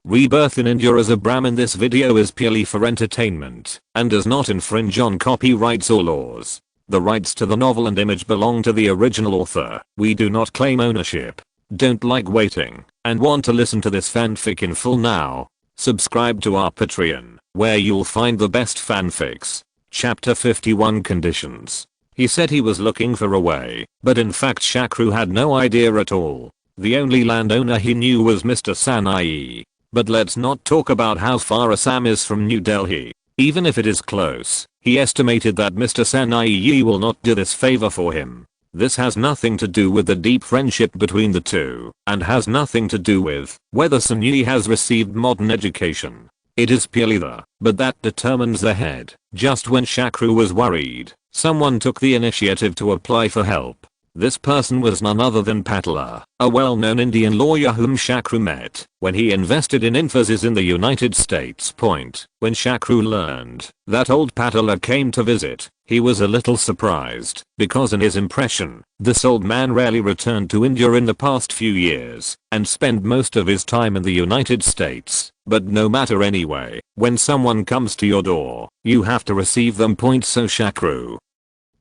Rebirth in India as a Brahmin. This video is purely for entertainment and does not infringe on copyrights or laws. The rights to the novel and image belong to the original author. We do not claim ownership. Don't like waiting and want to listen to this fanfic in full now? Subscribe to our Patreon, where you'll find the best fanfics. Chapter 51 Conditions. He said he was looking for a way, but in fact Shakru had no idea at all. The only landowner he knew was Mr. Sanai. But let's not talk about how far Assam is from New Delhi. Even if it is close, he estimated that Mr. Sanai will not do this favor for him. This has nothing to do with the deep friendship between the two, and has nothing to do with whether Sanai has received modern education. It is purely but that determines the head. Just when Shakru was worried, someone took the initiative to apply for help. This person was none other than Patala, a well-known Indian lawyer whom Shakru met when he invested in Infosys in the United States. When Shakru learned that old Patala came to visit, he was a little surprised, because in his impression, this old man rarely returned to India in the past few years, and spent most of his time in the United States. But no matter anyway, when someone comes to your door, you have to receive them. So Shakru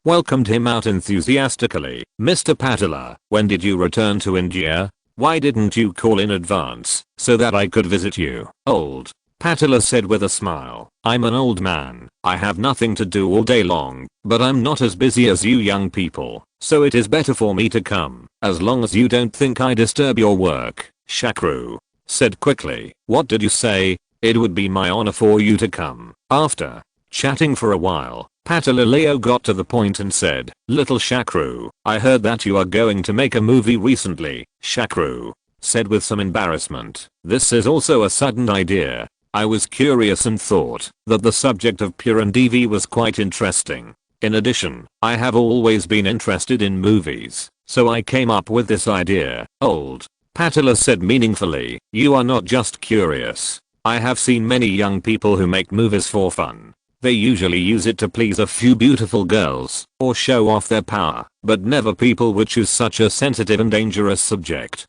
welcomed him out enthusiastically. Mr. Patala, when did you return to India? Why didn't you call in advance, so that I could visit you? Old Patala said with a smile. I'm an old man. I have nothing to do all day long, but I'm not as busy as you young people, so it is better for me to come, as long as you don't think I disturb your work. Shakru said quickly. What did you say? It would be my honor for you to come. After chatting for a while, Patalileo got to the point and said, Little Shakru, I heard that you are going to make a movie recently. Shakru said with some embarrassment. This is also a sudden idea. I was curious and thought that the subject of Puran DV was quite interesting. In addition, I have always been interested in movies, so I came up with this idea. Old Patala said meaningfully. You are not just curious. I have seen many young people who make movies for fun. They usually use it to please a few beautiful girls or show off their power, but never people would choose such a sensitive and dangerous subject.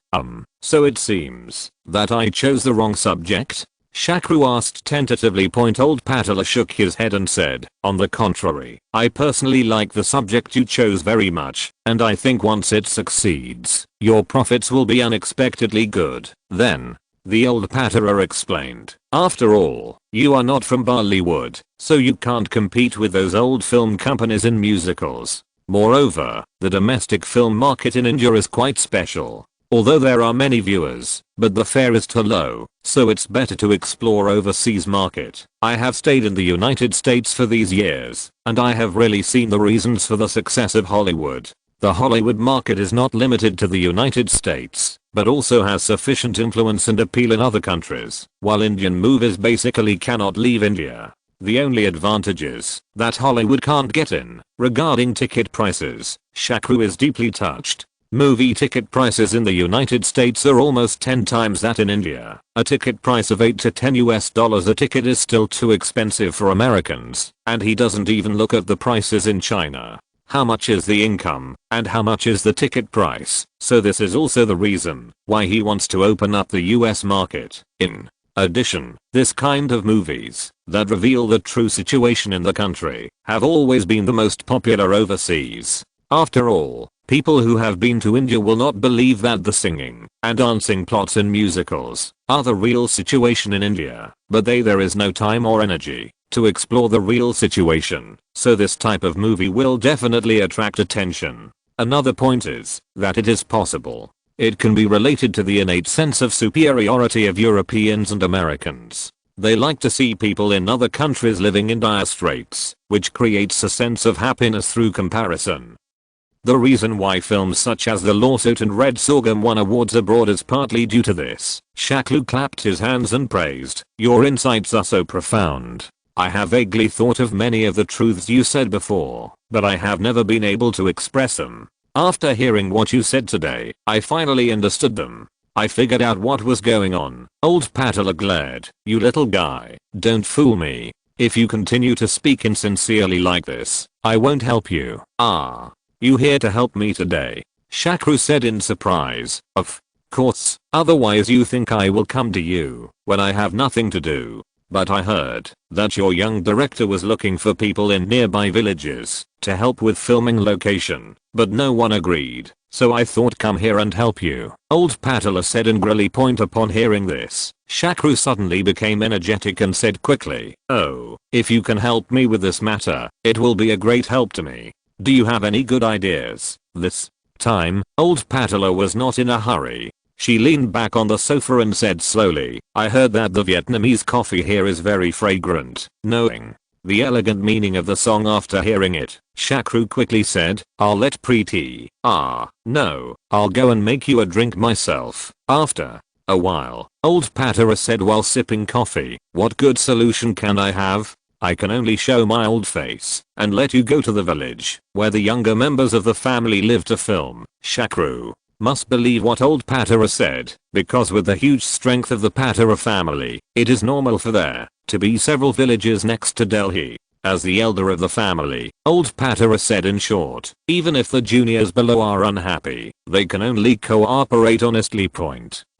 So it seems that I chose the wrong subject? Shakru asked tentatively. Old Patala shook his head and said, on the contrary, I personally like the subject you chose very much, and I think once it succeeds, your profits will be unexpectedly good. Then, the old Patala explained, after all, you are not from Bollywood, so you can't compete with those old film companies in musicals. Moreover, the domestic film market in India is quite special. Although there are many viewers, but the fare is too low, so it's better to explore overseas market. I have stayed in the United States for these years, and I have really seen the reasons for the success of Hollywood. The Hollywood market is not limited to the United States, but also has sufficient influence and appeal in other countries, while Indian movies basically cannot leave India. The only advantage is that Hollywood can't get in. Regarding ticket prices, Shakru is deeply touched. Movie ticket prices in the United States are almost 10 times that in India. A ticket price of $8 to $10 a ticket is still too expensive for Americans, and he doesn't even look at the prices in China. How much is the income, and how much is the ticket price? So this is also the reason why he wants to open up the US market. In addition, this kind of movies that reveal the true situation in the country have always been the most popular overseas. After all, people who have been to India will not believe that the singing and dancing plots in musicals are the real situation in India, but there is no time or energy to explore the real situation, so this type of movie will definitely attract attention. Another point is that it is possible it can be related to the innate sense of superiority of Europeans and Americans. They like to see people in other countries living in dire straits, which creates a sense of happiness through comparison. The reason why films such as The Lawsuit and Red Sorghum won awards abroad is partly due to this. Shakru clapped his hands and praised, your insights are so profound. I have vaguely thought of many of the truths you said before, but I have never been able to express them. After hearing what you said today, I finally understood them. I figured out what was going on. Old Patala glared. You little guy, don't fool me. If you continue to speak insincerely like this, I won't help you. You here to help me today? Shakru said in surprise. Of course, otherwise you think I will come to you when I have nothing to do. But I heard that your young director was looking for people in nearby villages to help with filming location, but no one agreed, so I thought come here and help you," old Patala said angrily. Point upon hearing this, Shakru suddenly became energetic and said quickly, "Oh, if you can help me with this matter, it will be a great help to me. Do you have any good ideas?" This time, old Patala was not in a hurry. She leaned back on the sofa and said slowly, "I heard that the Vietnamese coffee here is very fragrant." Knowing the elegant meaning of the song after hearing it, Shakru quickly said, "I'll let Preeti." No, I'll go and make you a drink myself." After a while, old Patara said while sipping coffee, "What good solution can I have? I can only show my old face and let you go to the village where the younger members of the family live to film." Shakru must believe what old Patara said, because with the huge strength of the Patara family, it is normal for there to be several villages next to Delhi. As the elder of the family, old Patara said in short, even if the juniors below are unhappy, they can only cooperate honestly.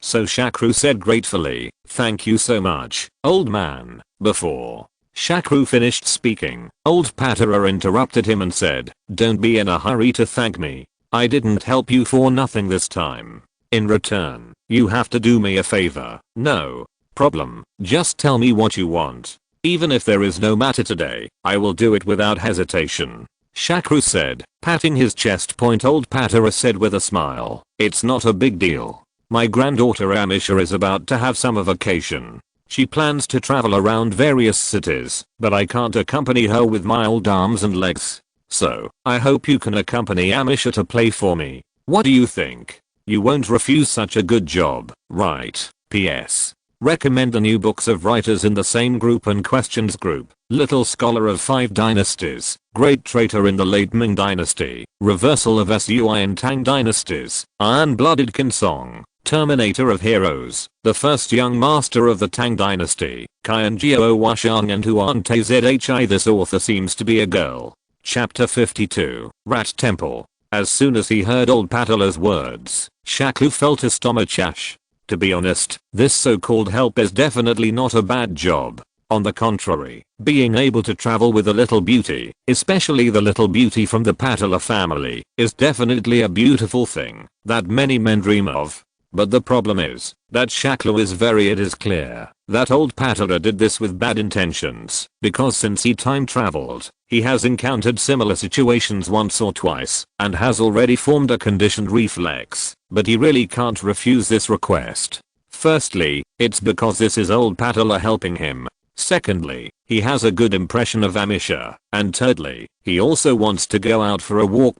So Shakru said gratefully, "Thank you so much, old man." Before Shakru finished speaking, old Patara interrupted him and said, "Don't be in a hurry to thank me. I didn't help you for nothing this time. In return, you have to do me a favor." "No problem, just tell me what you want. Even if there is no matter today, I will do it without hesitation," Shakru said, patting his chest. Old Patara said with a smile, "It's not a big deal. My granddaughter Amisha is about to have summer vacation. She plans to travel around various cities, but I can't accompany her with my old arms and legs. So, I hope you can accompany Amisha to play for me. What do you think? You won't refuse such a good job, right? P.S. Recommend the new books of writers in the same group and questions group. Little Scholar of 5 Dynasties, Great Traitor in the Late Ming Dynasty, Reversal of Sui in Tang Dynasties, Iron-Blooded Kinsong, Terminator of Heroes, the first young master of the Tang Dynasty, Qianjiao Washang and Huan Tzhi. This author seems to be a girl. Chapter 52, Rat Temple. As soon as he heard old Patala's words, Shakru felt his stomach ache. To be honest, this so-called help is definitely not a bad job. On the contrary, being able to travel with a little beauty, especially the little beauty from the Patala family, is definitely a beautiful thing that many men dream of. But the problem is that it is clear that old Patala did this with bad intentions, because since he time traveled, he has encountered similar situations once or twice and has already formed a conditioned reflex, but he really can't refuse this request. Firstly, it's because this is old Patala helping him. Secondly, he has a good impression of Amisha, and thirdly, he also wants to go out for a walk.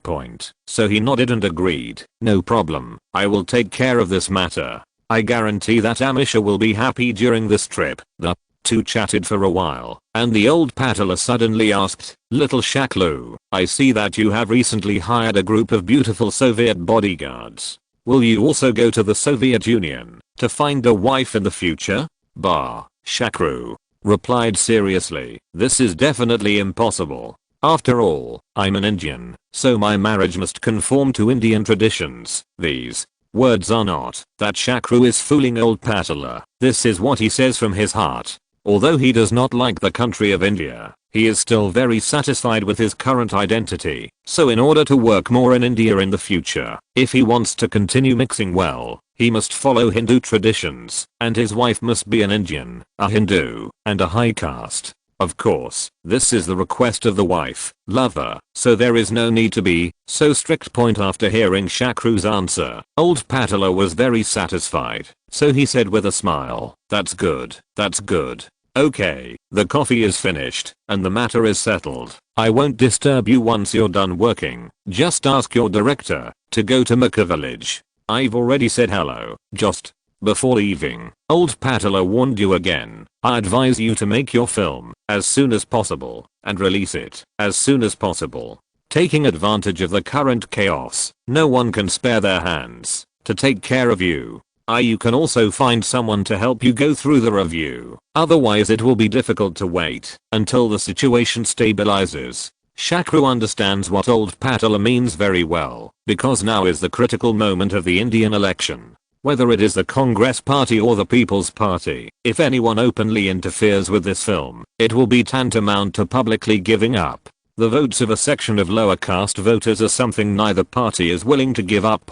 So he nodded and agreed. "No problem, I will take care of this matter. I guarantee that Amisha will be happy during this trip." The two chatted for a while, and the old Patala suddenly asked, "Little Shaklu, I see that you have recently hired a group of beautiful Soviet bodyguards. Will you also go to the Soviet Union to find a wife in the future?" Shakru replied seriously, "This is definitely impossible. After all, I'm an Indian, so my marriage must conform to Indian traditions." These words are not that Shakru is fooling old Patala. This is what he says from his heart. Although he does not like the country of India, he is still very satisfied with his current identity. So in order to work more in India in the future, if he wants to continue mixing well, he must follow Hindu traditions, and his wife must be an Indian, a Hindu, and a high caste. Of course, this is the request of the wife, lover, so there is no need to be so strict. After hearing Shakru's answer, old Patala was very satisfied, so he said with a smile, "That's good, that's good. Okay, the coffee is finished, and the matter is settled. I won't disturb you once you're done working. Just ask your director to go to Mecca village. I've already said hello, just before leaving. Old Patala warned you again. I advise you to make your film as soon as possible and release it as soon as possible. Taking advantage of the current chaos, no one can spare their hands to take care of you. You can also find someone to help you go through the review. Otherwise it will be difficult to wait until the situation stabilizes." Shakru understands what old Patala means very well, because now is the critical moment of the Indian election. whether it is the Congress Party or the People's Party. If anyone openly interferes with this film, it will be tantamount to publicly giving up the votes of a section of lower caste voters are something neither party is willing to give up.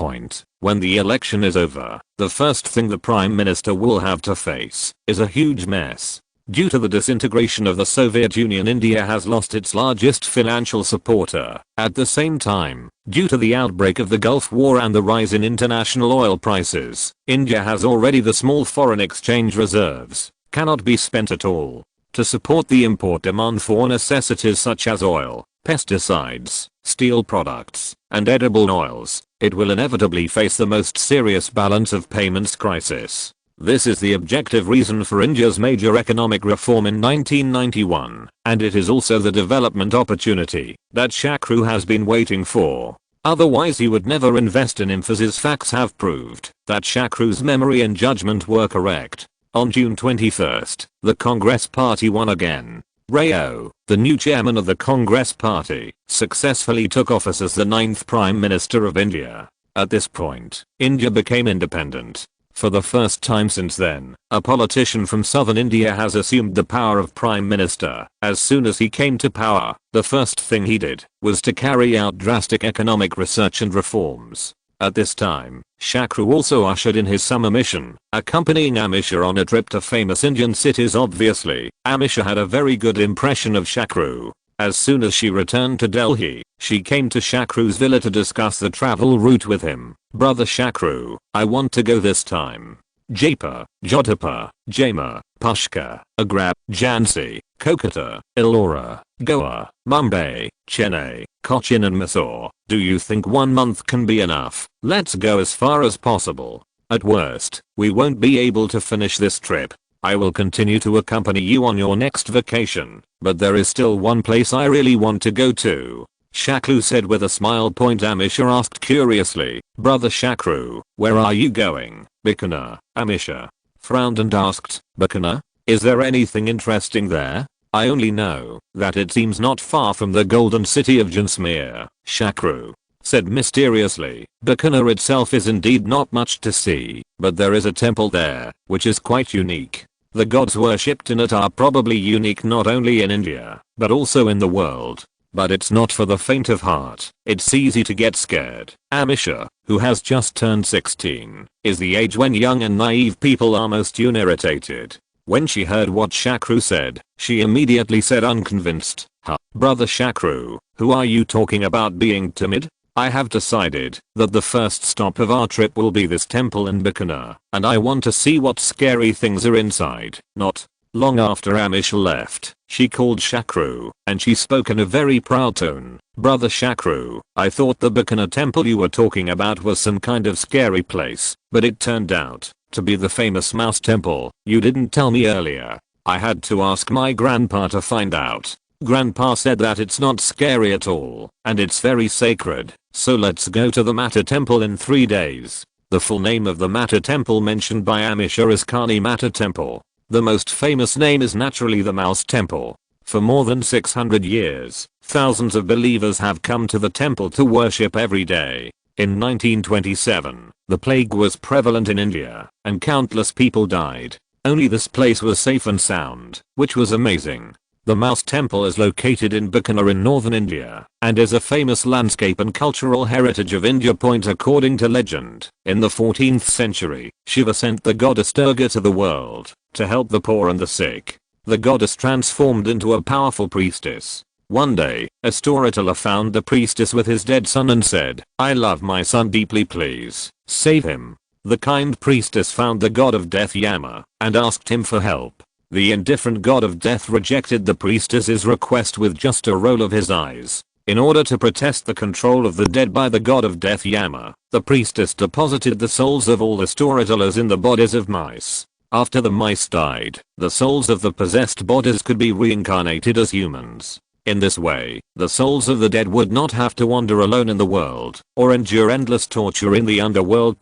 When the election is over, the first thing the Prime Minister will have to face is a huge mess. Due to the disintegration of the Soviet Union, India has lost its largest financial supporter. At the same time, due to the outbreak of the Gulf War and the rise in international oil prices, India has already the small foreign exchange reserves cannot be spent at all to support the import demand for necessities such as oil, pesticides, steel products, and edible oils. It will inevitably face the most serious balance of payments crisis. This is the objective reason for India's major economic reform in 1991, and it is also the development opportunity that Shakru has been waiting for. Otherwise he would never invest in Infosys. Facts have proved that Shakru's memory and judgment were correct. On June 21st, the Congress Party won again. Rao, the new chairman of the Congress Party, successfully took office as the 9th Prime Minister of India. At this point, India became independent. For the first time since then, a politician from southern India has assumed the power of Prime Minister. As soon as he came to power, the first thing he did was to carry out drastic economic research and reforms. At this time, Shakru also ushered in his summer mission, accompanying Amisha on a trip to famous Indian cities. Obviously, Amisha had a very good impression of Shakru. As soon as she returned to Delhi, she came to Shakru's villa to discuss the travel route with him. Brother Shakru, I want to go this time. Jaipur, Jodhpur, Jaima, Pushkar, Agra, Jhansi, Kolkata, Ellora, Goa, Mumbai, Chennai, Cochin and Mysore. Do you think 1 month can be enough? Let's go as far as possible. At worst, we won't be able to finish this trip. I will continue to accompany you on your next vacation, but there is still one place I really want to go to. Shakru said with a smile. Amisha asked curiously, Brother Shakru, where are you going? Bikaner. Amisha frowned and asked, Bikaner? Is there anything interesting there? I only know that it seems not far from the golden city of Jaisalmer. Shakru said mysteriously. Bikaner itself is indeed not much to see, but there is a temple there, which is quite unique. The gods worshipped in it are probably unique not only in India, but also in the world. But it's not for the faint of heart. It's easy to get scared. Amisha, who has just turned 16, is the age when young and naive people are most irritated. When she heard what Shakru said, she immediately said unconvinced, Huh, Brother Shakru, who are you talking about being timid? I have decided that the first stop of our trip will be this temple in Bikaner, and I want to see what scary things are inside. Not long after Amisha left, she called Shakru, and she spoke in a very proud tone. Brother Shakru, I thought the Bikaner temple you were talking about was some kind of scary place, but it turned out to be the famous mouse temple. You didn't tell me earlier. I had to ask my grandpa to find out. Grandpa said that it's not scary at all, and it's very sacred, so let's go to the Mata temple in 3 days. The full name of the Mata temple mentioned by Amisha is Kani Mata temple. The most famous name is naturally the Mouse temple. For more than 600 years, thousands of believers have come to the temple to worship every day. In 1927, the plague was prevalent in India, and countless people died. Only this place was safe and sound, which was amazing. The Mouse Temple is located in Bikaner in northern India, and is a famous landscape and cultural heritage of India. According to legend, in the 14th century, Shiva sent the goddess Durga to the world to help the poor and the sick. The goddess transformed into a powerful priestess. One day, a storyteller found the priestess with his dead son and said, I love my son deeply, please save him. The kind priestess found the god of death Yama and asked him for help. The indifferent god of death rejected the priestess's request with just a roll of his eyes. In order to protest the control of the dead by the god of death Yama, the priestess deposited the souls of all the storytellers in the bodies of mice. After the mice died, the souls of the possessed bodies could be reincarnated as humans. In this way, the souls of the dead would not have to wander alone in the world, or endure endless torture in the underworld.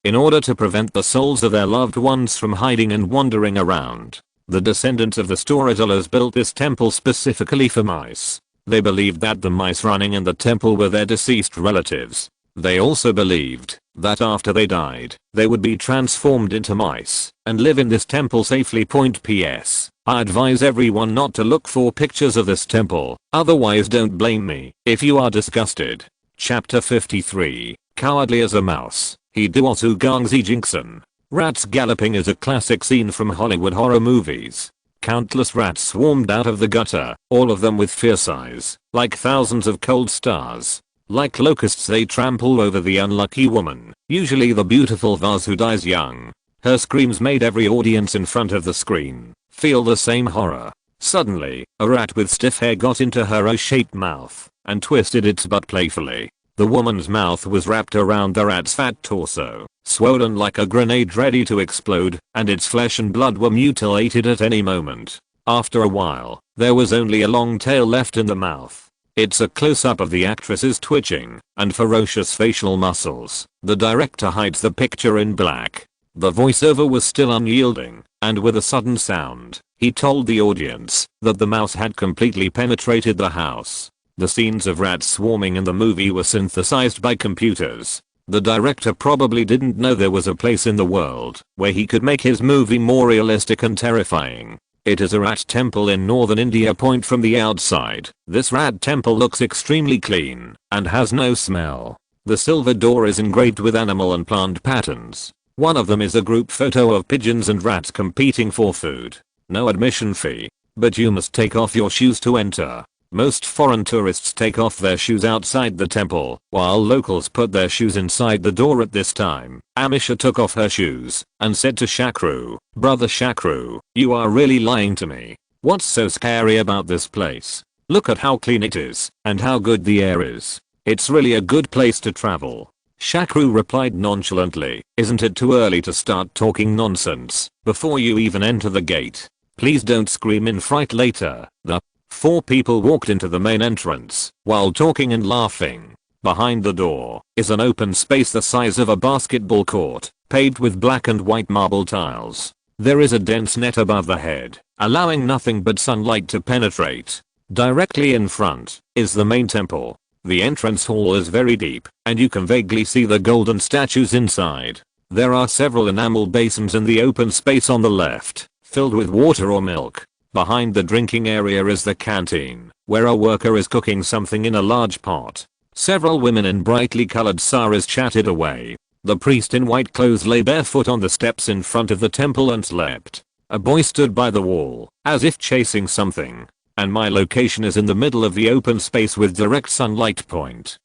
In order to prevent the souls of their loved ones from hiding and wandering around, the descendants of the storytellers built this temple specifically for mice. They believed that the mice running in the temple were their deceased relatives. They also believed that after they died, they would be transformed into mice and live in this temple safely. PS. I advise everyone not to look for pictures of this temple, otherwise don't blame me if you are disgusted. Chapter 53, Cowardly as a Mouse, Hiduotu Gangzi Jinkson. Rats galloping is a classic scene from Hollywood horror movies. Countless rats swarmed out of the gutter, all of them with fierce eyes, like thousands of cold stars. Like locusts they trample over the unlucky woman, usually the beautiful vase who dies young. Her screams made every audience in front of the screen feel the same horror. Suddenly, a rat with stiff hair got into her O-shaped mouth and twisted its butt playfully. The woman's mouth was wrapped around the rat's fat torso, swollen like a grenade ready to explode, and its flesh and blood were mutilated at any moment. After a while, there was only a long tail left in the mouth. It's a close-up of the actress's twitching and ferocious facial muscles. The director hides the picture in black. The voiceover was still unyielding, and with a sudden sound, he told the audience that the mouse had completely penetrated the house. The scenes of rats swarming in the movie were synthesized by computers. The director probably didn't know there was a place in the world where he could make his movie more realistic and terrifying. It is a rat temple in northern India. From the outside, this rat temple looks extremely clean and has no smell. The silver door is engraved with animal and plant patterns. One of them is a group photo of pigeons and rats competing for food. No admission fee, but you must take off your shoes to enter. Most foreign tourists take off their shoes outside the temple, while locals put their shoes inside the door at this time. Amisha took off her shoes and said to Shakru, "Brother Shakru, you are really lying to me. What's so scary about this place? Look at how clean it is and how good the air is. It's really a good place to travel." Shakru replied nonchalantly, "Isn't it too early to start talking nonsense before you even enter the gate? Please don't scream in fright later." The four people walked into the main entrance while talking and laughing. Behind the door is an open space the size of a basketball court, paved with black and white marble tiles. There is a dense net above the head, allowing nothing but sunlight to penetrate. Directly in front is the main temple. The entrance hall is very deep, and you can vaguely see the golden statues inside. There are several enamel basins in the open space on the left, filled with water or milk. Behind the drinking area is the canteen, where a worker is cooking something in a large pot. Several women in brightly colored saris chatted away. The priest in white clothes lay barefoot on the steps in front of the temple and slept. A boy stood by the wall, as if chasing something. And my location is in the middle of the open space with direct sunlight.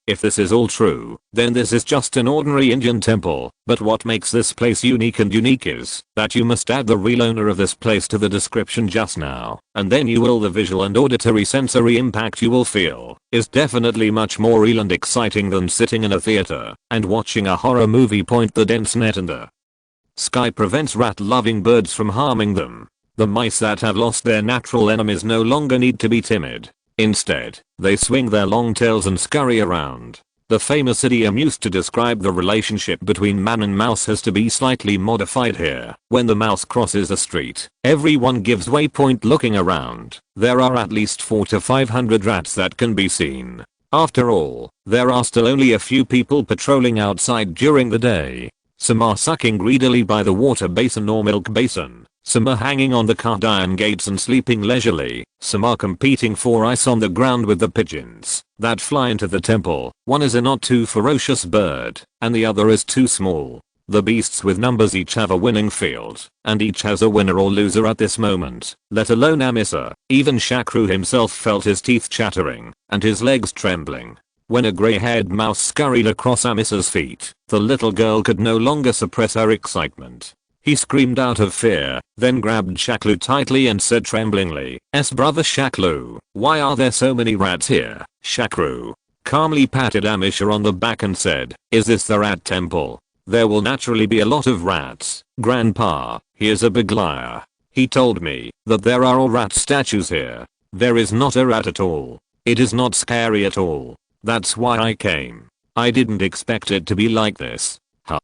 If this is all true, then this is just an ordinary Indian temple, but what makes this place unique is that you must add the real owner of this place to the description just now, and then you will the visual and auditory sensory impact you will feel is definitely much more real and exciting than sitting in a theater and watching a horror movie. The dense net in the sky prevents rat-loving birds from harming them. The mice that have lost their natural enemies no longer need to be timid. Instead, they swing their long tails and scurry around. The famous idiom used to describe the relationship between man and mouse has to be slightly modified here. When the mouse crosses a street, everyone gives way. Looking around, there are at least 400 to 500 rats that can be seen. After all, there are still only a few people patrolling outside during the day. Some are sucking greedily by the water basin or milk basin. Some are hanging on the cart iron gates and sleeping leisurely. Some are competing for ice on the ground with the pigeons that fly into the temple. One is a not too ferocious bird, and the other is too small. The beasts with numbers each have a winning field, and each has a winner or loser at this moment, let alone Amisa. Even Shakru himself felt his teeth chattering, and his legs trembling. When a grey-haired mouse scurried across Amisa's feet, the little girl could no longer suppress her excitement. He screamed out of fear, then grabbed Shaklu tightly and said tremblingly, "Brother Shaklu, why are there so many rats here?" Shakru calmly patted Amisha on the back and said, "Is this the rat temple? There will naturally be a lot of rats, Grandpa. He is a big liar. He told me that there are all rat statues here. There is not a rat at all. It is not scary at all. That's why I came. I didn't expect it to be like this.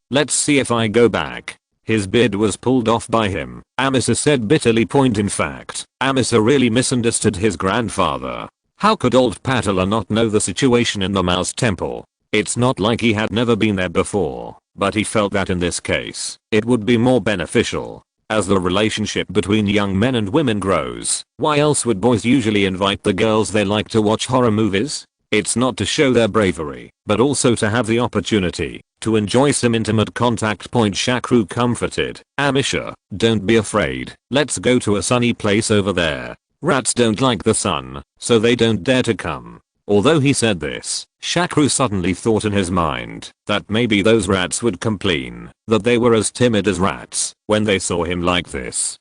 Let's see if I go back." His beard was pulled off by him, Amisa said bitterly. In fact, Amisa really misunderstood his grandfather. How could old Patala not know the situation in the mouse temple? It's not like he had never been there before, but he felt that in this case, it would be more beneficial. As the relationship between young men and women grows, why else would boys usually invite the girls they like to watch horror movies? It's not to show their bravery, but also to have the opportunity to enjoy some intimate contact. Shakru comforted Amisha, don't be afraid, let's go to a sunny place over there. Rats don't like the sun, so they don't dare to come. Although he said this, Shakru suddenly thought in his mind that maybe those rats would complain that they were as timid as rats when they saw him like this.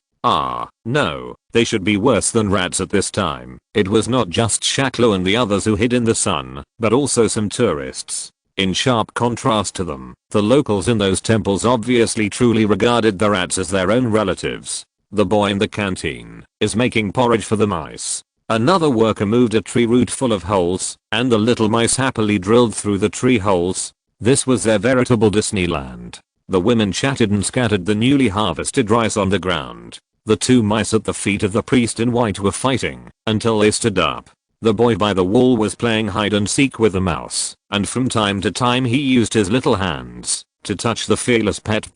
No, they should be worse than rats at this time. It was not just Shakru and the others who hid in the sun, but also some tourists. In sharp contrast to them, the locals in those temples obviously truly regarded the rats as their own relatives. The boy in the canteen is making porridge for the mice. Another worker moved a tree root full of holes, and the little mice happily drilled through the tree holes. This was their veritable Disneyland. The women chatted and scattered the newly harvested rice on the ground. The two mice at the feet of the priest in white were fighting until they stood up. The boy by the wall was playing hide and seek with a mouse, and from time to time he used his little hands to touch the fearless pet.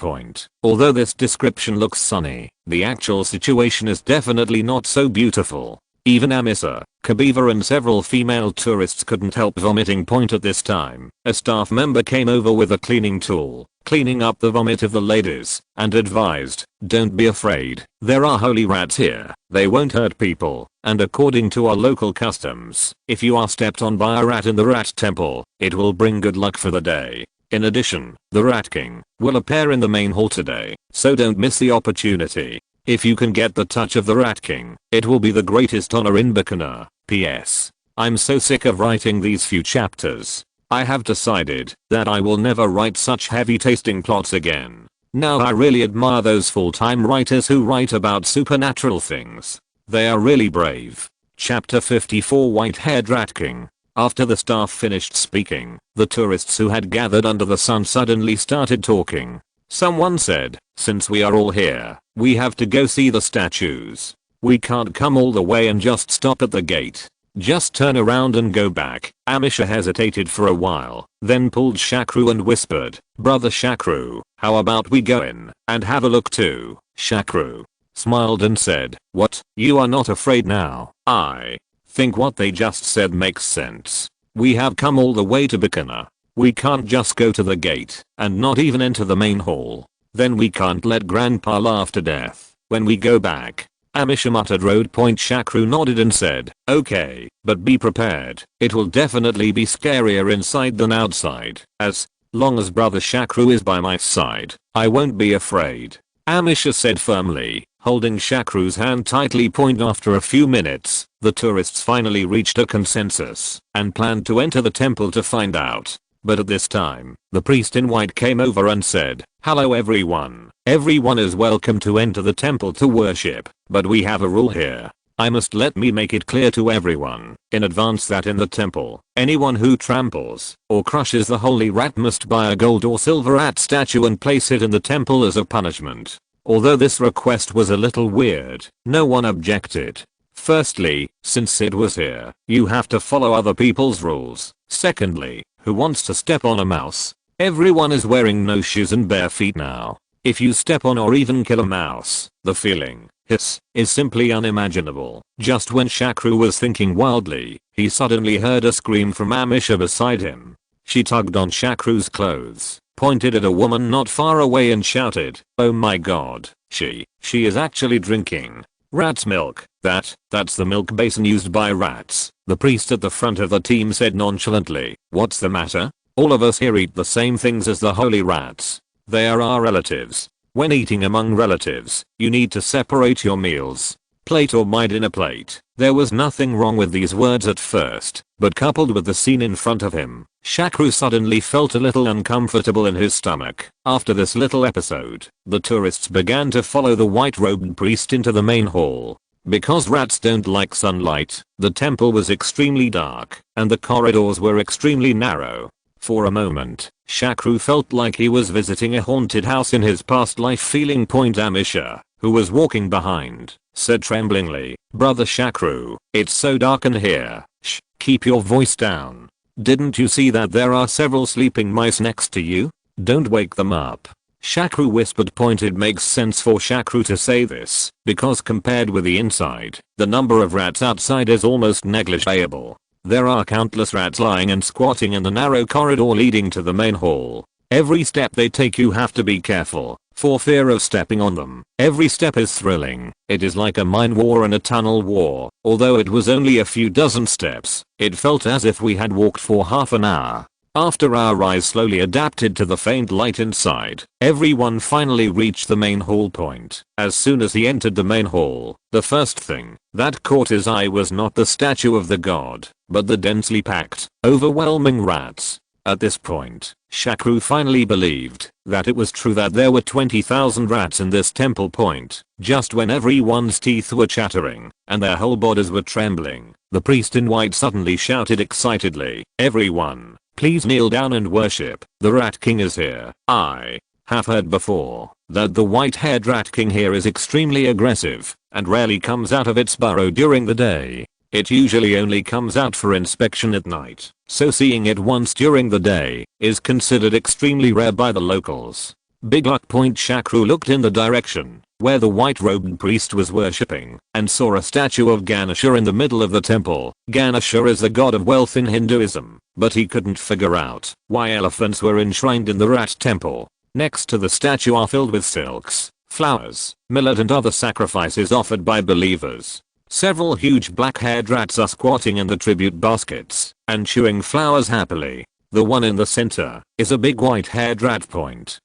Although this description looks sunny, the actual situation is definitely not so beautiful. Even Amisa, Kabiva and several female tourists couldn't help vomiting. At this time, a staff member came over with a cleaning tool, cleaning up the vomit of the ladies, and advised, don't be afraid, there are holy rats here, they won't hurt people, and according to our local customs, if you are stepped on by a rat in the rat temple, it will bring good luck for the day. In addition, the Rat King will appear in the main hall today, so don't miss the opportunity. If you can get the touch of the Rat King, it will be the greatest honor in Bikana. P.S. I'm so sick of writing these few chapters. I have decided that I will never write such heavy tasting plots again. Now I really admire those full-time writers who write about supernatural things. They are really brave. Chapter 54 White-Haired Rat King. After the staff finished speaking, the tourists who had gathered under the sun suddenly started talking. Someone said, since we are all here, we have to go see the statues. We can't come all the way and just stop at the gate. Just turn around and go back. Amisha hesitated for a while, then pulled Shakru and whispered, Brother Shakru, how about we go in and have a look too? Shakru smiled and said, what, you are not afraid now? I think what they just said makes sense. We have come all the way to Bikana. We can't just go to the gate and not even enter the main hall. Then we can't let Grandpa laugh to death when we go back. Amisha muttered. Shakru nodded and said, okay, but be prepared. It will definitely be scarier inside than outside. As long as Brother Shakru is by my side, I won't be afraid. Amisha said firmly, holding Shakru's hand tightly. After a few minutes, the tourists finally reached a consensus and planned to enter the temple to find out. But at this time, the priest in white came over and said, hello everyone. Everyone is welcome to enter the temple to worship, but we have a rule here. I must let me make it clear to everyone in advance that in the temple, anyone who tramples or crushes the holy rat must buy a gold or silver rat statue and place it in the temple as a punishment. Although this request was a little weird, no one objected. Firstly, since Sid was here, you have to follow other people's rules. Secondly, who wants to step on a mouse? Everyone is wearing no shoes and bare feet now. If you step on or even kill a mouse, the feeling, hiss, is simply unimaginable. Just when Shakru was thinking wildly, he suddenly heard a scream from Amisha beside him. She tugged on Shakru's clothes, pointed at a woman not far away and shouted, oh my god, she is actually drinking rat's milk. That's the milk basin used by rats. The priest at the front of the team said nonchalantly, what's the matter? All of us here eat the same things as the holy rats. They are our relatives. When eating among relatives, you need to separate your meals. Plate or mite in a plate. There was nothing wrong with these words at first, but coupled with the scene in front of him, Shakru suddenly felt a little uncomfortable in his stomach. After this little episode, the tourists began to follow the white-robed priest into the main hall. Because rats don't like sunlight, the temple was extremely dark, and the corridors were extremely narrow. For a moment, Shakru felt like he was visiting a haunted house in his past life. Amisha, who was walking behind, said tremblingly, Brother Shakru, it's so dark in here. Shh, keep your voice down. Didn't you see that there are several sleeping mice next to you? Don't wake them up. Shakru whispered. It makes sense for Shakru to say this, because compared with the inside, the number of rats outside is almost negligible. There are countless rats lying and squatting in the narrow corridor leading to the main hall. Every step they take you have to be careful, for fear of stepping on them. Every step is thrilling. It is like a mine war and a tunnel war. Although it was only a few dozen steps, it felt as if we had walked for half an hour. After our eyes slowly adapted to the faint light inside, everyone finally reached the main hall point. As soon as he entered the main hall, the first thing that caught his eye was not the statue of the god, but the densely packed, overwhelming rats. At this point, Shakru finally believed that it was true that there were 20,000 rats in this temple point. Just when everyone's teeth were chattering and their whole bodies were trembling, the priest in white suddenly shouted excitedly, "Everyone, please kneel down and worship. The Rat King is here." I have heard before that the white-haired Rat King here is extremely aggressive and rarely comes out of its burrow during the day. It usually only comes out for inspection at night, so seeing it once during the day is considered extremely rare by the locals. Big luck. Shakru looked in the direction where the white-robed priest was worshipping and saw a statue of Ganesha in the middle of the temple. Ganesha is the god of wealth in Hinduism, but he couldn't figure out why elephants were enshrined in the rat temple. Next to the statue are filled with silks, flowers, millet and other sacrifices offered by believers. Several huge black-haired rats are squatting in the tribute baskets and chewing flowers happily. The one in the center is a big white-haired rat.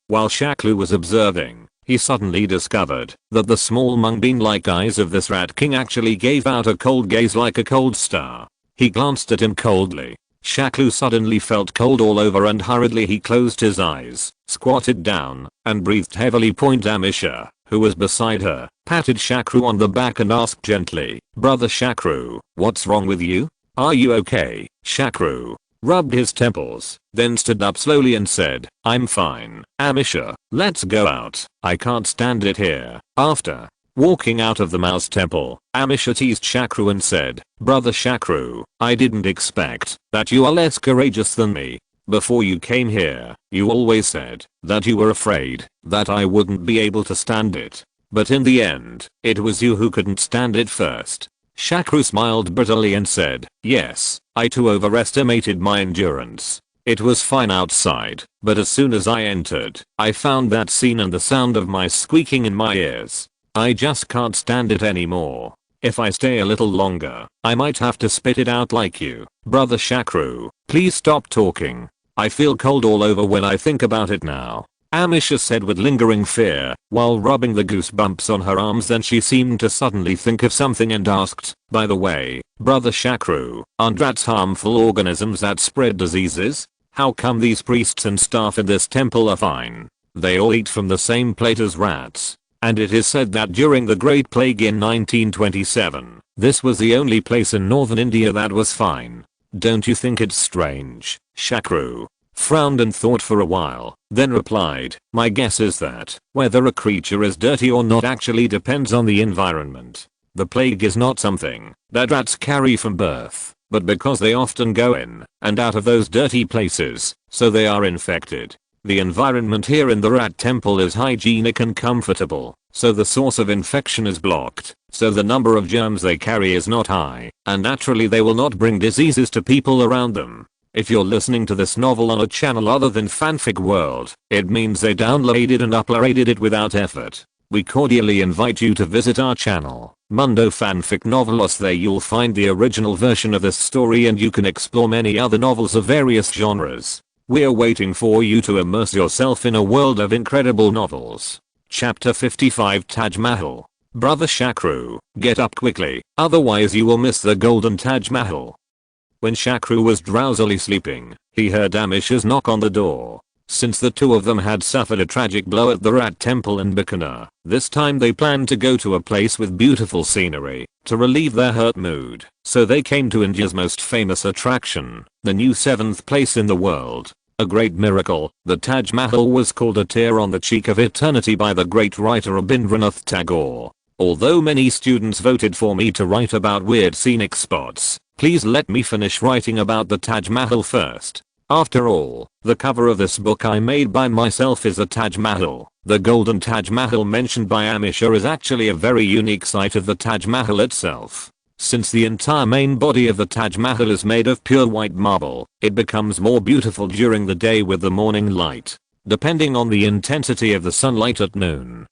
While Shakru was observing, he suddenly discovered that the small mung bean-like eyes of this Rat King actually gave out a cold gaze like a cold star. He glanced at him coldly. Shakru suddenly felt cold all over and hurriedly he closed his eyes, squatted down, and breathed heavily. Amisha, who was beside her, patted Shakru on the back and asked gently, "Brother Shakru, what's wrong with you? Are you okay?" Shakru rubbed his temples, then stood up slowly and said, "I'm fine, Amisha, let's go out. I can't stand it here." After walking out of the mouse temple, Amisha teased Shakru and said, "Brother Shakru, I didn't expect that you are less courageous than me. Before you came here, you always said that you were afraid that I wouldn't be able to stand it. But in the end, it was you who couldn't stand it first." Shakru smiled bitterly and said, "Yes, I too overestimated my endurance. It was fine outside, but as soon as I entered, I found that scene and the sound of mice squeaking in my ears. I just can't stand it anymore. If I stay a little longer, I might have to spit it out like you. Brother Shakru, please stop talking. I feel cold all over when I think about it now." Amisha said with lingering fear, while rubbing the goosebumps on her arms. Then she seemed to suddenly think of something and asked, "By the way, Brother Shakru, aren't rats harmful organisms that spread diseases? How come these priests and staff in this temple are fine? They all eat from the same plate as rats. And it is said that during the Great Plague in 1927, this was the only place in northern India that was fine. Don't you think it's strange?" Shakru frowned and thought for a while, then replied, "My guess is that whether a creature is dirty or not actually depends on the environment. The plague is not something that rats carry from birth, but because they often go in and out of those dirty places, so they are infected. The environment here in the rat temple is hygienic and comfortable, so the source of infection is blocked, so the number of germs they carry is not high, and naturally they will not bring diseases to people around them. If you're listening to this novel on a channel other than Fanfic World, it means they downloaded and uploaded it without effort. We cordially invite you to visit our channel, Mundo Fanfic Novelos. There you'll find the original version of this story and you can explore many other novels of various genres. We're waiting for you to immerse yourself in a world of incredible novels. Chapter 55 Taj Mahal. Brother Shakru, get up quickly, otherwise you will miss the golden Taj Mahal. When Shakru was drowsily sleeping, he heard Amisha's knock on the door. Since the two of them had suffered a tragic blow at the Rat Temple in Bikaner, this time they planned to go to a place with beautiful scenery to relieve their hurt mood. So they came to India's most famous attraction, the new 7th place in the world. A great miracle. The Taj Mahal was called a tear on the cheek of eternity by the great writer Rabindranath Tagore. Although many students voted for me to write about weird scenic spots, Please let me finish writing about the Taj Mahal first. After all, the cover of this book I made by myself is a Taj Mahal. The golden Taj Mahal mentioned by Amisha is actually a very unique sight of the Taj Mahal itself. Since the entire main body of the Taj Mahal is made of pure white marble, it becomes more beautiful during the day with the morning light. Depending on the intensity of the sunlight at noon,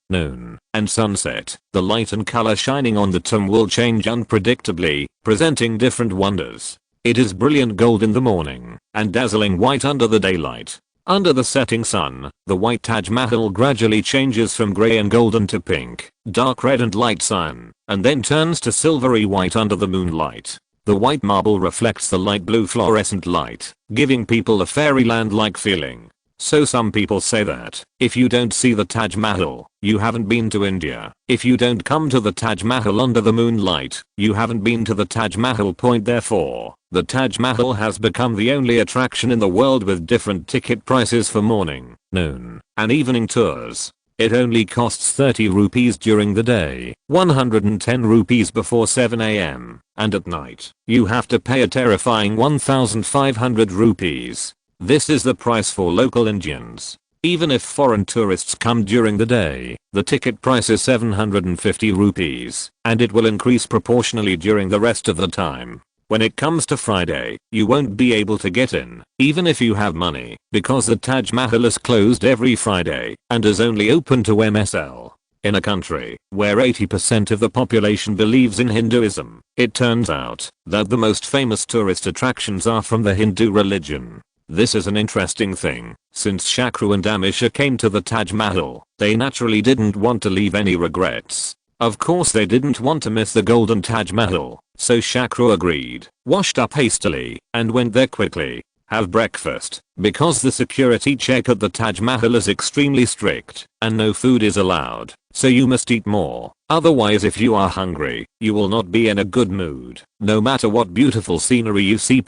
and sunset, the light and color shining on the tomb will change unpredictably, presenting different wonders. It is brilliant gold in the morning, and dazzling white under the daylight. Under the setting sun, the white Taj Mahal gradually changes from grey and golden to pink, dark red and light cyan, and then turns to silvery white under the moonlight. The white marble reflects the light blue fluorescent light, giving people a fairyland-like feeling. So some people say that, if you don't see the Taj Mahal, you haven't been to India. If you don't come to the Taj Mahal under the moonlight, you haven't been to the Taj Mahal point. Therefore, the Taj Mahal has become the only attraction in the world with different ticket prices for morning, noon, and evening tours. It only costs 30 rupees during the day, 110 rupees before 7 am, and at night, you have to pay a terrifying 1500 rupees. This is the price for local Indians. Even if foreign tourists come during the day, the ticket price is 750 rupees, and it will increase proportionally during the rest of the time. When it comes to Friday, you won't be able to get in, even if you have money, because the Taj Mahal is closed every Friday, and is only open to MSL. In a country where 80% of the population believes in Hinduism, it turns out that the most famous tourist attractions are from the Hindu religion. This is an interesting thing. Since Shakru and Amisha came to the Taj Mahal, they naturally didn't want to leave any regrets. Of course they didn't want to miss the golden Taj Mahal, so Shakru agreed, washed up hastily, and went there quickly. Have breakfast, because the security check at the Taj Mahal is extremely strict, and no food is allowed, so you must eat more. Otherwise if you are hungry, you will not be in a good mood, no matter what beautiful scenery you see.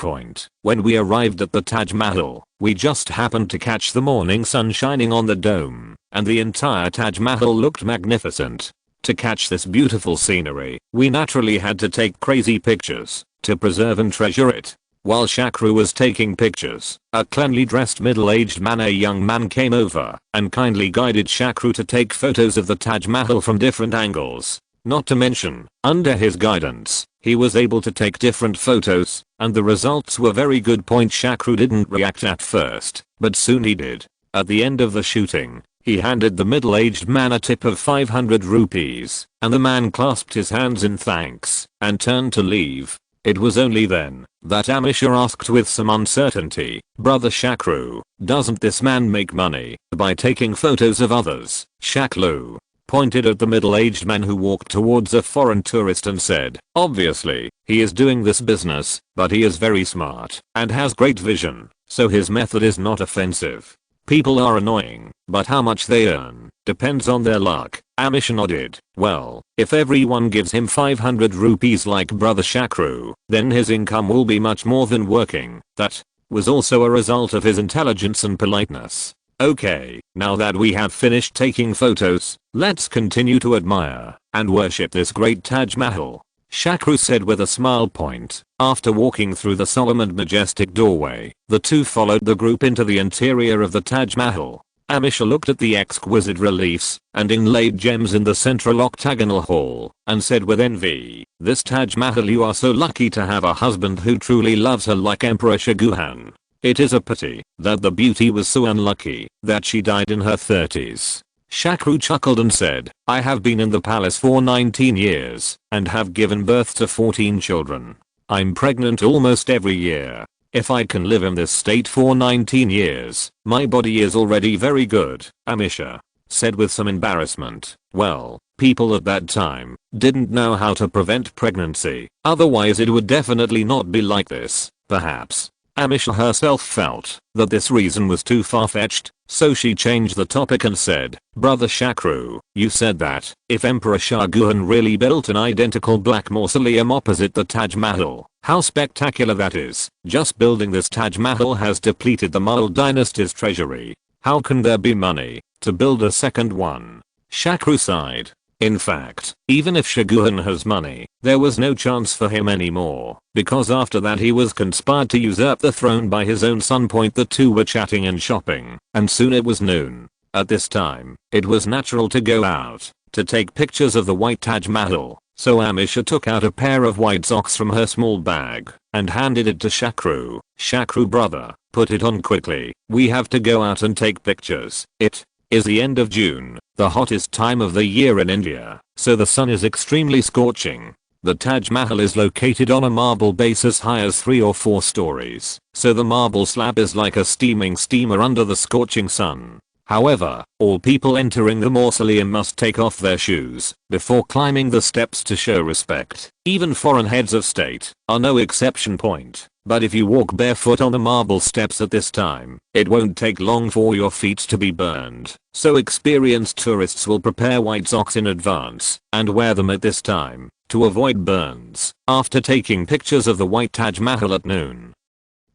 When we arrived at the Taj Mahal, we just happened to catch the morning sun shining on the dome, and the entire Taj Mahal looked magnificent. To catch this beautiful scenery, we naturally had to take crazy pictures, to preserve and treasure it. While Shakru was taking pictures, a cleanly dressed middle-aged man, a young man, came over and kindly guided Shakru to take photos of the Taj Mahal from different angles. Not to mention, under his guidance, he was able to take different photos, and the results were very good. Shakru didn't react at first, but soon he did. At the end of the shooting, he handed the middle-aged man a tip of 500 rupees, and the man clasped his hands in thanks and turned to leave. It was only then that Amisha asked with some uncertainty, "Brother Shakru, doesn't this man make money by taking photos of others?" Shakru pointed at the middle-aged man who walked towards a foreign tourist and said, "Obviously, he is doing this business, but he is very smart and has great vision, so his method is not offensive. People are annoying, but how much they earn depends on their luck." Amisha nodded. Well, if everyone gives him 500 rupees like Brother Shakru, then his income will be much more than working. That was also a result of his intelligence and politeness. Okay, now that we have finished taking photos, let's continue to admire and worship this great Taj Mahal, Shakru said with a smile. After walking through the solemn and majestic doorway, the two followed the group into the interior of the Taj Mahal. Amisha looked at the exquisite reliefs and inlaid gems in the central octagonal hall and said with envy, "This Taj Mahal, you are so lucky to have a husband who truly loves her like Emperor Shah. It is a pity that the beauty was so unlucky that she died in her 30s. Shakru chuckled and said, "I have been in the palace for 19 years and have given birth to 14 children. I'm pregnant almost every year. If I can live in this state for 19 years, my body is already very good," Amisha said with some embarrassment. Well, people at that time didn't know how to prevent pregnancy, otherwise it would definitely not be like this. Perhaps Amisha herself felt that this reason was too far-fetched, so she changed the topic and said, "Brother Shakru, you said that if Emperor Shah really built an identical black mausoleum opposite the Taj Mahal, how spectacular that is. Just building this Taj Mahal has depleted the Mughal dynasty's treasury. How can there be money to build a second one?" Shakru sighed. In fact, even if Shakru has money, there was no chance for him anymore, because after that he was conspired to usurp the throne by his own son. The two were chatting and shopping, and soon it was noon. At this time, it was natural to go out, to take pictures of the white Taj Mahal, so Amisha took out a pair of white socks from her small bag, and handed it to Shakru. Shakru brother, put it on quickly, we have to go out and take pictures. It is the end of June, the hottest time of the year in India, so the sun is extremely scorching. The Taj Mahal is located on a marble base as high as 3 or 4 stories, so the marble slab is like a steaming steamer under the scorching sun. However, all people entering the mausoleum must take off their shoes before climbing the steps to show respect. Even foreign heads of state are no exception point. But if you walk barefoot on the marble steps at this time, it won't take long for your feet to be burned. So experienced tourists will prepare white socks in advance and wear them at this time to avoid burns. After taking pictures of the white Taj Mahal at noon,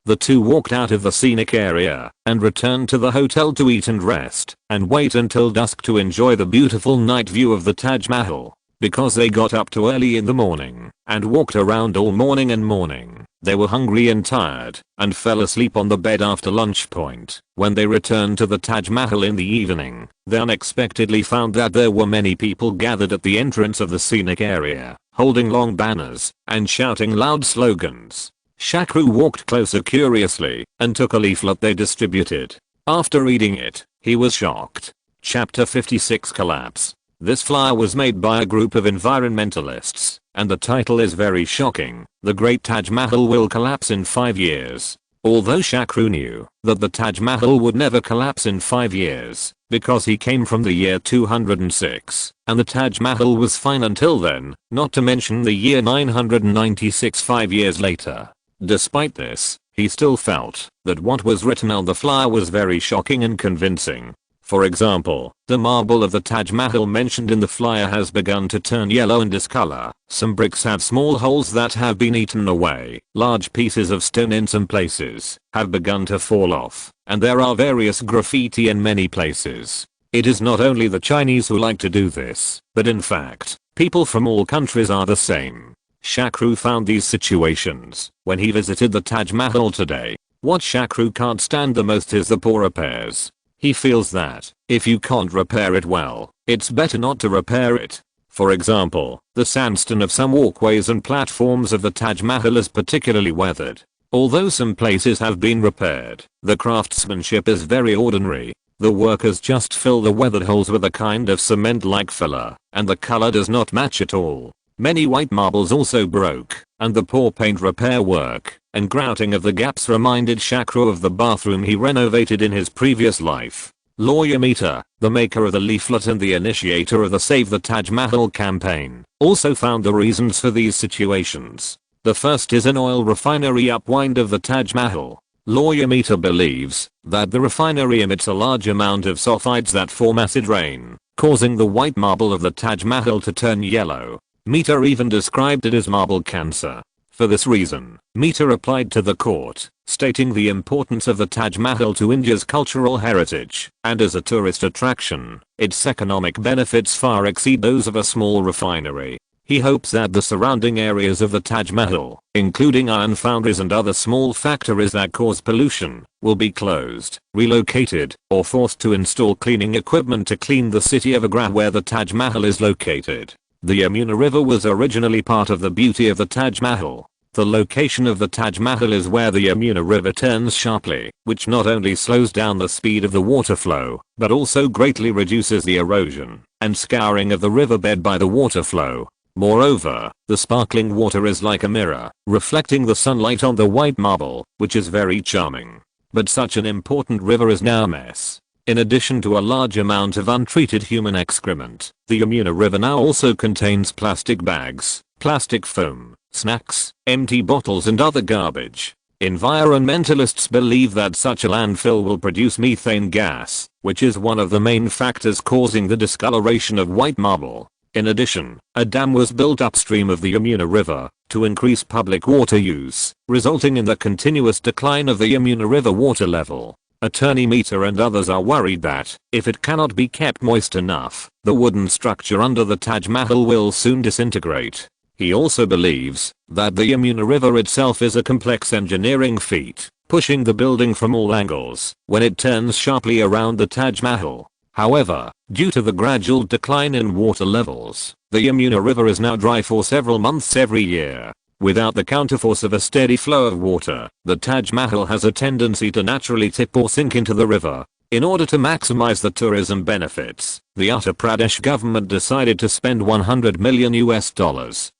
the two walked out of the scenic area and returned to the hotel to eat and rest and wait until dusk to enjoy the beautiful night view of the Taj Mahal. Because they got up too early in the morning and walked around all morning, they were hungry and tired and fell asleep on the bed after lunch point. When they returned to the Taj Mahal in the evening, they unexpectedly found that there were many people gathered at the entrance of the scenic area, holding long banners and shouting loud slogans. Shakru walked closer curiously and took a leaflet they distributed. After reading it, he was shocked. Chapter 56 Collapse. This flyer was made by a group of environmentalists, and the title is very shocking. The Great Taj Mahal will collapse in 5 years. Although Shakru knew that the Taj Mahal would never collapse in 5 years, because he came from the year 206, and the Taj Mahal was fine until then, not to mention the year 996 5 years later. Despite this, he still felt that what was written on the flyer was very shocking and convincing. For example, the marble of the Taj Mahal mentioned in the flyer has begun to turn yellow and discolor. Some bricks have small holes that have been eaten away. Large pieces of stone in some places have begun to fall off, and there are various graffiti in many places. It is not only the Chinese who like to do this, but in fact, people from all countries are the same. Shakru found these situations when he visited the Taj Mahal today. What Shakru can't stand the most is the poor repairs. He feels that if you can't repair it well, it's better not to repair it. For example, the sandstone of some walkways and platforms of the Taj Mahal is particularly weathered. Although some places have been repaired, the craftsmanship is very ordinary. The workers just fill the weathered holes with a kind of cement-like filler, and the color does not match at all. Many white marbles also broke, and the poor paint repair work and grouting of the gaps reminded Shakru of the bathroom he renovated in his previous life. Lawyer Meter, the maker of the leaflet and the initiator of the Save the Taj Mahal campaign, also found the reasons for these situations. The first is an oil refinery upwind of the Taj Mahal. Lawyer Meter believes that the refinery emits a large amount of sulfides that form acid rain, causing the white marble of the Taj Mahal to turn yellow. Meter even described it as marble cancer. For this reason, Meter applied to the court, stating the importance of the Taj Mahal to India's cultural heritage, and as a tourist attraction, its economic benefits far exceed those of a small refinery. He hopes that the surrounding areas of the Taj Mahal, including iron foundries and other small factories that cause pollution, will be closed, relocated, or forced to install cleaning equipment to clean the city of Agra where the Taj Mahal is located. The Yamuna River was originally part of the beauty of the Taj Mahal. The location of the Taj Mahal is where the Yamuna River turns sharply, which not only slows down the speed of the water flow, but also greatly reduces the erosion and scouring of the riverbed by the water flow. Moreover, the sparkling water is like a mirror, reflecting the sunlight on the white marble, which is very charming. But such an important river is now a mess. In addition to a large amount of untreated human excrement, the Yamuna River now also contains plastic bags, plastic foam, snacks, empty bottles and other garbage. Environmentalists believe that such a landfill will produce methane gas, which is one of the main factors causing the discoloration of white marble. In addition, a dam was built upstream of the Yamuna River to increase public water use, resulting in the continuous decline of the Yamuna River water level. Attorney Meter and others are worried that, if it cannot be kept moist enough, the wooden structure under the Taj Mahal will soon disintegrate. He also believes that the Yamuna River itself is a complex engineering feat, pushing the building from all angles when it turns sharply around the Taj Mahal. However, due to the gradual decline in water levels, the Yamuna River is now dry for several months every year. Without the counterforce of a steady flow of water, the Taj Mahal has a tendency to naturally tip or sink into the river. In order to maximize the tourism benefits, the Uttar Pradesh government decided to spend $100 million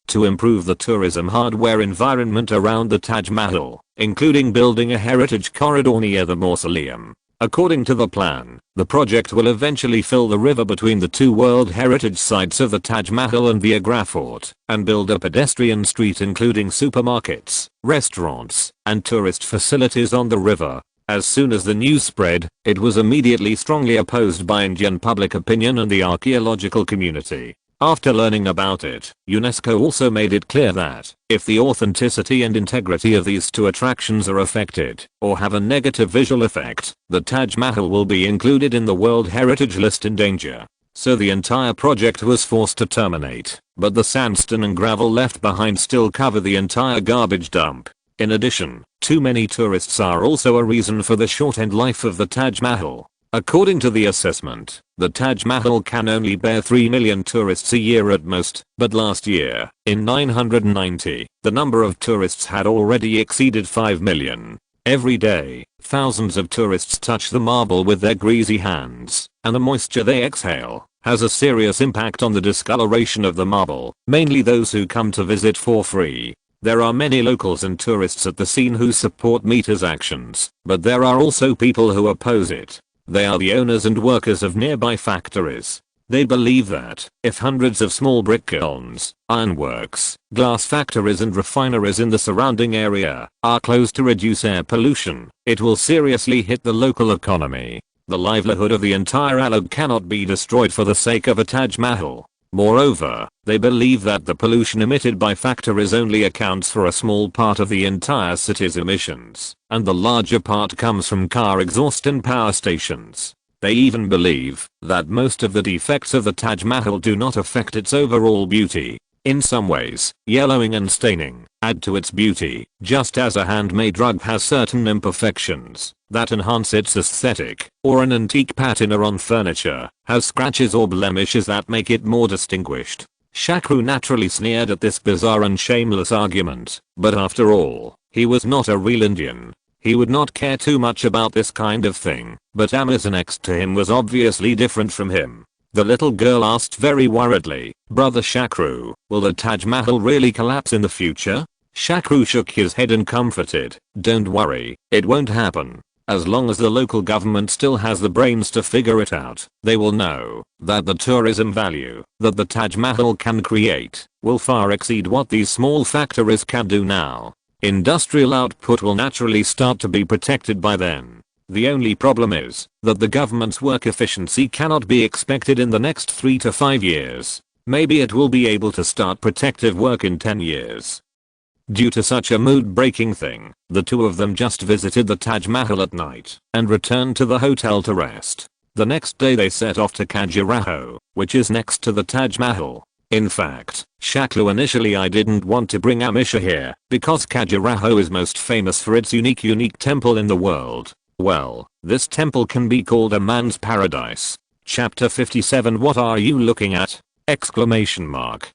to improve the tourism hardware environment around the Taj Mahal, including building a heritage corridor near the mausoleum. According to the plan, the project will eventually fill the river between the two World Heritage Sites of the Taj Mahal and the Agra Fort, and build a pedestrian street including supermarkets, restaurants, and tourist facilities on the river. As soon as the news spread, it was immediately strongly opposed by Indian public opinion and the archaeological community. After learning about it, UNESCO also made it clear that, if the authenticity and integrity of these two attractions are affected, or have a negative visual effect, the Taj Mahal will be included in the World Heritage List in danger. So the entire project was forced to terminate, but the sandstone and gravel left behind still cover the entire garbage dump. In addition, too many tourists are also a reason for the shortened life of the Taj Mahal. According to the assessment, the Taj Mahal can only bear 3 million tourists a year at most, but last year, in 990, the number of tourists had already exceeded 5 million. Every day, thousands of tourists touch the marble with their greasy hands, and the moisture they exhale has a serious impact on the discoloration of the marble, mainly those who come to visit for free. There are many locals and tourists at the scene who support Meter's actions, but there are also people who oppose it. They are the owners and workers of nearby factories. They believe that, if hundreds of small brick kilns, ironworks, glass factories and refineries in the surrounding area are closed to reduce air pollution, it will seriously hit the local economy. The livelihood of the entire alog cannot be destroyed for the sake of a Taj Mahal. Moreover, they believe that the pollution emitted by factories only accounts for a small part of the entire city's emissions, and the larger part comes from car exhaust and power stations. They even believe that most of the defects of the Taj Mahal do not affect its overall beauty. In some ways, yellowing and staining add to its beauty, just as a handmade rug has certain imperfections that enhance its aesthetic, or an antique patina on furniture has scratches or blemishes that make it more distinguished. Shakru naturally sneered at this bizarre and shameless argument, but after all, he was not a real Indian. He would not care too much about this kind of thing, but Amazon next to him was obviously different from him. The little girl asked very worriedly, "Brother Shakru, will the Taj Mahal really collapse in the future?" Shakru shook his head and comforted, "Don't worry, it won't happen. As long as the local government still has the brains to figure it out, they will know that the tourism value that the Taj Mahal can create will far exceed what these small factories can do now. Industrial output will naturally start to be protected by then. The only problem is that the government's work efficiency cannot be expected in the next 3 to 5 years. Maybe it will be able to start protective work in 10 years. Due to such a mood-breaking thing, the two of them just visited the Taj Mahal at night and returned to the hotel to rest. The next day they set off to Khajuraho, which is next to the Taj Mahal. In fact, Shaklu initially I didn't want to bring Amisha here because Khajuraho is most famous for its unique temple in the world. Well, this temple can be called a man's paradise. Chapter 57 What are you looking at? Exclamation mark.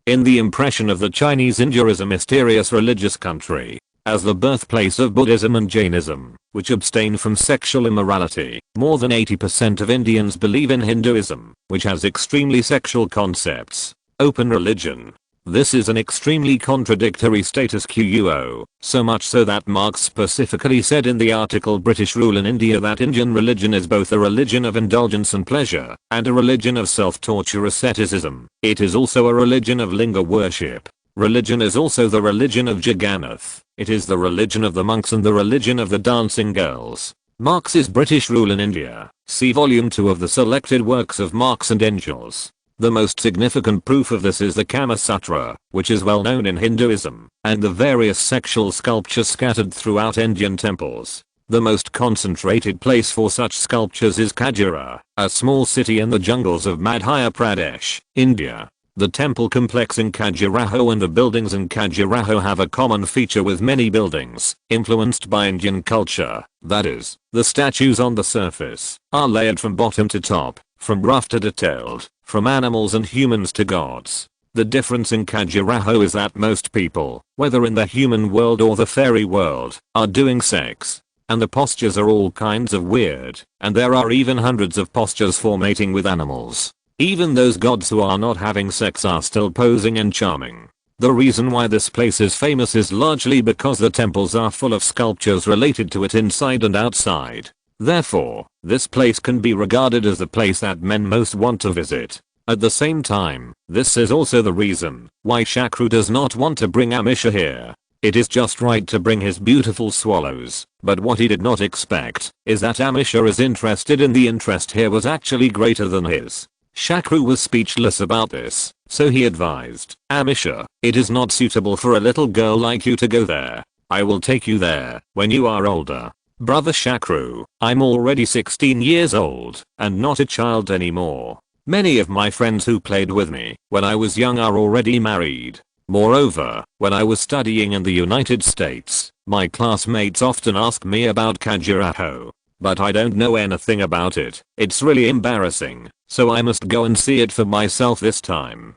In the impression of the Chinese, India is a mysterious religious country, as the birthplace of Buddhism and Jainism, which abstain from sexual immorality. More than 80% of Indians believe in Hinduism, which has extremely sexual concepts. Open religion. This is an extremely contradictory status quo, so much so that Marx specifically said in the article British Rule in India that Indian religion is both a religion of indulgence and pleasure, and a religion of self-torture asceticism. It is also a religion of linga worship. Religion is also the religion of Jagannath. It is the religion of the monks and the religion of the dancing girls. Marx's British Rule in India. See volume 2 of the selected works of Marx and Engels. The most significant proof of this is the Kama Sutra, which is well known in Hinduism, and the various sexual sculptures scattered throughout Indian temples. The most concentrated place for such sculptures is Kajira, a small city in the jungles of Madhya Pradesh, India. The temple complex in Khajuraho and the buildings in Khajuraho have a common feature with many buildings influenced by Indian culture. That is, the statues on the surface are layered from bottom to top, from rough to detailed, from animals and humans to gods. The difference in Khajuraho is that most people, whether in the human world or the fairy world, are doing sex. And the postures are all kinds of weird, and there are even hundreds of postures for mating with animals. Even those gods who are not having sex are still posing and charming. The reason why this place is famous is largely because the temples are full of sculptures related to it inside and outside. Therefore, this place can be regarded as the place that men most want to visit. At the same time, this is also the reason why Shakru does not want to bring Amisha here. It is just right to bring his beautiful swallows, but what he did not expect is that Amisha is interested in the interest here was actually greater than his. Shakru was speechless about this, so he advised, Amisha, it is not suitable for a little girl like you to go there. I will take you there when you are older. Brother Shakru, I'm already 16 years old and not a child anymore. Many of my friends who played with me when I was young are already married. Moreover, when I was studying in the United States, my classmates often ask me about Khajuraho. But I don't know anything about it. It's really embarrassing, so I must go and see it for myself this time.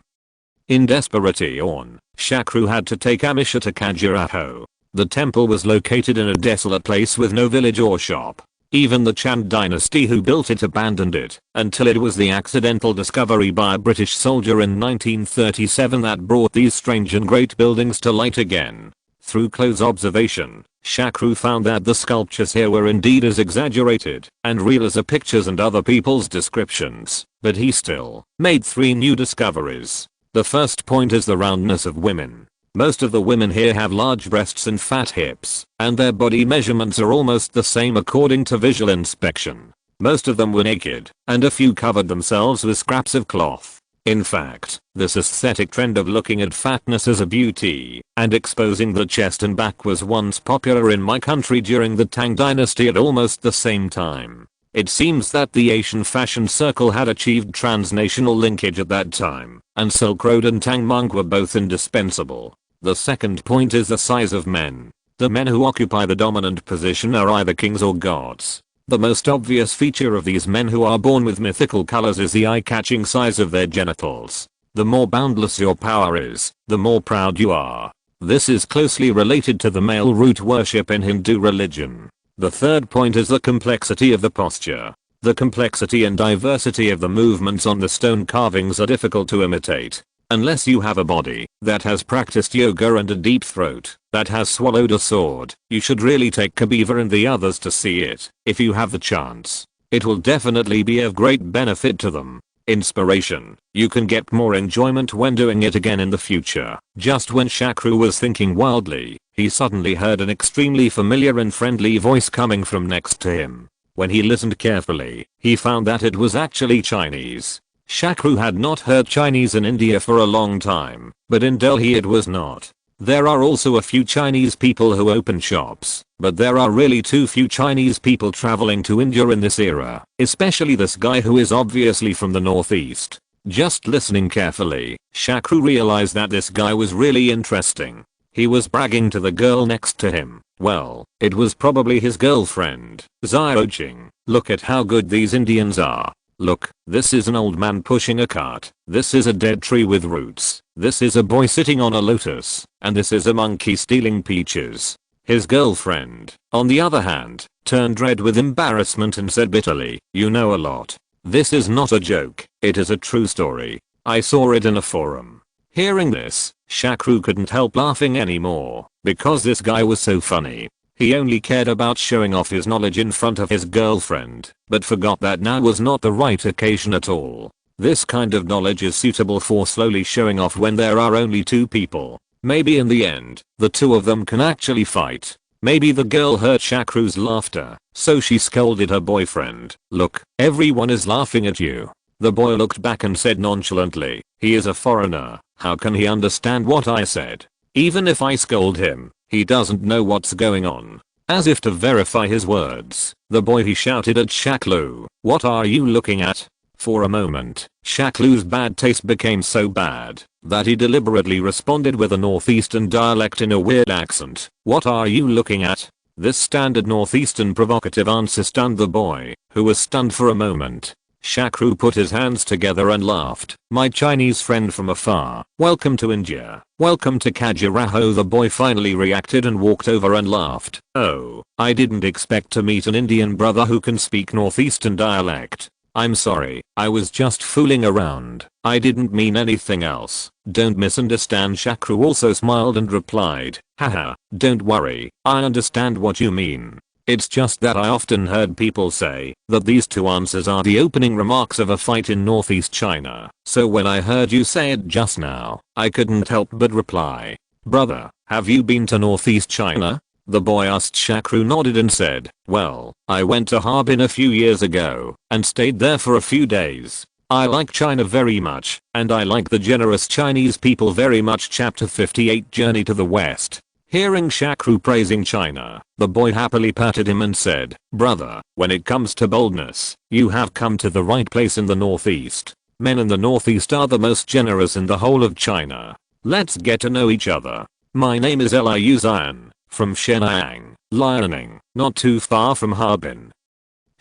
In desperation, Shakru had to take Amisha to Khajuraho. The temple was located in a desolate place with no village or shop. Even the Chand dynasty who built it abandoned it until it was the accidental discovery by a British soldier in 1937 that brought these strange and great buildings to light again. Through close observation, Shakru found that the sculptures here were indeed as exaggerated and real as the pictures and other people's descriptions, but he still made 3 new discoveries. The first point is the roundness of women. Most of the women here have large breasts and fat hips, and their body measurements are almost the same according to visual inspection. Most of them were naked, and a few covered themselves with scraps of cloth. In fact, this aesthetic trend of looking at fatness as a beauty and exposing the chest and back was once popular in my country during the Tang dynasty at almost the same time. It seems that the Asian fashion circle had achieved transnational linkage at that time, and Silk Road and Tang Monk were both indispensable. The second point is the size of men. The men who occupy the dominant position are either kings or gods. The most obvious feature of these men who are born with mythical colors is the eye-catching size of their genitals. The more boundless your power is, the more proud you are. This is closely related to the male root worship in Hindu religion. The third point is the complexity of the posture. The complexity and diversity of the movements on the stone carvings are difficult to imitate. Unless you have a body that has practiced yoga and a deep throat that has swallowed a sword, you should really take Kabiva and the others to see it. If you have the chance, it will definitely be of great benefit to them. Inspiration. You can get more enjoyment when doing it again in the future. Just when Shakru was thinking wildly, he suddenly heard an extremely familiar and friendly voice coming from next to him. When he listened carefully, he found that it was actually Chinese. Shakru had not heard Chinese in India for a long time, but in Delhi it was not. There are also a few Chinese people who open shops, but there are really too few Chinese people traveling to India in this era, especially this guy who is obviously from the northeast. Just listening carefully, Shakru realized that this guy was really interesting. He was bragging to the girl next to him. Well, it was probably his girlfriend, Xiaoqing. Look at how good these Indians are. Look, this is an old man pushing a cart. This is a dead tree with roots. This is a boy sitting on a lotus. And this is a monkey stealing peaches. His girlfriend, on the other hand, turned red with embarrassment and said bitterly, "You know a lot. This is not a joke. It is a true story. I saw it in a forum." Hearing this, Shakru couldn't help laughing anymore, because this guy was so funny. He only cared about showing off his knowledge in front of his girlfriend, but forgot that now was not the right occasion at all. This kind of knowledge is suitable for slowly showing off when there are only 2 people. Maybe in the end, the 2 of them can actually fight. Maybe the girl heard Shakru's laughter, so she scolded her boyfriend. "Look, everyone is laughing at you." The boy looked back and said nonchalantly, "He is a foreigner. How can he understand what I said? Even if I scold him, he doesn't know what's going on." As if to verify his words, the boy he shouted at Shakru, "What are you looking at?" For a moment, Shaklu's bad taste became so bad that he deliberately responded with a northeastern dialect in a weird accent. "What are you looking at?" This standard northeastern provocative answer stunned the boy, who was stunned for a moment. Shakru put his hands together and laughed. "My Chinese friend from afar, welcome to India. Welcome to Khajuraho." The boy finally reacted and walked over and laughed. "Oh, I didn't expect to meet an Indian brother who can speak northeastern dialect. I'm sorry, I was just fooling around. I didn't mean anything else. Don't misunderstand." Shakru also smiled and replied, "Haha, don't worry, I understand what you mean. It's just that I often heard people say that these two answers are the opening remarks of a fight in northeast China. So when I heard you say it just now, I couldn't help but reply. Brother, have you been to northeast China?" The boy asked. Shakru nodded and said, "Well, I went to Harbin a few years ago and stayed there for a few days. I like China very much, and I like the generous Chinese people very much." Chapter 58 Journey to the West. Hearing Shakru praising China, the boy happily patted him and said, "Brother, when it comes to boldness, you have come to the right place in the northeast. Men in the northeast are the most generous in the whole of China. Let's get to know each other. My name is Liu Zion, from Shenyang, Liaoning, not too far from Harbin."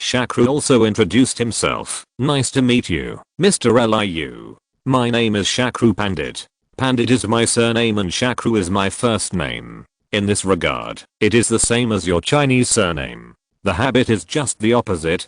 Shakru also introduced himself. "Nice to meet you, Mr. Liu. My name is Shakru Pandit. Pandit is my surname and Shakru is my first name. In this regard, it is the same as your Chinese surname. The habit is just the opposite."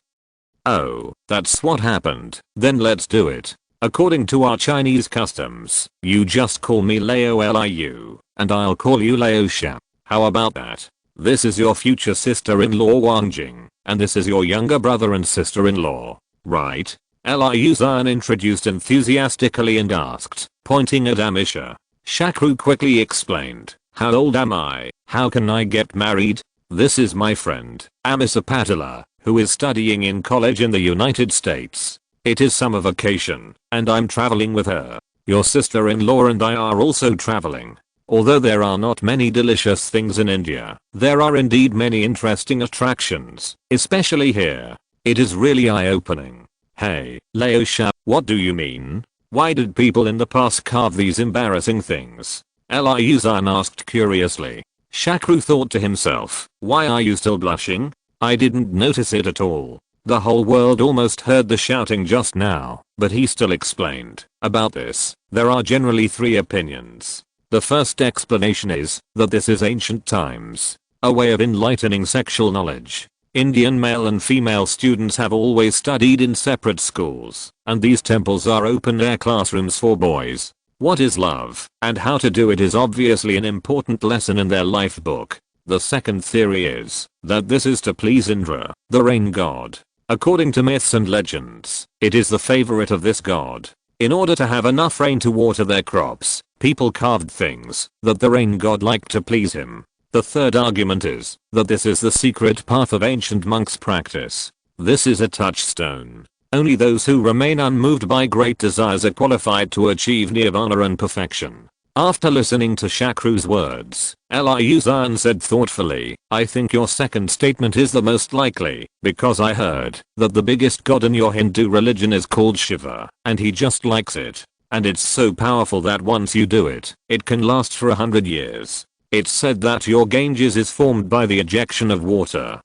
"Oh, that's what happened. Then let's do it. According to our Chinese customs, you just call me Liu, and I'll call you Liu Sha. How about that? This is your future sister-in-law Wangjing, and this is your younger brother and sister-in-law, right?" Liu Zion introduced enthusiastically and asked, pointing at Amisha. Shakru quickly explained, "How old am I? How can I get married? This is my friend, Amisa Patila, who is studying in college in the United States. It is summer vacation, and I'm traveling with her. Your sister-in-law and I are also traveling. Although there are not many delicious things in India, there are indeed many interesting attractions, especially here. It is really eye-opening." "Hey, Liu Sha, what do you mean? Why did people in the past carve these embarrassing things?" Liu Zion asked curiously. Shakru thought to himself, "Why are you still blushing? I didn't notice it at all." The whole world almost heard the shouting just now, but he still explained. About this, there are generally three opinions. The first explanation is that this is ancient times, a way of enlightening sexual knowledge. Indian male and female students have always studied in separate schools, and these temples are open-air classrooms for boys. What is love, and how to do it is obviously an important lesson in their life book. The second theory is that this is to please Indra, the rain god. According to myths and legends, it is the favorite of this god. In order to have enough rain to water their crops, people carved things that the rain god liked to please him. The third argument is that this is the secret path of ancient monks' practice. This is a touchstone. Only those who remain unmoved by great desires are qualified to achieve nirvana and perfection. After listening to Shakru's words, Liu Zion said thoughtfully, "I think your second statement is the most likely, because I heard that the biggest god in your Hindu religion is called Shiva, and he just likes it. And it's so powerful that once you do it, it can last for 100 years. It's said that your Ganges is formed by the ejection of water."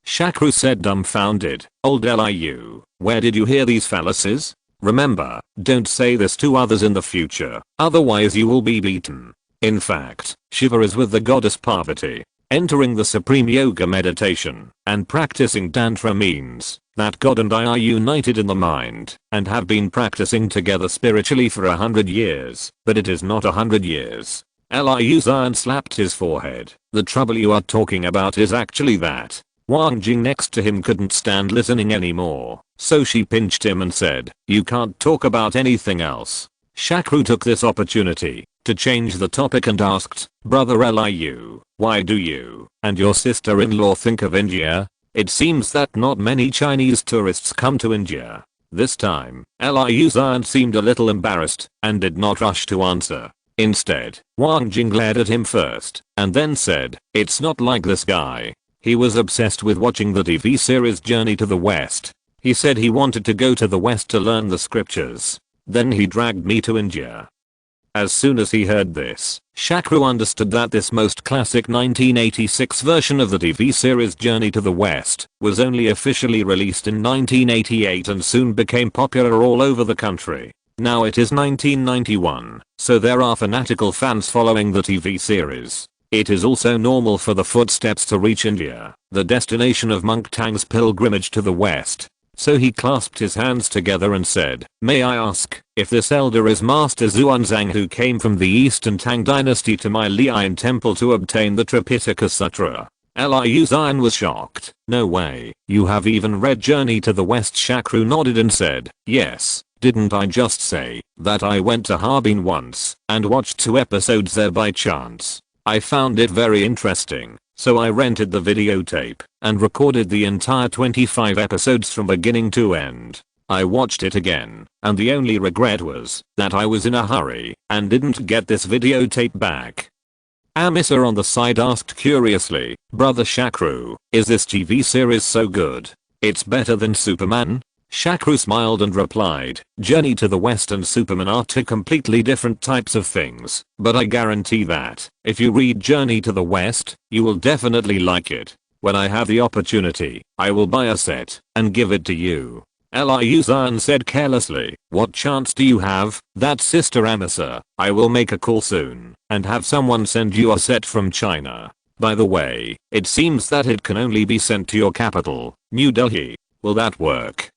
Shakru said dumbfounded, "Old Liu, where did you hear these fallacies? Remember, don't say this to others in the future, otherwise you will be beaten. In fact, Shiva is with the goddess Parvati. Entering the supreme yoga meditation and practicing Tantra means that God and I are united in the mind and have been practicing together spiritually for 100 years, but it is not 100 years. Liu Zion slapped his forehead. "The trouble you are talking about is actually that." Wang Jing next to him couldn't stand listening anymore, so she pinched him and said, "You can't talk about anything else." Shakru took this opportunity to change the topic and asked, "Brother Liu, why do you and your sister-in-law think of India? It seems that not many Chinese tourists come to India." This time, Liu Zion seemed a little embarrassed and did not rush to answer. Instead, Wang Jing glared at him first, and then said, "It's not like this guy. He was obsessed with watching the TV series Journey to the West. He said he wanted to go to the West to learn the scriptures. Then he dragged me to India. As soon as he heard this, Shakru understood that this most classic 1986 version of the TV series Journey to the West was only officially released in 1988 and soon became popular all over the country. Now it is 1991, so there are fanatical fans following the TV series. It is also normal for the footsteps to reach India, the destination of Monk Tang's pilgrimage to the West. So he clasped his hands together and said, "May I ask if this elder is Master Xuanzang who came from the Eastern Tang dynasty to my Lian temple to obtain the Tripitaka Sutra?" Liu Zion was shocked. "No way, you have even read Journey to the West?" Shakru nodded and said, "Yes, didn't I just say that I went to Harbin once and watched 2 episodes there by chance? I found it very interesting. So I rented the videotape and recorded the entire 25 episodes from beginning to end. I watched it again, and the only regret was that I was in a hurry and didn't get this videotape back." Amisa on the side asked curiously, "Brother Shakru, is this TV series so good? It's better than Superman?" Shakru smiled and replied, "Journey to the West and Superman are 2 completely different types of things, but I guarantee that if you read Journey to the West, you will definitely like it. When I have the opportunity, I will buy a set and give it to you." Liu Zion said carelessly, "What chance do you have, that Sister Amisa? I will make a call soon and have someone send you a set from China. By the way, it seems that it can only be sent to your capital, New Delhi. Will that work?"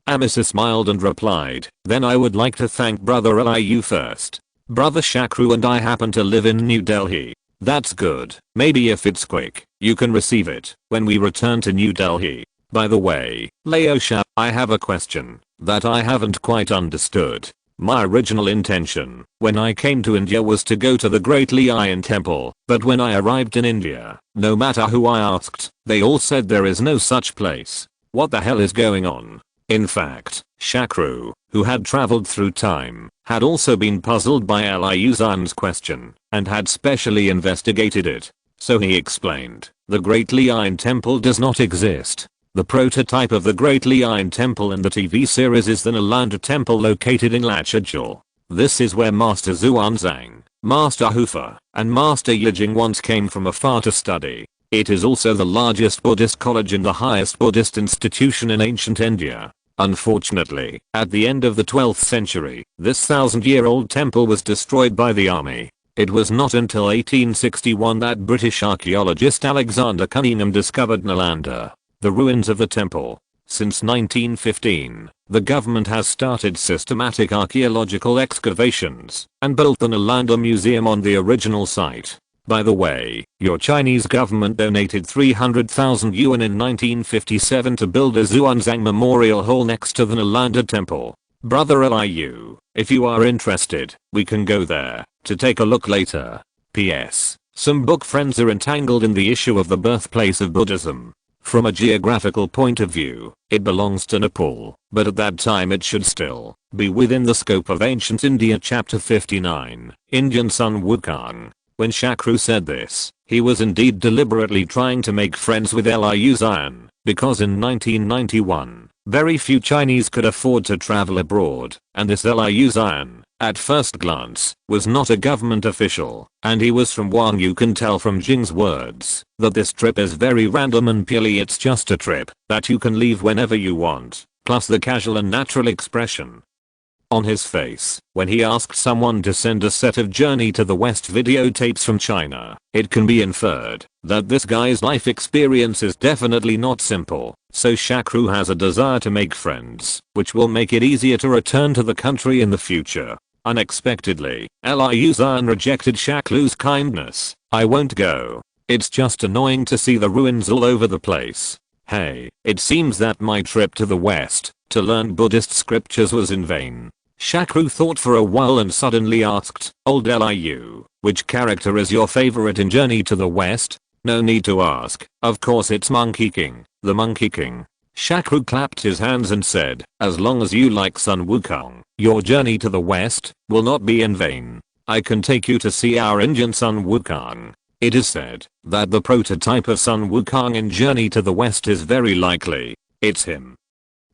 Amisa smiled and replied, "Then I would like to thank Brother Liu first. Brother Shakru and I happen to live in New Delhi." "That's good. Maybe if it's quick, you can receive it when we return to New Delhi. By the way, Laosha, I have a question that I haven't quite understood. My original intention when I came to India was to go to the Great Lion Temple, but when I arrived in India, no matter who I asked, they all said there is no such place. What the hell is going on?" In fact, Shakru, who had traveled through time, had also been puzzled by Liu Zion's question and had specially investigated it. So he explained, "The Great Lion Temple does not exist. The prototype of the Great Lion Temple in the TV series is the Nalanda Temple located in Lachajal. This is where Master Xuanzang, Master Hufa, and Master Yijing once came from afar to study. It is also the largest Buddhist college and the highest Buddhist institution in ancient India. Unfortunately, at the end of the 12th century, this 1,000-year-old temple was destroyed by the army. It was not until 1861 that British archaeologist Alexander Cunningham discovered Nalanda, the ruins of the temple. Since 1915, the government has started systematic archaeological excavations and built the Nalanda Museum on the original site. By the way, your Chinese government donated 300,000 yuan in 1957 to build a Xuanzang Memorial Hall next to the Nalanda Temple. Brother Liu, if you are interested, we can go there to take a look later. P.S. Some book friends are entangled in the issue of the birthplace of Buddhism. From a geographical point of view, it belongs to Nepal, but at that time it should still be within the scope of ancient India. Chapter 59, Indian Sun Wukong. When Shakru said this, he was indeed deliberately trying to make friends with Liu Zion, because in 1991, very few Chinese could afford to travel abroad, and this Liu Zion, at first glance, was not a government official, and he was from Wang. You can tell from Jing's words that this trip is very random and purely it's just a trip that you can leave whenever you want, plus the casual and natural expression on his face when he asked someone to send a set of Journey to the West videotapes from China. It can be inferred that this guy's life experience is definitely not simple, so Shakru has a desire to make friends, which will make it easier to return to the country in the future. Unexpectedly, Liu Zion rejected Shakru's kindness. "I won't go. It's just annoying to see the ruins all over the place. Hey, it seems that my trip to the West to learn Buddhist scriptures was in vain." Shakru thought for a while and suddenly asked, "Old Liu, which character is your favorite in Journey to the West?" "No need to ask, of course it's Monkey King, the Monkey King." Shakru clapped his hands and said, "As long as you like Sun Wukong, your journey to the West will not be in vain. I can take you to see our Indian Sun Wukong." It is said that the prototype of Sun Wukong in Journey to the West is very likely. It's him.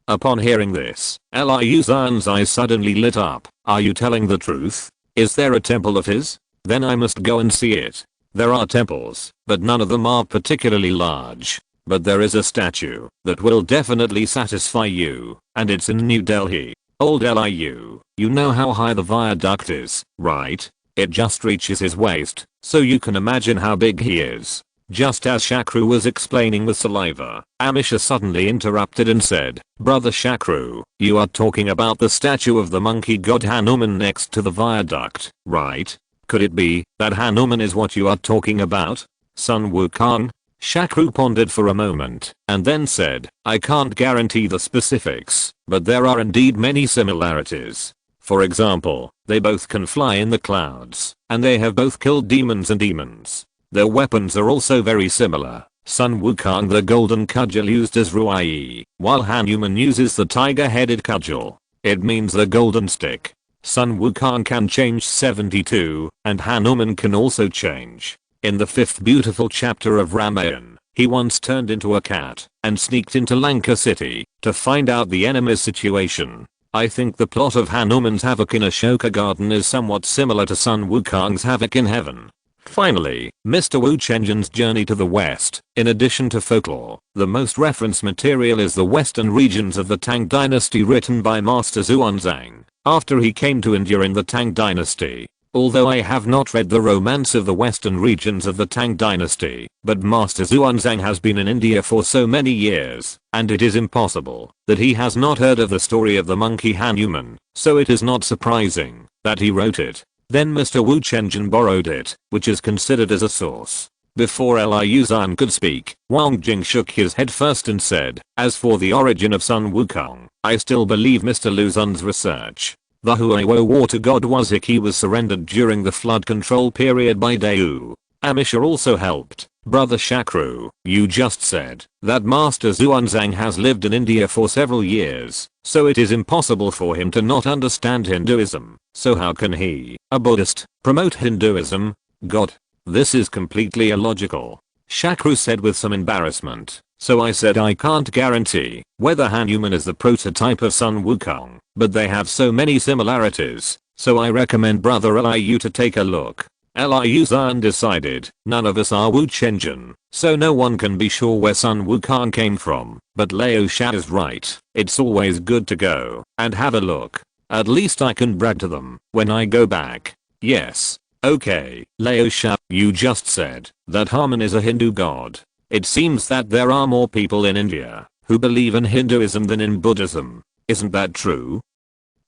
Upon hearing this, Liu Zan's eyes suddenly lit up. Are you telling the truth? Is there a temple of his? Then I must go and see it. There are temples, but none of them are particularly large. But there is a statue that will definitely satisfy you, and it's in New Delhi. Old Liu, you know how high the viaduct is, right? It just reaches his waist, so you can imagine how big he is. Just as Shakru was explaining with saliva, Amisha suddenly interrupted and said, Brother Shakru, you are talking about the statue of the monkey god Hanuman next to the viaduct, right? Could it be that Hanuman is what you are talking about? Sun Wukong? Shakru pondered for a moment, and then said, I can't guarantee the specifics, but there are indeed many similarities. For example, they both can fly in the clouds, and they have both killed demons and demons. Their weapons are also very similar. Sun Wukong the golden cudgel used as Ruai, while Hanuman uses the tiger-headed cudgel. It means the golden stick. Sun Wukong can change 72, and Hanuman can also change. In the 5th beautiful chapter of Ramayana, he once turned into a cat and sneaked into Lanka city to find out the enemy's situation. I think the plot of Hanuman's havoc in Ashoka Garden is somewhat similar to Sun Wukong's havoc in heaven. Finally, Mr. Wu Chenjin's Journey to the West. In addition to folklore, the most referenced material is the western regions of the Tang dynasty written by Master Xuanzang after he came to India in the Tang dynasty. Although I have not read the romance of the western regions of the Tang dynasty, but Master Xuanzang has been in India for so many years, and it is impossible that he has not heard of the story of the monkey Hanuman, so it is not surprising that he wrote it. Then Mr. Wu Chenjin borrowed it, which is considered as a source. Before Liu Zan could speak, Wang Jing shook his head first and said, as for the origin of Sun Wukong, I still believe Mr. Liu Zan's research. The Huewo water god was Iki was surrendered during the flood control period by Daewoo. Amisha also helped. Brother Shakru, you just said that Master Xuanzang has lived in India for several years, so it is impossible for him to not understand Hinduism. So how can he, a Buddhist, promote Hinduism? God, this is completely illogical. Shakru said with some embarrassment. So I said I can't guarantee whether Hanuman is the prototype of Sun Wukong, but they have so many similarities, so I recommend Brother Liu to take a look. Liu Zan decided, none of us are Wu Chenjin, so no one can be sure where Sun Wukong came from, but Lao Sha is right, it's always good to go and have a look. At least I can brag to them when I go back. Yes. Okay, Lao Sha, you just said that Hanuman is a Hindu god. It seems that there are more people in India who believe in Hinduism than in Buddhism. Isn't that true?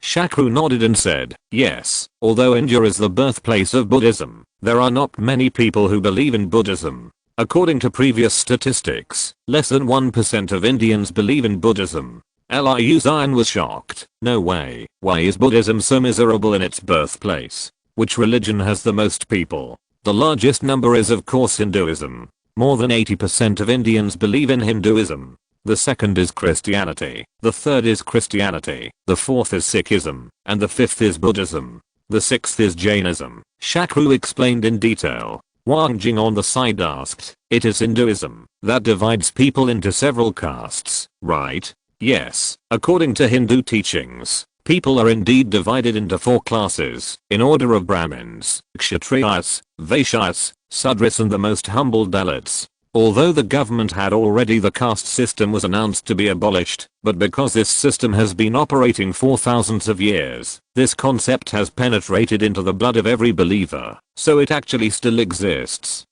Shakru nodded and said, yes, although India is the birthplace of Buddhism, there are not many people who believe in Buddhism. According to previous statistics, less than 1% of Indians believe in Buddhism. Liu Zan was shocked. No way, why is Buddhism so miserable in its birthplace? Which religion has the most people? The largest number is of course Hinduism. More than 80% of Indians believe in Hinduism. The second is Christianity, the third is Christianity, the fourth is Sikhism, and the fifth is Buddhism. The sixth is Jainism. Shakru explained in detail. Wang Jing on the side asked, it is Hinduism that divides people into several castes, right? Yes, according to Hindu teachings, people are indeed divided into 4 classes, in order of Brahmins, Kshatriyas, Vaishyas, Sudras and the most humble Dalits. Although the government had already the caste system was announced to be abolished, but because this system has been operating for thousands of years, this concept has penetrated into the blood of every believer, so it actually still exists.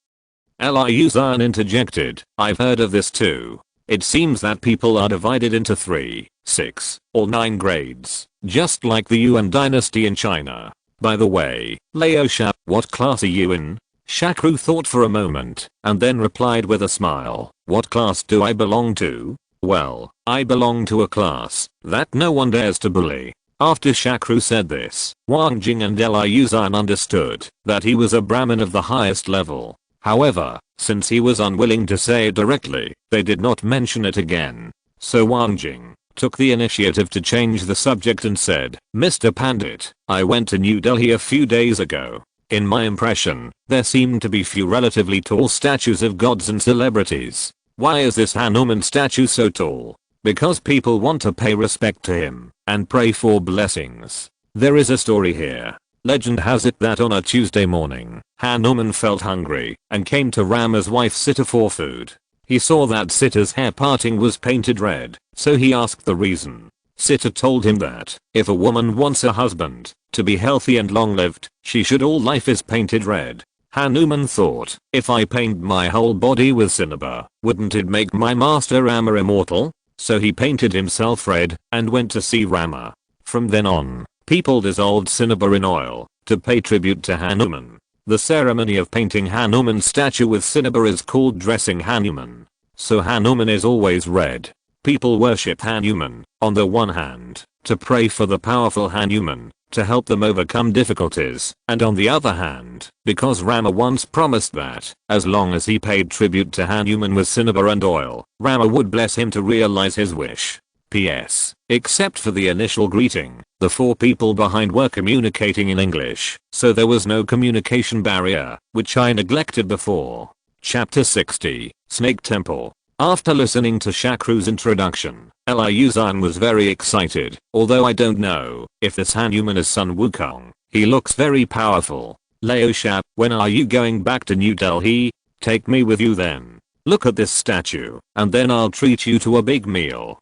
Liu Zan interjected, I've heard of this too. It seems that people are divided into 3, 6, or 9 grades, just like the Yuan dynasty in China. By the way, Lao Sha, what class are you in? Shakru thought for a moment, and then replied with a smile, what class do I belong to? Well, I belong to a class that no one dares to bully. After Shakru said this, Wang Jing and Liu Zan understood that he was a Brahmin of the highest level. However, since he was unwilling to say it directly, they did not mention it again. So Wang Jing took the initiative to change the subject and said, Mr. Pandit, I went to New Delhi a few days ago. In my impression, there seem to be few relatively tall statues of gods and celebrities. Why is this Hanuman statue so tall? Because people want to pay respect to him and pray for blessings. There is a story here. Legend has it that on a Tuesday morning, Hanuman felt hungry and came to Rama's wife Sita for food. He saw that Sita's hair parting was painted red, so he asked the reason. Sita told him that if a woman wants a husband to be healthy and long-lived, she should all life is painted red. Hanuman thought, if I paint my whole body with cinnabar, wouldn't it make my master Rama immortal? So he painted himself red and went to see Rama. From then on, people dissolved cinnabar in oil to pay tribute to Hanuman. The ceremony of painting Hanuman's statue with cinnabar is called dressing Hanuman. So Hanuman is always red. People worship Hanuman, on the one hand, to pray for the powerful Hanuman, to help them overcome difficulties, and on the other hand, because Rama once promised that, as long as he paid tribute to Hanuman with cinnabar and oil, Rama would bless him to realize his wish. P.S. Except for the initial greeting, the four people behind were communicating in English, so there was no communication barrier, which I neglected before. Chapter 60, Snake Temple. After listening to Shakru's introduction, Liu-zhan was very excited, although I don't know if this Hanuman is Sun Wukong. He looks very powerful. Liu-shan, when are you going back to New Delhi? Take me with you then. Look at this statue, and then I'll treat you to a big meal.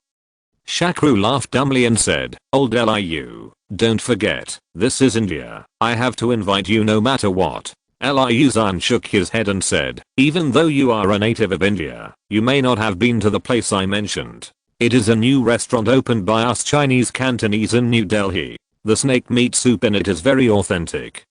Shakru laughed dumbly and said, Old Liu, don't forget, this is India. I have to invite you no matter what. Liu-zhan shook his head and said, even though you are a native of India, you may not have been to the place I mentioned. It is a new restaurant opened by us Chinese Cantonese in New Delhi. The snake meat soup in it is very authentic.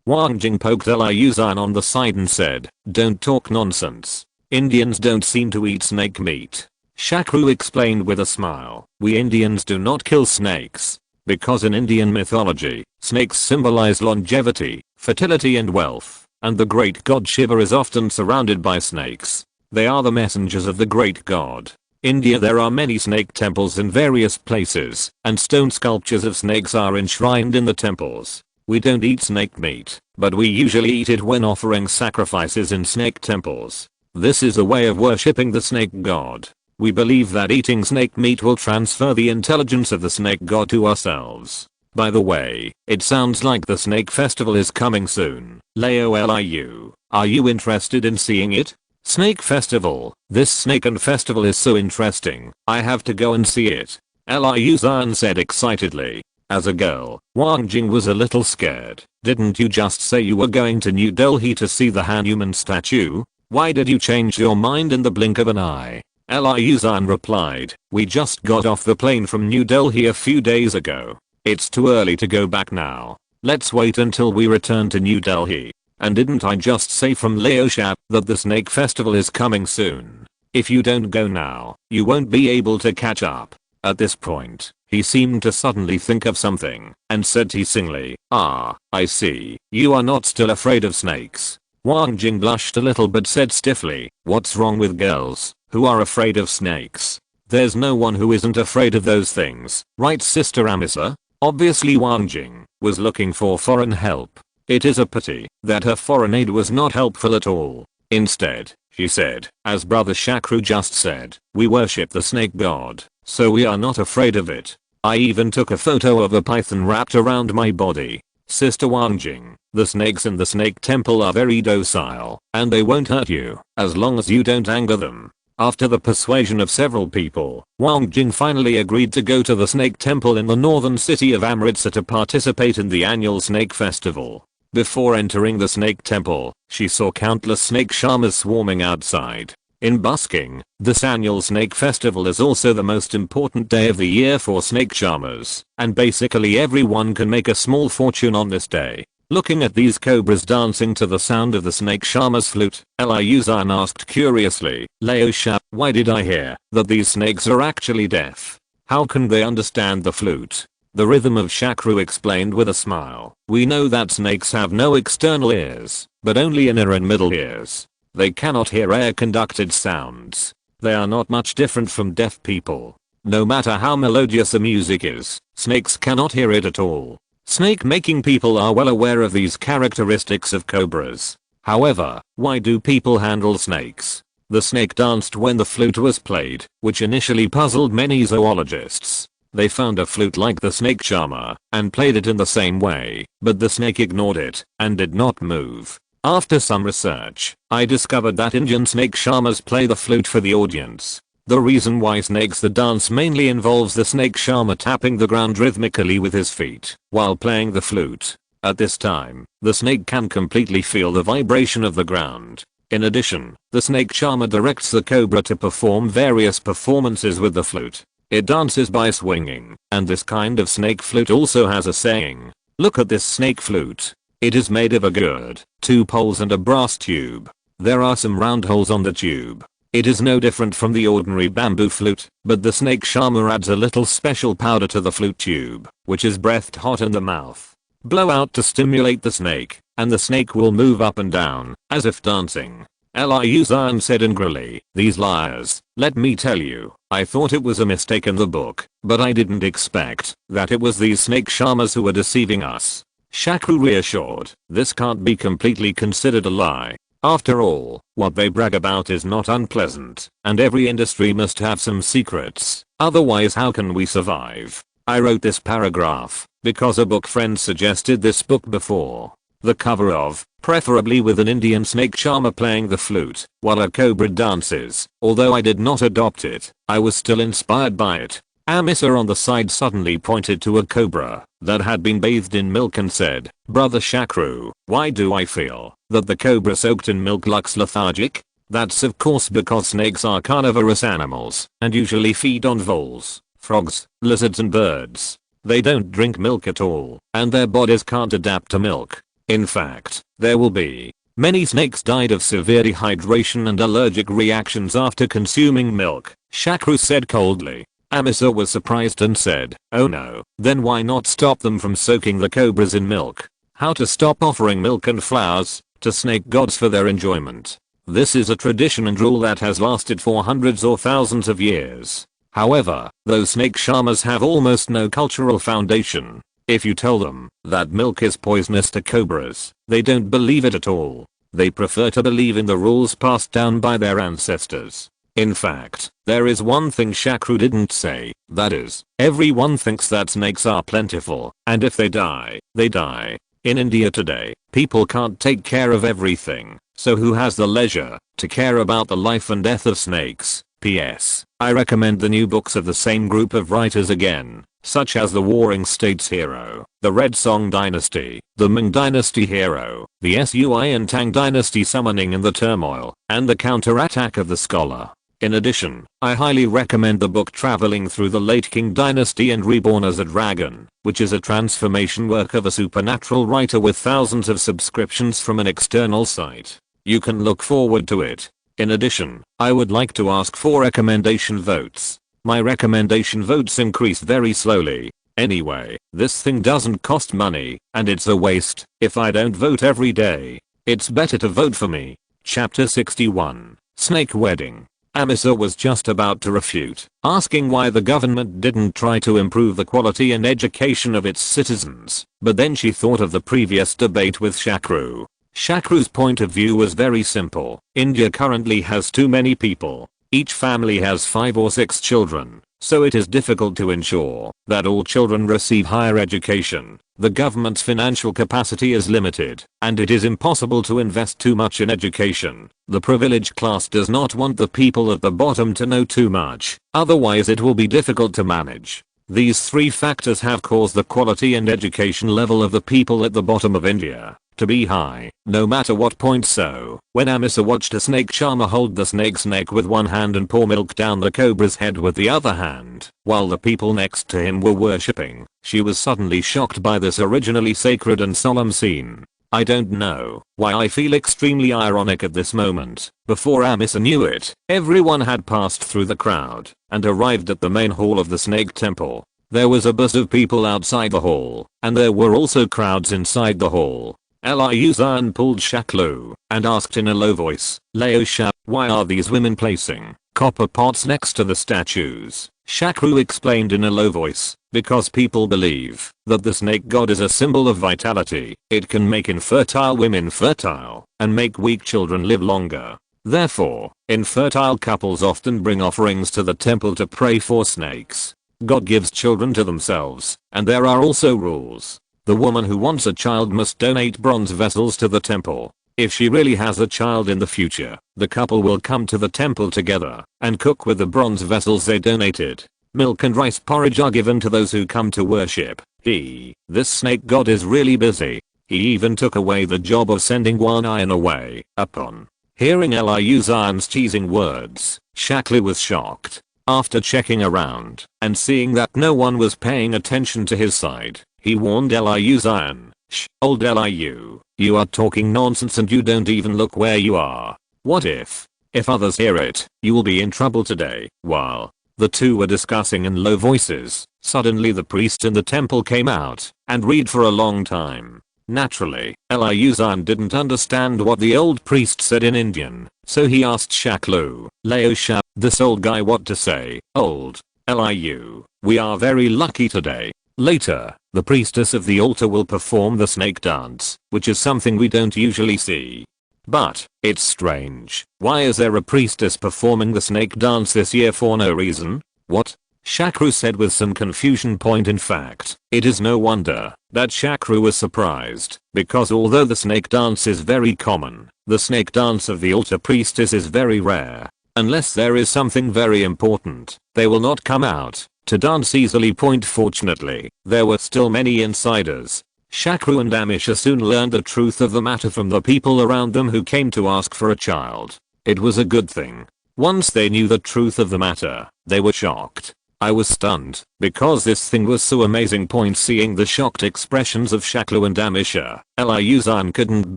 Wang Jing poked Liu-zhan on the side and said, don't talk nonsense. Indians don't seem to eat snake meat. Shakru explained with a smile, we Indians do not kill snakes. Because in Indian mythology, snakes symbolize longevity, fertility and wealth, and the great god Shiva is often surrounded by snakes. They are the messengers of the great god. India there are many snake temples in various places, and stone sculptures of snakes are enshrined in the temples. We don't eat snake meat, but we usually eat it when offering sacrifices in snake temples. This is a way of worshipping the snake god. We believe that eating snake meat will transfer the intelligence of the snake god to ourselves. By the way, it sounds like the snake festival is coming soon. Liu, are you interested in seeing it? Snake festival, this snake and festival is so interesting, I have to go and see it. Liu-zhan said excitedly. As a girl, Wang Jing was a little scared. Didn't you just say you were going to New Delhi to see the Hanuman statue? Why did you change your mind in the blink of an eye? Liu-zhan replied, we just got off the plane from New Delhi a few days ago. It's too early to go back now. Let's wait until we return to New Delhi. And didn't I just say from Liu-shan that the snake festival is coming soon? If you don't go now, you won't be able to catch up. At this point, he seemed to suddenly think of something and said teasingly, I see, you are not still afraid of snakes. Wang Jing blushed a little but said stiffly, what's wrong with girls who are afraid of snakes? There's no one who isn't afraid of those things, right Sister Amisa? Obviously Wang Jing was looking for foreign help. It is a pity that her foreign aid was not helpful at all. Instead, she said, as Brother Shakru just said, we worship the snake god, so we are not afraid of it. I even took a photo of a python wrapped around my body. Sister Wang Jing, the snakes in the snake temple are very docile, and they won't hurt you, as long as you don't anger them. After the persuasion of several people, Wang Jing finally agreed to go to the snake temple in the northern city of Amritsar to participate in the annual snake festival. Before entering the snake temple, she saw countless snake shamans swarming outside. In busking, this annual snake festival is also the most important day of the year for snake shamans, and basically everyone can make a small fortune on this day. Looking at these cobras dancing to the sound of the snake shaman's flute, Liu-zhan asked curiously, Liu-shan, why did I hear that these snakes are actually deaf? How can they understand the flute? The rhythm of Shakru explained with a smile. We know that snakes have no external ears, but only inner and middle ears. They cannot hear air-conducted sounds. They are not much different from deaf people. No matter how melodious the music is, snakes cannot hear it at all. Snake making people are well aware of these characteristics of cobras. However, why do people handle snakes? The snake danced when the flute was played, which initially puzzled many zoologists. They found a flute like the snake charmer and played it in the same way, but the snake ignored it and did not move. After some research, I discovered that Indian snake charmers play the flute for the audience. The reason why snakes that dance mainly involves the snake charmer tapping the ground rhythmically with his feet while playing the flute. At this time, the snake can completely feel the vibration of the ground. In addition, the snake charmer directs the cobra to perform various performances with the flute. It dances by swinging, and this kind of snake flute also has a saying. Look at this snake flute. It is made of a gourd, 2 poles and a brass tube. There are some round holes on the tube. It is no different from the ordinary bamboo flute, but the snake charmer adds a little special powder to the flute tube, which is breathed hot in the mouth. Blow out to stimulate the snake, and the snake will move up and down, as if dancing. Liu Zhan said angrily, "These liars, let me tell you, I thought it was a mistake in the book, but I didn't expect that it was these snake charmers who were deceiving us." Shakru reassured, "This can't be completely considered a lie. After all, what they brag about is not unpleasant, and every industry must have some secrets, otherwise how can we survive?" I wrote this paragraph because a book friend suggested this book before. The cover of, preferably with an Indian snake charmer playing the flute while a cobra dances. Although I did not adopt it, I was still inspired by it. Amisa on the side suddenly pointed to a cobra that had been bathed in milk and said, "Brother Shakru, why do I feel that the cobra soaked in milk looks lethargic?" That's of course because snakes are carnivorous animals and usually feed on voles, frogs, lizards and birds. They don't drink milk at all, and their bodies can't adapt to milk. In fact, there will be many snakes died of severe dehydration and allergic reactions after consuming milk, Shakru said coldly. Amisa was surprised and said, "Oh no, then why not stop them from soaking the cobras in milk? How to stop offering milk and flowers to snake gods for their enjoyment? This is a tradition and rule that has lasted for hundreds or thousands of years." However, those snake charmers have almost no cultural foundation. If you tell them that milk is poisonous to cobras, they don't believe it at all. They prefer to believe in the rules passed down by their ancestors. In fact, there is one thing Shakru didn't say, that is, everyone thinks that snakes are plentiful, and if they die, they die. In India today, people can't take care of everything, so who has the leisure to care about the life and death of snakes? P.S. I recommend the new books of the same group of writers again, such as the Warring States Hero, the Red Song Dynasty, the Ming Dynasty Hero, the Sui and Tang Dynasty Summoning in the Turmoil, and the Counterattack of the Scholar. In addition, I highly recommend the book Traveling Through the Late Qing Dynasty and Reborn as a Dragon, which is a transformation work of a supernatural writer with thousands of subscriptions from an external site. You can look forward to it. In addition, I would like to ask for recommendation votes. My recommendation votes increase very slowly. Anyway, this thing doesn't cost money, and it's a waste if I don't vote every day. It's better to vote for me. Chapter 61. Snake Wedding. Amisa was just about to refute, asking why the government didn't try to improve the quality and education of its citizens, but then she thought of the previous debate with Shakru. Shakru's point of view was very simple. India currently has too many people. Each family has 5 or 6 children, so it is difficult to ensure that all children receive higher education. The government's financial capacity is limited, and it is impossible to invest too much in education. The privileged class does not want the people at the bottom to know too much, otherwise it will be difficult to manage. These 3 factors have caused the quality and education level of the people at the bottom of India to be high, no matter what point. So, when Amisa watched a snake charmer hold the snake's neck with one hand and pour milk down the cobra's head with the other hand, while the people next to him were worshipping, she was suddenly shocked by this originally sacred and solemn scene. I don't know why I feel extremely ironic at this moment. Before Amisa knew it, everyone had passed through the crowd and arrived at the main hall of the snake temple. There was a buzz of people outside the hall, and there were also crowds inside the hall. Liu Zhan pulled Shaklu and asked in a low voice, "Lao Sha, why are these women placing copper pots next to the statues, Shakru explained in a low voice, because people believe that the snake god is a symbol of vitality. It can make infertile women fertile and make weak children live longer. Therefore, infertile couples often bring offerings to the temple to pray for snakes. God gives children to themselves, and there are also rules. The woman who wants a child must donate bronze vessels to the temple. If she really has a child in the future, the couple will come to the temple together and cook with the bronze vessels they donated. Milk and rice porridge are given to those who come to worship. This snake god is really busy. He even took away the job of sending one iron away. Upon hearing Liu Xian's teasing words, Shakru was shocked. After checking around and seeing that no one was paying attention to his side, he warned Liu Xian, "Shh, old Liu, you are talking nonsense and you don't even look where you are. What if others hear it, you will be in trouble today." While the two were discussing in low voices, suddenly the priest in the temple came out and read for a long time. Naturally, Liu Xian didn't understand what the old priest said in Indian, so he asked Shakru, "Lao Sha, this old guy what to say?" "Old Liu, we are very lucky today. Later, the priestess of the altar will perform the snake dance, which is something we don't usually see. But, it's strange. Why is there a priestess performing the snake dance this year for no reason?" "What?" Shakru said with some confusion. In fact, it is no wonder that Shakru was surprised, because although the snake dance is very common, the snake dance of the altar priestess is very rare. Unless there is something very important, they will not come out to dance easily. Fortunately, there were still many insiders. Shakru and Amisha soon learned the truth of the matter from the people around them who came to ask for a child. It was a good thing. Once they knew the truth of the matter, they were shocked. I was stunned, because this thing was so amazing. Seeing the shocked expressions of Shakru and Amisha, Liu Xian couldn't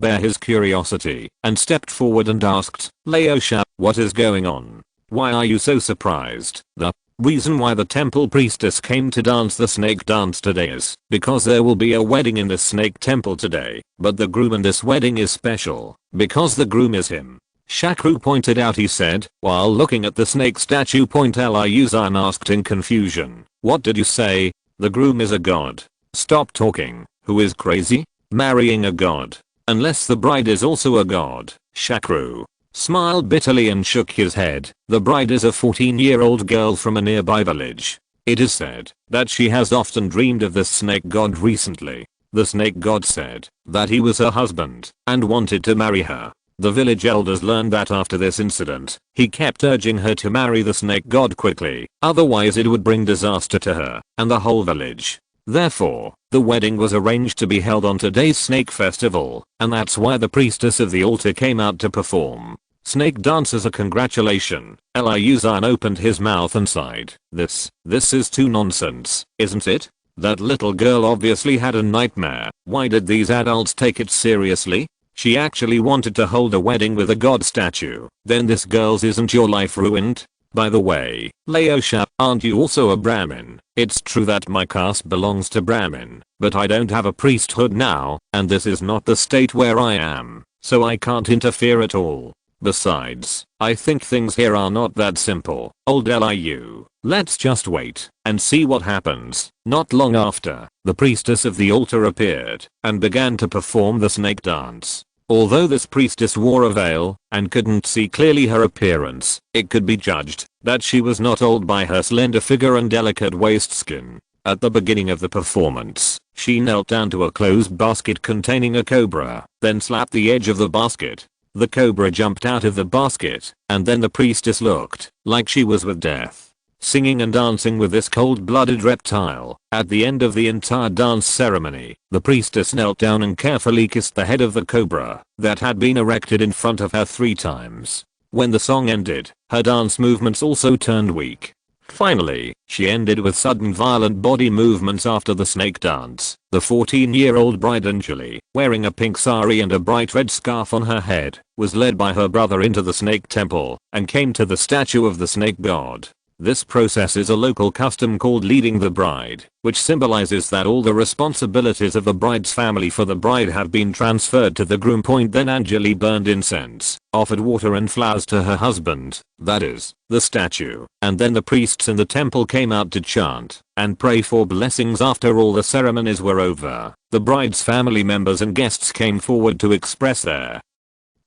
bear his curiosity and stepped forward and asked, "Lao Sha, what is going on? Why are you so surprised?" "The reason why the temple priestess came to dance the snake dance today is because there will be a wedding in the snake temple today, but the groom in this wedding is special, because the groom is him." Shakru pointed out. He said, while looking at the snake statue. Liu Xian asked in confusion, "What did you say?" "The groom is a god." "Stop talking. Who is crazy? Marrying a god? Unless the bride is also a god." Shakru smiled bitterly and shook his head. "The bride is a 14-year-old girl from a nearby village. It is said that she has often dreamed of the snake god recently. The snake god said that he was her husband and wanted to marry her. The village elders learned that after this incident, he kept urging her to marry the snake god quickly, otherwise it would bring disaster to her and the whole village. Therefore, the wedding was arranged to be held on today's snake festival, and that's why the priestess of the altar came out to perform snake dance as a congratulation." Liu Xian opened his mouth and sighed. This is too nonsense, isn't it? That little girl obviously had a nightmare. Why did these adults take it seriously? She actually wanted to hold a wedding with a god statue. Then this girl's isn't your life ruined? By the way, Lao Sha, aren't you also a Brahmin? It's true that my caste belongs to Brahmin, but I don't have a priesthood now, and this is not the state where I am, so I can't interfere at all. Besides, I think things here are not that simple. Old Liu, let's just wait and see what happens." Not long after, the priestess of the altar appeared and began to perform the snake dance. Although this priestess wore a veil and couldn't see clearly her appearance, it could be judged that she was not old by her slender figure and delicate waist skin. At the beginning of the performance, she knelt down to a closed basket containing a cobra, then slapped the edge of the basket. The cobra jumped out of the basket, and then the priestess looked like she was with death, singing and dancing with this cold-blooded reptile. At the end of the entire dance ceremony, the priestess knelt down and carefully kissed the head of the cobra that had been erected in front of her 3 times. When the song ended, her dance movements also turned weak. Finally, she ended with sudden violent body movements after the snake dance. The 14-year-old bride Anjali, wearing a pink sari and a bright red scarf on her head, was led by her brother into the snake temple and came to the statue of the snake god. This process is a local custom called leading the bride, which symbolizes that all the responsibilities of the bride's family for the bride have been transferred to the groom. Then Anjali burned incense, offered water and flowers to her husband, that is, the statue, and then the priests in the temple came out to chant and pray for blessings. After all the ceremonies were over, the bride's family members and guests came forward to express their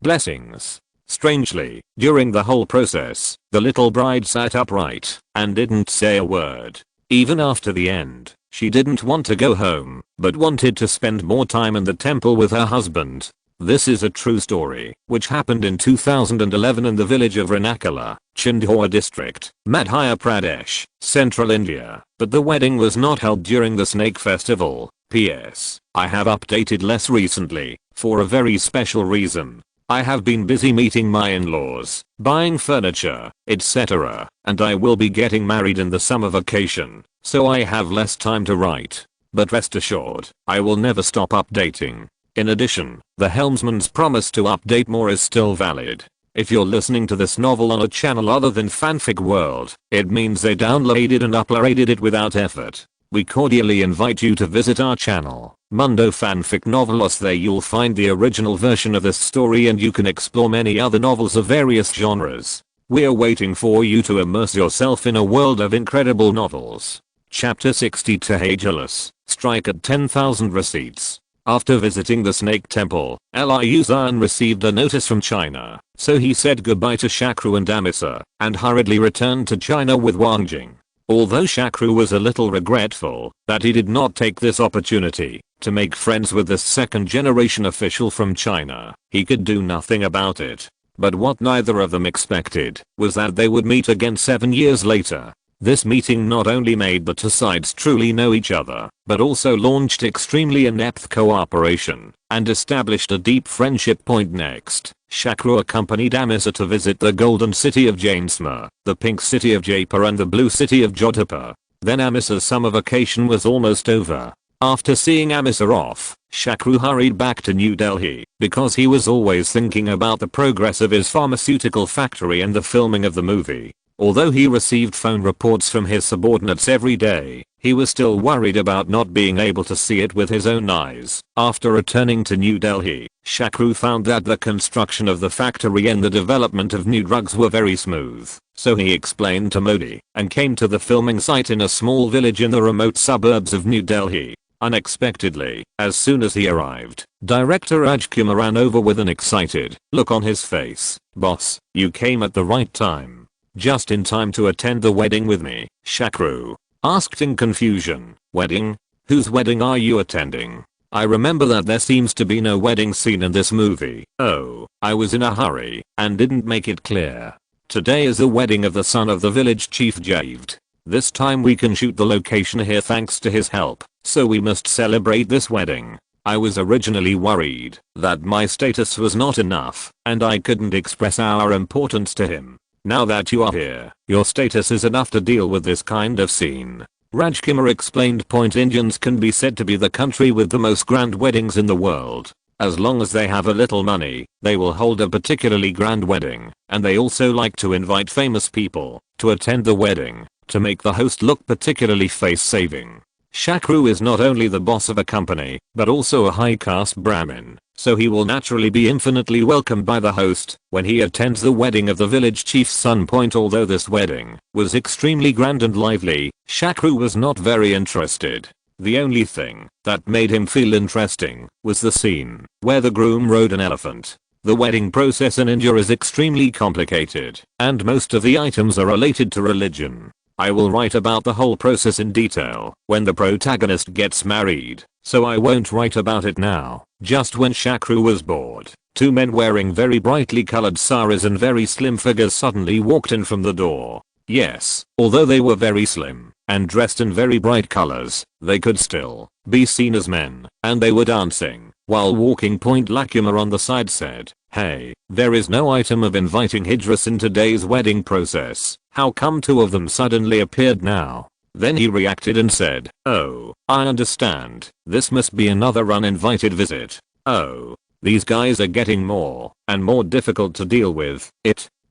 blessings. Strangely, during the whole process, the little bride sat upright and didn't say a word. Even after the end, she didn't want to go home, but wanted to spend more time in the temple with her husband. This is a true story, which happened in 2011 in the village of Ranakala, Chindhora district, Madhya Pradesh, Central India, but the wedding was not held during the snake festival. PS. I have updated less recently, for a very special reason. I have been busy meeting my in-laws, buying furniture, etc., and I will be getting married in the summer vacation, so I have less time to write. But rest assured, I will never stop updating. In addition, the helmsman's promise to update more is still valid. If you're listening to this novel on a channel other than Fanfic World, it means they downloaded and uploaded it without effort. We cordially invite you to visit our channel, Mundo Fanfic Novelos. There you'll find the original version of this story and you can explore many other novels of various genres. We're waiting for you to immerse yourself in a world of incredible novels. Chapter 60 Tehajalus, strike at 10,000 receipts. After visiting the snake temple, Liu Zhan received a notice from China, so he said goodbye to Shakru and Amisa, and hurriedly returned to China with Wang Jing. Although Shakru was a little regretful that he did not take this opportunity to make friends with this second generation official from China, he could do nothing about it. But what neither of them expected was that they would meet again 7 years later. This meeting not only made the two sides truly know each other, but also launched extremely in-depth cooperation and established a deep friendship. Next, Shakru accompanied Amisa to visit the golden city of Jainsma, the pink city of Jaipur and the blue city of Jodhpur. Then Amisa's summer vacation was almost over. After seeing Amisa off, Shakru hurried back to New Delhi because he was always thinking about the progress of his pharmaceutical factory and the filming of the movie. Although he received phone reports from his subordinates every day, he was still worried about not being able to see it with his own eyes. After returning to New Delhi, Shakru found that the construction of the factory and the development of new drugs were very smooth. So he explained to Modi and came to the filming site in a small village in the remote suburbs of New Delhi. Unexpectedly, as soon as he arrived, director Rajkumar ran over with an excited look on his face. "Boss, you came at the right time. Just in time to attend the wedding with me," Shakru asked in confusion. "Wedding? Whose wedding are you attending? I remember that there seems to be no wedding scene in this movie." "Oh, I was in a hurry and didn't make it clear. Today is the wedding of the son of the village chief Javed. This time we can shoot the location here thanks to his help, so we must celebrate this wedding. I was originally worried that my status was not enough and I couldn't express our importance to him. Now that you are here, your status is enough to deal with this kind of scene." Rajkumar explained. Indians can be said to be the country with the most grand weddings in the world. As long as they have a little money, they will hold a particularly grand wedding, and they also like to invite famous people to attend the wedding to make the host look particularly face-saving. Shakru is not only the boss of a company, but also a high caste Brahmin, so he will naturally be infinitely welcomed by the host when he attends the wedding of the village chief's son. Although this wedding was extremely grand and lively, Shakru was not very interested. The only thing that made him feel interesting was the scene where the groom rode an elephant. The wedding process in India is extremely complicated, and most of the items are related to religion. I will write about the whole process in detail when the protagonist gets married, so I won't write about it now. Just when Shakru was bored, two men wearing very brightly colored saris and very slim figures suddenly walked in from the door. Yes, although they were very slim and dressed in very bright colors, they could still be seen as men, and they were dancing while walking. Lakuma on the side said, "Hey, there is no item of inviting Hijras in today's wedding process. How come two of them suddenly appeared now?" Then he reacted and said, "Oh, I understand. This must be another uninvited visit. Oh, these guys are getting more and more difficult to deal with.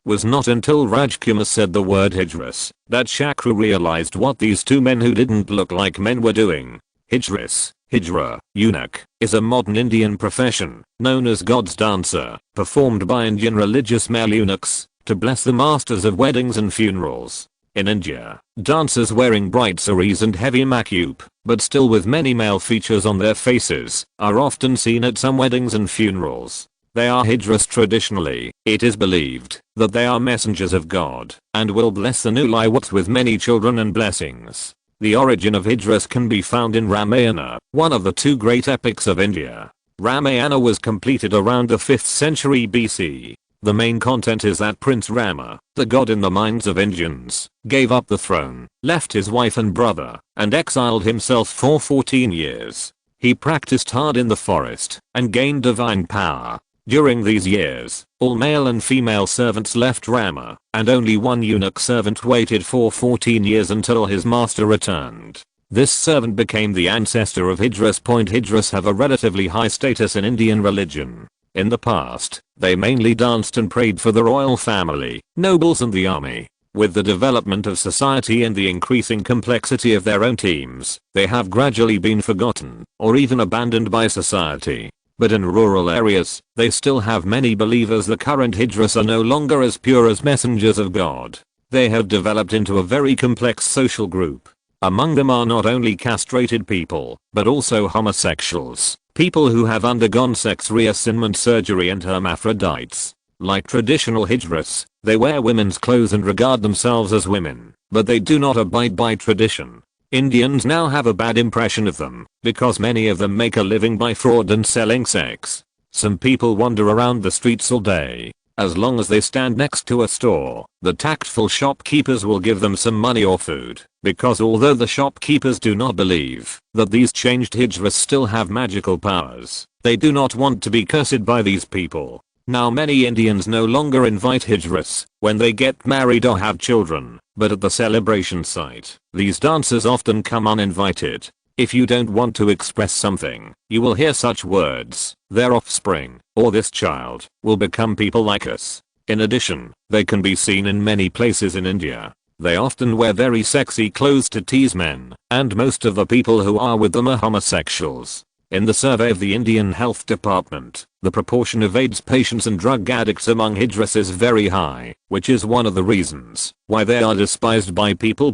was not until Rajkumar said the word Hijras that Shakru realized what these two men who didn't look like men were doing. Hijras, Hijra, eunuch, is a modern Indian profession known as God's dancer, performed by Indian religious male eunuchs to bless the masters of weddings and funerals. In India, dancers wearing bright saris and heavy makeup, but still with many male features on their faces, are often seen at some weddings and funerals. They are Hijras traditionally. It is believed that they are messengers of God and will bless the newlyweds with many children and blessings. The origin of Hijras can be found in Ramayana, one of the two great epics of India. Ramayana was completed around the 5th century BC. The main content is that Prince Rama, the god in the minds of Indians, gave up the throne, left his wife and brother, and exiled himself for 14 years. He practiced hard in the forest and gained divine power. During these years, all male and female servants left Rama, and only one eunuch servant waited for 14 years until his master returned. This servant became the ancestor of Hijras. Hijras have a relatively high status in Indian religion. In the past, they mainly danced and prayed for the royal family, nobles and the army. With the development of society and the increasing complexity of their own teams, they have gradually been forgotten, or even abandoned by society. But in rural areas, they still have many believers. The current Hijras are no longer as pure as messengers of God. They have developed into a very complex social group. Among them are not only castrated people, but also homosexuals, people who have undergone sex reassignment surgery, and hermaphrodites. Like traditional Hijras, they wear women's clothes and regard themselves as women, but they do not abide by tradition. Indians now have a bad impression of them, because many of them make a living by fraud and selling sex. Some people wander around the streets all day. As long as they stand next to a store, the tactful shopkeepers will give them some money or food, because although the shopkeepers do not believe that these changed Hijras still have magical powers, they do not want to be cursed by these people. Now many Indians no longer invite Hijras when they get married or have children, but at the celebration site, these dancers often come uninvited. If you don't want to express something, you will hear such words: their offspring, or this child, will become people like us. In addition, they can be seen in many places in India. They often wear very sexy clothes to tease men, and most of the people who are with them are homosexuals. In the survey of the Indian Health Department, the proportion of AIDS patients and drug addicts among Hijras is very high, which is one of the reasons why they are despised by people.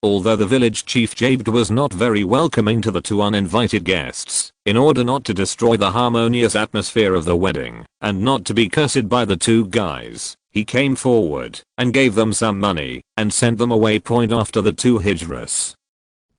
Although the village chief Javed was not very welcoming to the two uninvited guests, in order not to destroy the harmonious atmosphere of the wedding, and not to be cursed by the two guys, he came forward and gave them some money and sent them away. After the two Hijras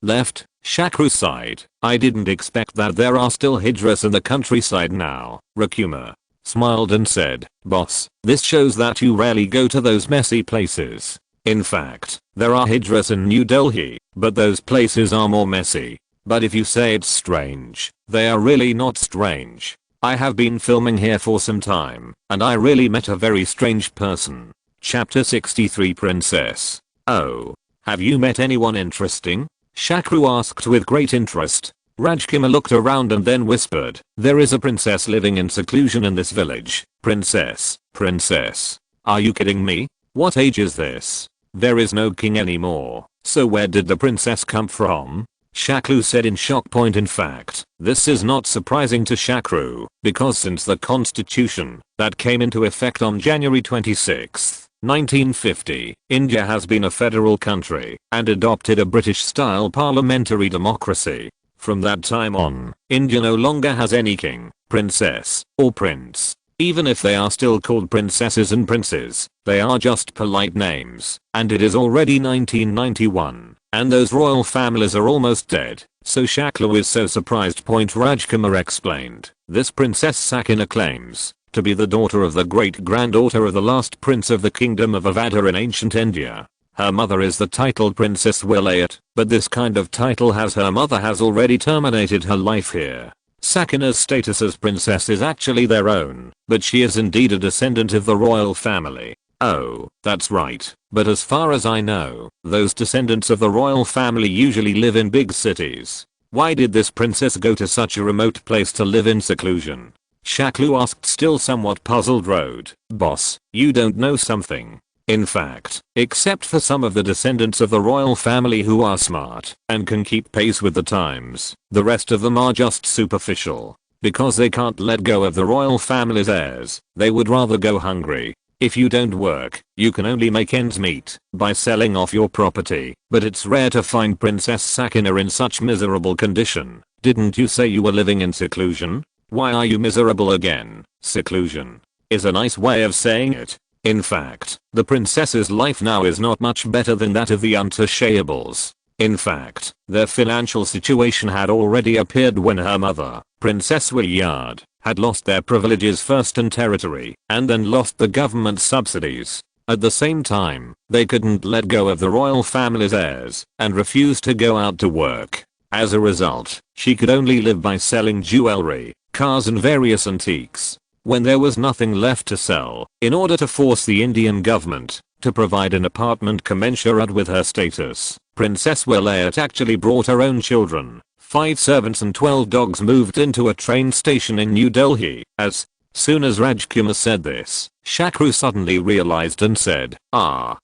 left, Shakru sighed. I didn't expect that there are still Hijras in the countryside now. Rajkumar smiled and said, boss, this shows that you rarely go to those messy places. In fact, there are Hijras in New Delhi, but those places are more messy. But if you say it's strange, they are really not strange. I have been filming here for some time, and I really met a very strange person. Chapter 63 Princess. Oh, have you met anyone interesting? Shakru asked with great interest. Rajkumar looked around and then whispered, there is a princess living in seclusion in this village. Princess? Princess? Are you kidding me? What age is this? There is no king anymore, so where did the princess come from? Shakru said in shock. In fact, this is not surprising to Shakru, because since the constitution that came into effect on January 26, 1950, India has been a federal country and adopted a British-style parliamentary democracy. From that time on, India no longer has any king, princess, or prince. Even if they are still called princesses and princes, they are just polite names, and it is already 1991, and those royal families are almost dead, so Shakru is so surprised. Rajkumar explained, this princess Sakina claims to be the daughter of the great-granddaughter of the last prince of the kingdom of Avada in ancient India. Her mother is the titled Princess Wilayat, but this kind of title as her mother has already terminated her life here. Sakina's status as princess is actually their own, but she is indeed a descendant of the royal family. Oh, that's right, but as far as I know, those descendants of the royal family usually live in big cities. Why did this princess go to such a remote place to live in seclusion? Shakru asked, still somewhat puzzled. Road, boss, you don't know something. In fact, except for some of the descendants of the royal family who are smart and can keep pace with the times, the rest of them are just superficial. Because they can't let go of the royal family's heirs, they would rather go hungry. If you don't work, you can only make ends meet by selling off your property, but it's rare to find Princess Sakina in such miserable condition. Didn't you say you were living in seclusion? Why are you miserable again? Seclusion is a nice way of saying it. In fact, the princess's life now is not much better than that of the untouchables. In fact, their financial situation had already appeared when her mother, Princess Willard, had lost their privileges first and territory, and then lost the government subsidies. At the same time, they couldn't let go of the royal family's heirs, and refused to go out to work. As a result, she could only live by selling jewelry, cars and various antiques. When there was nothing left to sell, in order to force the Indian government to provide an apartment commensurate with her status, Princess Willard actually brought her own children, 5 servants and 12 dogs, moved into a train station in New Delhi. As soon as Rajkumar said this, Shakru suddenly realized and said,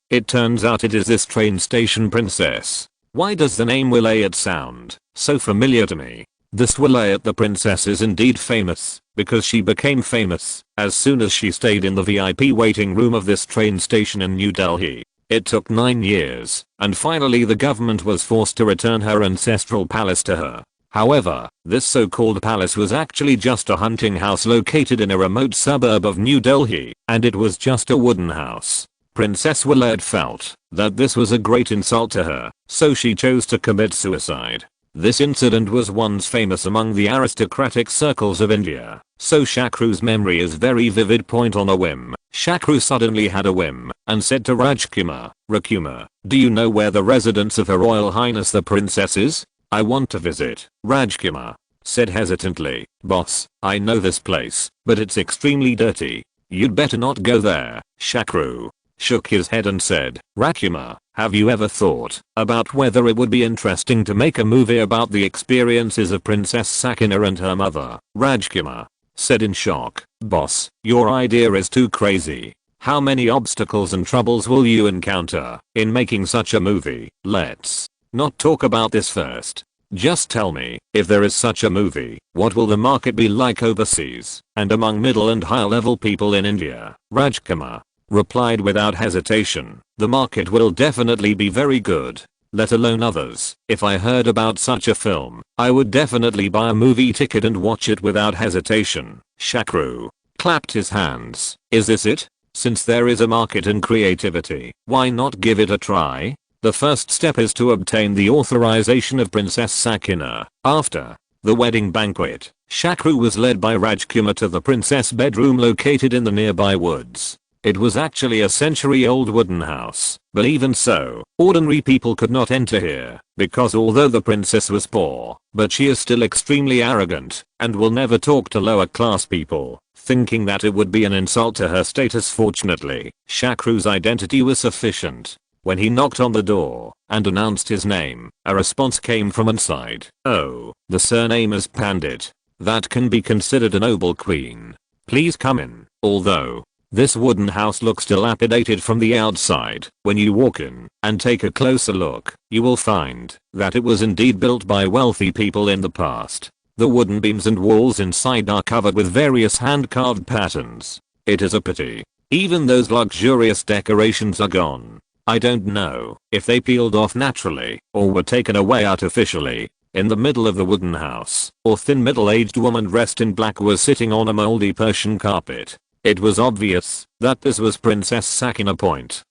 it turns out it is this train station princess. Why does the name Wilayat sound so familiar to me? This Wilayat, the princess, is indeed famous, because she became famous as soon as she stayed in the VIP waiting room of this train station in New Delhi. It took 9 years, and finally the government was forced to return her ancestral palace to her. However, this so-called palace was actually just a hunting house located in a remote suburb of New Delhi, and it was just a wooden house. Princess Willard felt that this was a great insult to her, so she chose to commit suicide. This incident was once famous among the aristocratic circles of India, so Shakru's memory is very vivid. Point on a whim, Shakru suddenly had a whim and said to Rajkumar, Rajkumar, do you know where the residence of Her Royal Highness the Princess is? I want to visit. Rajkumar said hesitantly, boss, I know this place, but it's extremely dirty. You'd better not go there. Shakru shook his head and said, Rajkumar, have you ever thought about whether it would be interesting to make a movie about the experiences of Princess Sakina and her mother? Rajkumar said in shock, boss, your idea is too crazy. How many obstacles and troubles will you encounter in making such a movie? Let's not talk about this first. Just tell me, if there is such a movie, what will the market be like overseas and among middle and high level people in India? Rajkumar replied without hesitation, the market will definitely be very good, let alone others. If I heard about such a film, I would definitely buy a movie ticket and watch it without hesitation. Shakru clapped his hands. Is this it? Since there is a market in creativity, why not give it a try? The first step is to obtain the authorization of Princess Sakina. After the wedding banquet, Shakru was led by Rajkumar to the princess bedroom located in the nearby woods. It was actually a century-old wooden house, but even so, ordinary people could not enter here, because although the princess was poor, but she is still extremely arrogant, and will never talk to lower class people, thinking that it would be an insult to her status. Fortunately, Shakru's identity was sufficient. When he knocked on the door and announced his name, a response came from inside. Oh, the surname is Pandit. That can be considered a noble queen. Please come in. Although this wooden house looks dilapidated from the outside, when you walk in and take a closer look, you will find that it was indeed built by wealthy people in the past. The wooden beams and walls inside are covered with various hand-carved patterns. It is a pity. Even those luxurious decorations are gone. I don't know if they peeled off naturally or were taken away artificially. In the middle of the wooden house, a thin middle-aged woman dressed in black was sitting on a moldy Persian carpet. It was obvious that this was Princess Sakina.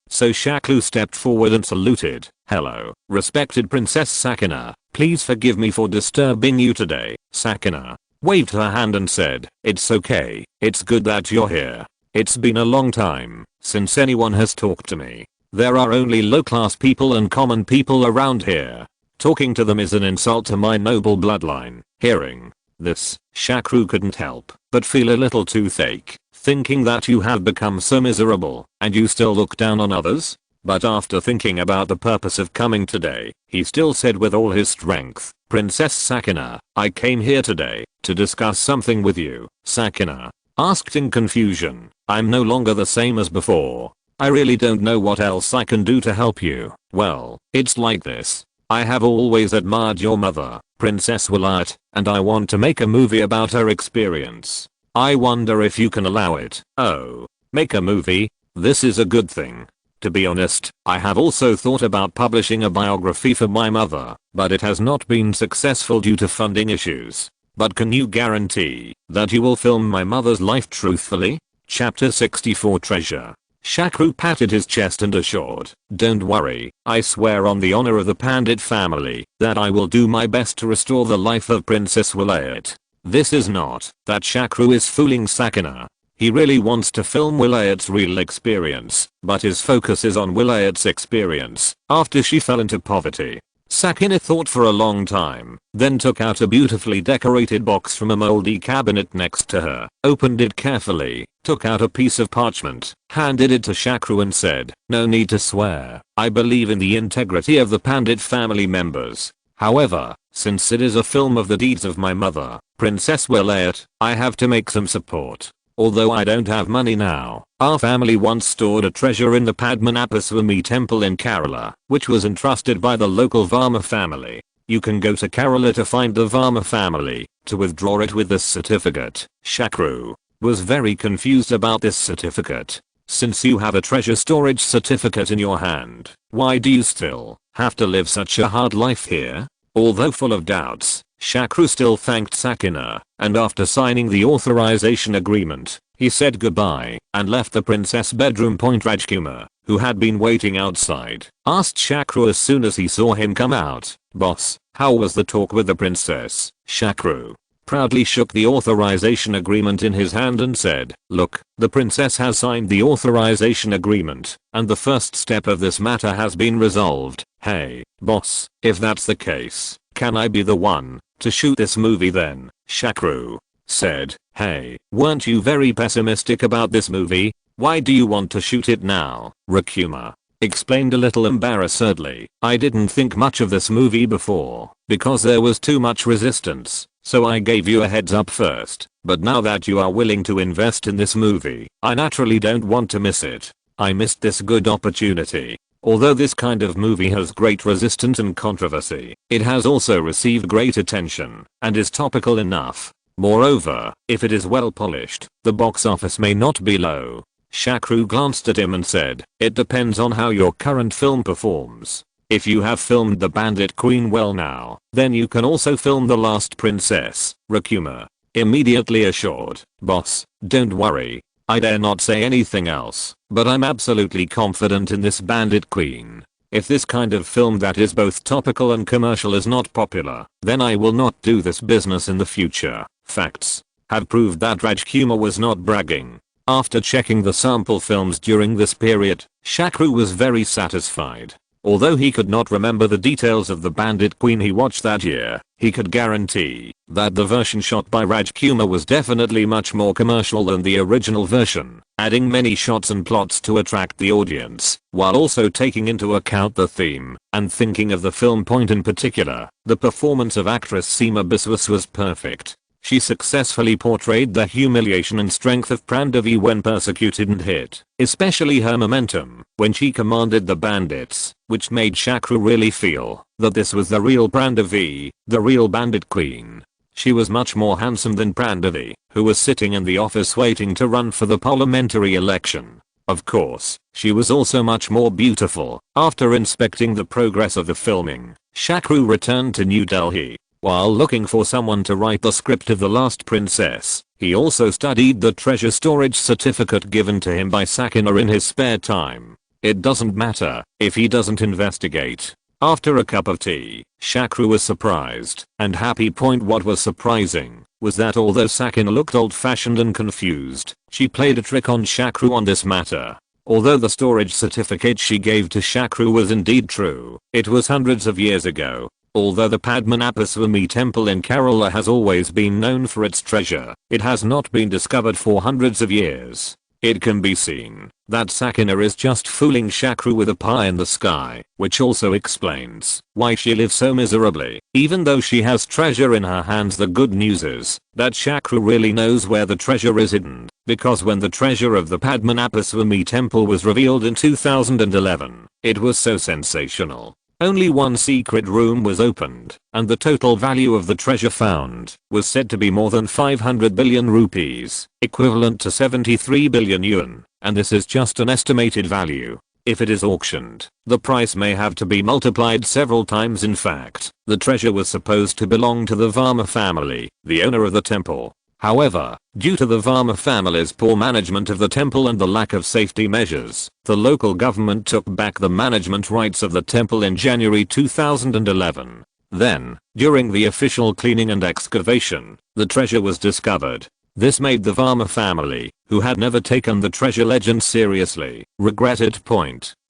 So Shakru stepped forward and saluted. Hello, respected Princess Sakina. Please forgive me for disturbing you today. Sakina waved her hand and said, it's okay. It's good that you're here. It's been a long time since anyone has talked to me. There are only low-class people and common people around here. Talking to them is an insult to my noble bloodline. Hearing this, Shakru couldn't help but feel a little toothache, thinking that you have become so miserable and you still look down on others. but after thinking about the purpose of coming today, he still said with all his strength, "Princess Sakina, I came here today to discuss something with you." Sakina asked in confusion, "I'm no longer the same as before. I really don't know what else I can do to help you." "Well, it's like this. I have always admired your mother, Princess Wilayat, and I want to make a movie about her experience. I wonder if you can allow it." "Oh, make a movie? This is a good thing. To be honest, I have also thought about publishing a biography for my mother, but it has not been successful due to funding issues. But can you guarantee that you will film my mother's life truthfully?" Chapter 64 Treasure. Shakru patted his chest and assured, "Don't worry, I swear on the honor of the Pandit family that I will do my best to restore the life of Princess Wilayat." This is not that Shakru is fooling Sakina. He really wants to film Wilayat's real experience, but his focus is on Wilayat's experience after she fell into poverty. Sakina thought for a long time, then took out a beautifully decorated box from a moldy cabinet next to her, opened it carefully, took out a piece of parchment, handed it to Shakru and said, "No need to swear. I believe in the integrity of the Pandit family members. However, since it is a film of the deeds of my mother, Princess Wilayat, I have to make some support. Although I don't have money now, our family once stored a treasure in the Padmanabhaswamy temple in Kerala, which was entrusted by the local Varma family. You can go to Kerala to find the Varma family, to withdraw it with this certificate." Shakru was very confused about this certificate. "Since you have a treasure storage certificate in your hand, why do you still have to live such a hard life here?" Although full of doubts, Shakru still thanked Sakina, and after signing the authorization agreement, he said goodbye and left the princess bedroom. Rajkumar, who had been waiting outside, asked Shakru as soon as he saw him come out, "Boss, how was the talk with the princess?" Shakru proudly shook the authorization agreement in his hand and said, "Look, the princess has signed the authorization agreement, and the first step of this matter has been resolved." "Hey, boss, if that's the case, can I be the one to shoot this movie then?" Shakru said, "Hey, weren't you very pessimistic about this movie? Why do you want to shoot it now?" Rakuma explained a little embarrassedly, "I didn't think much of this movie before, because there was too much resistance, so I gave you a heads up first, but now that you are willing to invest in this movie, I naturally don't want to miss it. I missed this good opportunity." Although this kind of movie has great resistance and controversy, it has also received great attention and is topical enough. Moreover, if it is well polished, the box office may not be low. Shakru glanced at him and said, "It depends on how your current film performs. If you have filmed the Bandit Queen well now, then you can also film The Last Princess." Rakuma immediately assured, "Boss, don't worry. I dare not say anything else, but I'm absolutely confident in this Bandit Queen. If this kind of film that is both topical and commercial is not popular, then I will not do this business in the future." Facts have proved that Rajkumar was not bragging. After checking the sample films during this period, Shakru was very satisfied. Although he could not remember the details of the Bandit Queen he watched that year, he could guarantee that the version shot by Rajkumar was definitely much more commercial than the original version, adding many shots and plots to attract the audience, while also taking into account the theme, and thinking of the film point in particular. The performance of actress Seema Biswas was perfect. She successfully portrayed the humiliation and strength of Prandavi when persecuted and hit, especially her momentum when she commanded the bandits, which made Shakru really feel that this was the real Prandavi, the real Bandit Queen. She was much more handsome than Prandavi, who was sitting in the office waiting to run for the parliamentary election. Of course, she was also much more beautiful. After inspecting the progress of the filming, Shakru returned to New Delhi. While looking for someone to write the script of The Last Princess, he also studied the treasure storage certificate given to him by Sakina in his spare time. It doesn't matter if he doesn't investigate. After a cup of tea, Shakru was surprised and happy. What was surprising was that although Sakina looked old-fashioned and confused, she played a trick on Shakru on this matter. Although the storage certificate she gave to Shakru was indeed true, it was hundreds of years ago. Although the Padmanabhaswamy temple in Kerala has always been known for its treasure, it has not been discovered for hundreds of years. it can be seen that Sakina is just fooling Shakru with a pie in the sky, which also explains why she lives so miserably. Even though she has treasure in her hands, the good news is that Shakru really knows where the treasure is hidden, because when the treasure of the Padmanabhaswamy temple was revealed in 2011, it was so sensational. Only one secret room was opened, and the total value of the treasure found was said to be more than 500 billion rupees, equivalent to 73 billion yuan, and this is just an estimated value. If it is auctioned, the price may have to be multiplied several times. In fact, the treasure was supposed to belong to the Varma family, the owner of the temple. However, due to the Varma family's poor management of the temple and the lack of safety measures, the local government took back the management rights of the temple in January 2011. Then, during the official cleaning and excavation, the treasure was discovered. This made the Varma family, who had never taken the treasure legend seriously, regret it.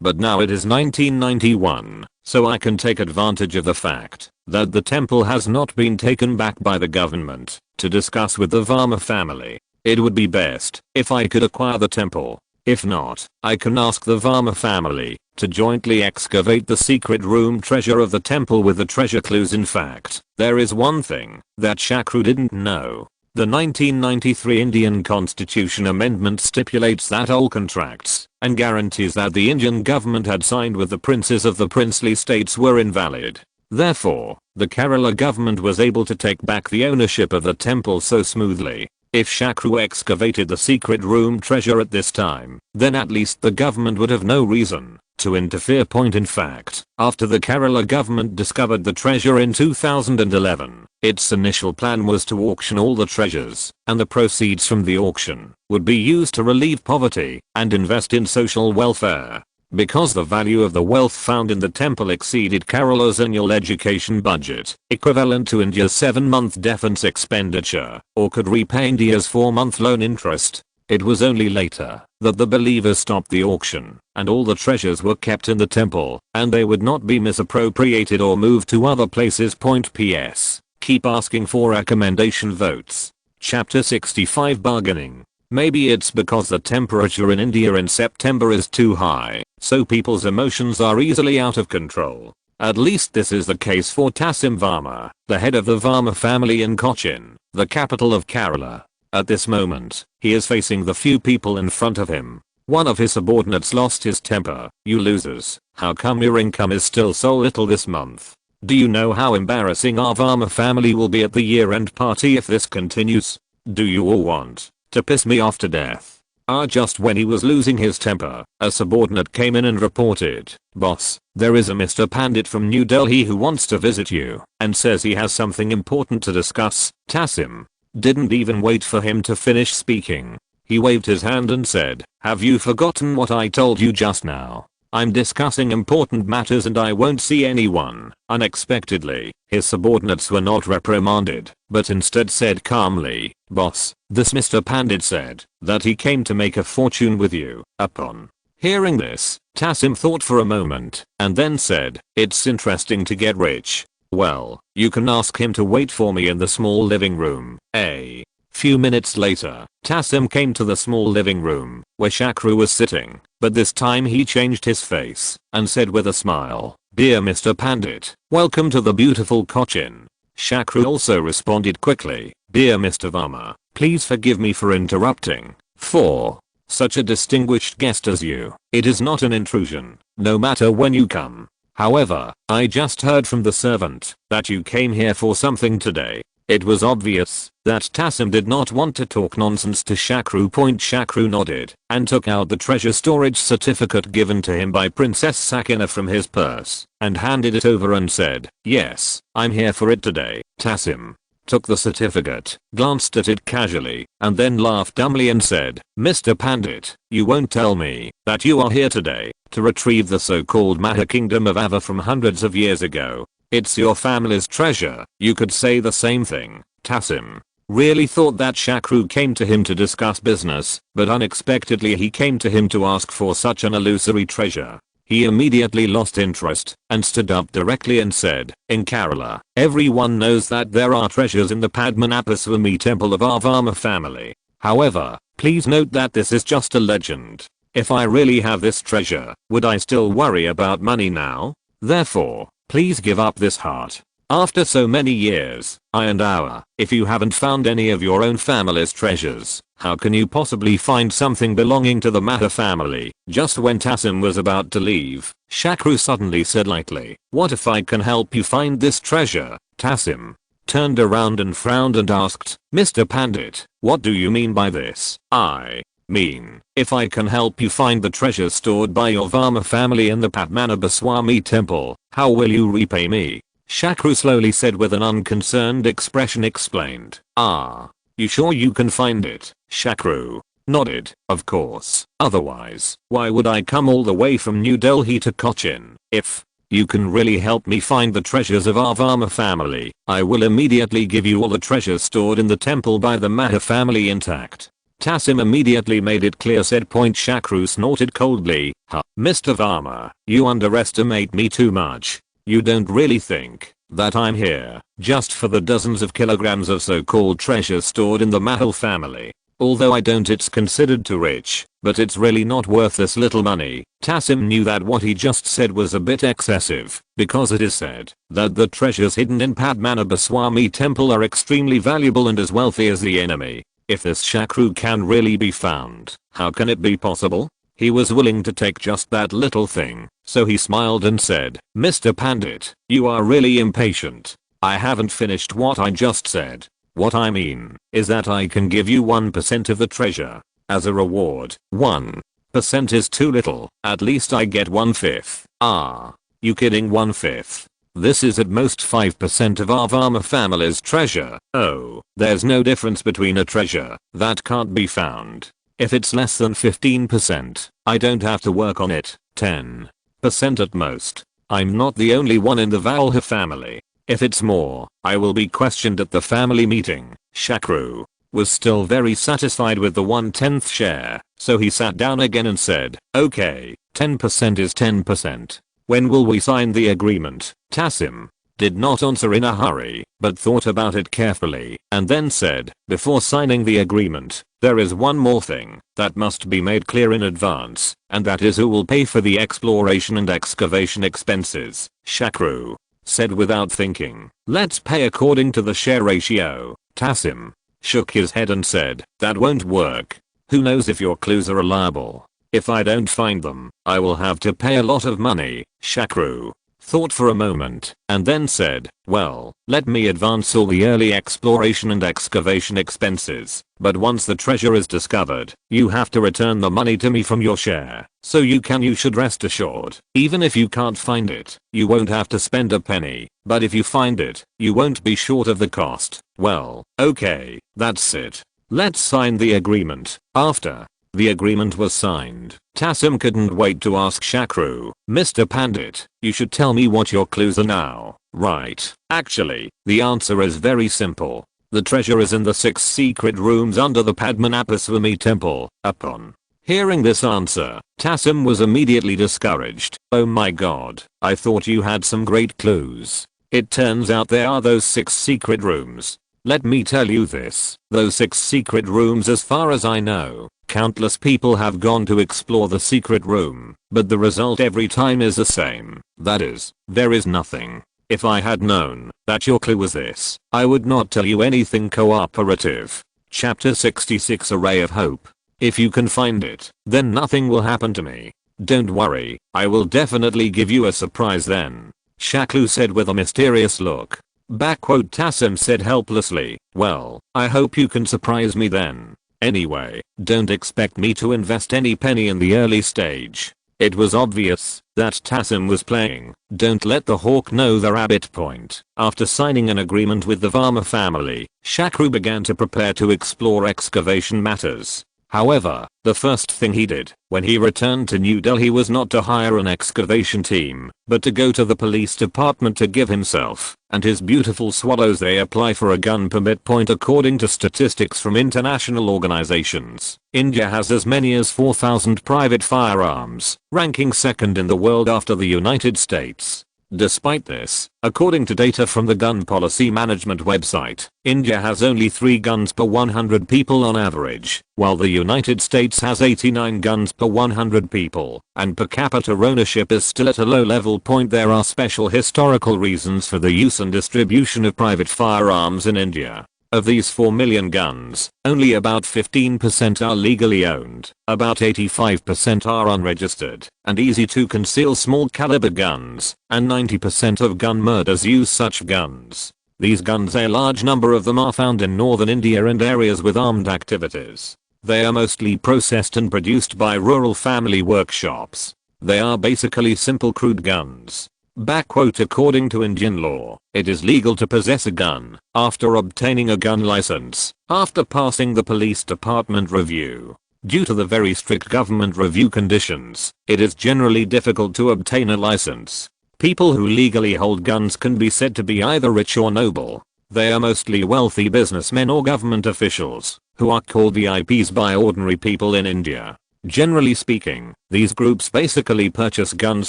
But now it is 1991, so I can take advantage of the fact that the temple has not been taken back by the government to discuss with the Varma family. It would be best if I could acquire the temple. If not, I can ask the Varma family to jointly excavate the secret room treasure of the temple with the treasure clues. In fact, there is one thing that Shakru didn't know. The 1993 Indian Constitution Amendment stipulates that all contracts and guarantees that the Indian government had signed with the princes of the princely states were invalid. Therefore, the Kerala government was able to take back the ownership of the temple so smoothly. If Shakru excavated the secret room treasure at this time, then at least the government would have no reason to interfere. In fact, after the Kerala government discovered the treasure in 2011, its initial plan was to auction all the treasures, and the proceeds from the auction would be used to relieve poverty and invest in social welfare. Because the value of the wealth found in the temple exceeded Kerala's annual education budget, equivalent to India's 7-month defense expenditure, or could repay India's 4-month loan interest. It was only later that the believers stopped the auction, and all the treasures were kept in the temple, and they would not be misappropriated or moved to other places. PS. Keep asking for recommendation votes. Chapter 65 Bargaining. Maybe it's because the temperature in India in September is too high, so people's emotions are easily out of control. At least this is the case for Tassim Varma, the head of the Varma family in Cochin, the capital of Kerala. At this moment, he is facing the few people in front of him. One of his subordinates lost his temper. "You losers, how come your income is still so little this month? Do you know how embarrassing our Varma family will be at the year-end party if this continues? Do you all want to piss me off to death?" Just when he was losing his temper, a subordinate came in and reported, "Boss, there is a Mr. Pandit from New Delhi who wants to visit you and says he has something important to discuss." Tassim didn't even wait for him to finish speaking. He waved his hand and said, "Have you forgotten what I told you just now? I'm discussing important matters and I won't see anyone." Unexpectedly, his subordinates were not reprimanded, but instead said calmly, "Boss, this Mr. Pandit said that he came to make a fortune with you." Upon hearing this, Tassim thought for a moment and then said, "It's interesting to get rich. Well, you can ask him to wait for me in the small living room." A few minutes later, Tassim came to the small living room where Shakru was sitting, but this time he changed his face and said with a smile, "Dear Mr. Pandit, welcome to the beautiful Cochin." Shakru also responded quickly, "Dear Mr. Varma, please forgive me for interrupting. For such a distinguished guest as you, it is not an intrusion, no matter when you come. However, I just heard from the servant that you came here for something today." It was obvious that Tassim did not want to talk nonsense to Shakru. Shakru nodded and took out the treasure storage certificate given to him by Princess Sakina from his purse and handed it over and said, "Yes, I'm here for it today." Tassim took the certificate, glanced at it casually, and then laughed dumbly and said, "Mr. Pandit, you won't tell me that you are here today to retrieve the so-called Maha Kingdom of Ava from hundreds of years ago? It's your family's treasure. You could say the same thing." Tassim really thought that Shakru came to him to discuss business, but unexpectedly he came to him to ask for such an illusory treasure. He immediately lost interest and stood up directly and said, "In Kerala, everyone knows that there are treasures in the Padmanabhaswamy temple of our Varma family. However, Please note that this is just a legend. If I really have this treasure, would I still worry about money now? Therefore, please give up this heart. After so many years, if you haven't found any of your own family's treasures, how can you possibly find something belonging to the Matter family? Just when Tassim was about to leave, Shakru suddenly said lightly, "What if I can help you find this treasure?" Tassim turned around and frowned and asked, "Mr. Pandit, what do you mean by this?" "I mean, if I can help you find the treasure stored by your Varma family in the Padmanabhaswamy temple, how will you repay me?" Shakru slowly said with an unconcerned expression explained. "Ah, you sure you can find it?" Shakru nodded. "Of course, otherwise, why would I come all the way from New Delhi to Cochin? If you can really help me find the treasures of our Varma family, I will immediately give you all the treasures stored in the temple by the Matter family intact." Tassim immediately made it clear said point. Shakru snorted coldly, "Huh, Mr. Varma, you underestimate me too much. You don't really think that I'm here just for the dozens of kilograms of so-called treasure stored in the Mahal family. Although I don't, it's considered too rich, but it's really not worth this little money." Tassim knew that what he just said was a bit excessive, because it is said that the treasures hidden in Padmanabhaswamy temple are extremely valuable and as wealthy as the enemy. If this Shakru can really be found, how can it be possible? He was willing to take just that little thing, so he smiled and said, "Mr. Pandit, you are really impatient. I haven't finished what I just said. What I mean is that I can give you 1% of the treasure as a reward." 1% is too little. At least I get 1/5. "Ah, you kidding? 1/5? This is at most 5% of our Varma family's treasure." "Oh, there's no difference between a treasure that can't be found. If it's less than 15%, I don't have to work on it. 10% at most. I'm not the only one in the Valha family. If it's more, I will be questioned at the family meeting." Shakru was still very satisfied with the 1/10 share, so he sat down again and said, "Okay, 10% is 10%. When will we sign the agreement?" Tassim did not answer in a hurry, but thought about it carefully, and then said, "Before signing the agreement, there is one more thing that must be made clear in advance, and that is who will pay for the exploration and excavation expenses." Shakru said without thinking, "Let's pay according to the share ratio." Tassim shook his head and said, "That won't work. Who knows if your clues are reliable? If I don't find them, I will have to pay a lot of money." Shakru thought for a moment, and then said, "Well, let me advance all the early exploration and excavation expenses, but once the treasure is discovered, you have to return the money to me from your share. So you should rest assured, even if you can't find it, you won't have to spend a penny, but if you find it, you won't be short of the cost." "Well, okay, that's it. Let's sign the agreement." After the agreement was signed, Tassim couldn't wait to ask Shakru, "Mr. Pandit, you should tell me what your clues are now." "Right. Actually, the answer is very simple. The treasure is in the 6 secret rooms under the Padmanabhaswamy temple." Upon hearing this answer, Tassim was immediately discouraged. "Oh my god, I thought you had some great clues. It turns out there are those 6 secret rooms. Let me tell you this, those 6 secret rooms, as far as I know, countless people have gone to explore the secret room, but the result every time is the same. That is, there is nothing. If I had known that your clue was this, I would not tell you anything cooperative." Chapter 66 A Ray of Hope. "If you can find it, then nothing will happen to me. Don't worry, I will definitely give you a surprise then," Shakru said with a mysterious look. Tassim said helplessly, "Well, I hope you can surprise me then. Anyway, don't expect me to invest any penny in the early stage." It was obvious that Tassim was playing "Don't let the hawk know the rabbit" point. After signing an agreement with the Varma family, Shakru began to prepare to explore excavation matters. However, the first thing he did when he returned to New Delhi was not to hire an excavation team, but to go to the police department to give himself and his beautiful swallows a apply for a gun permit point. According to statistics from international organizations, India has as many as 4,000 private firearms, ranking second in the world after the United States. Despite this, according to data from the Gun Policy Management website, India has only 3 guns per 100 people on average, while the United States has 89 guns per 100 people, and per capita ownership is still at a low level. There are special historical reasons for the use and distribution of private firearms in India. Of these 4 million guns, only about 15% are legally owned, about 85% are unregistered and easy to conceal small caliber guns, and 90% of gun murders use such guns. These guns, a large number of them, are found in northern India and areas with armed activities. They are mostly processed and produced by rural family workshops. They are basically simple crude guns. According to Indian law, it is legal to possess a gun after obtaining a gun license, after passing the police department review. Due to the very strict government review conditions, it is generally difficult to obtain a license. People who legally hold guns can be said to be either rich or noble. They are mostly wealthy businessmen or government officials, who are called VIPs by ordinary people in India. Generally speaking, these groups basically purchase guns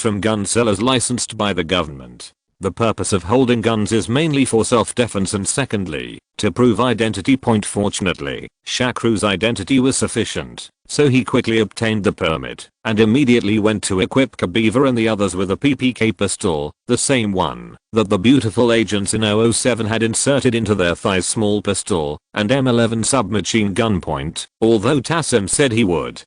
from gun sellers licensed by the government. The purpose of holding guns is mainly for self-defense and secondly, to prove identity. Fortunately, Shakru's identity was sufficient, so he quickly obtained the permit and immediately went to equip Kabiva and the others with a PPK pistol, the same one that the beautiful agents in 007 had inserted into their thighs. Small pistol and M11 submachine gun. Although Tassim said he would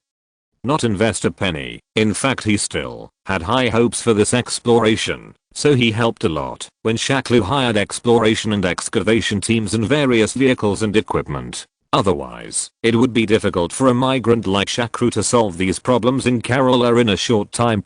not invest a penny, in fact he still had high hopes for this exploration, so he helped a lot when Shakru hired exploration and excavation teams and various vehicles and equipment. Otherwise, it would be difficult for a migrant like Shakru to solve these problems in Kerala in a short time.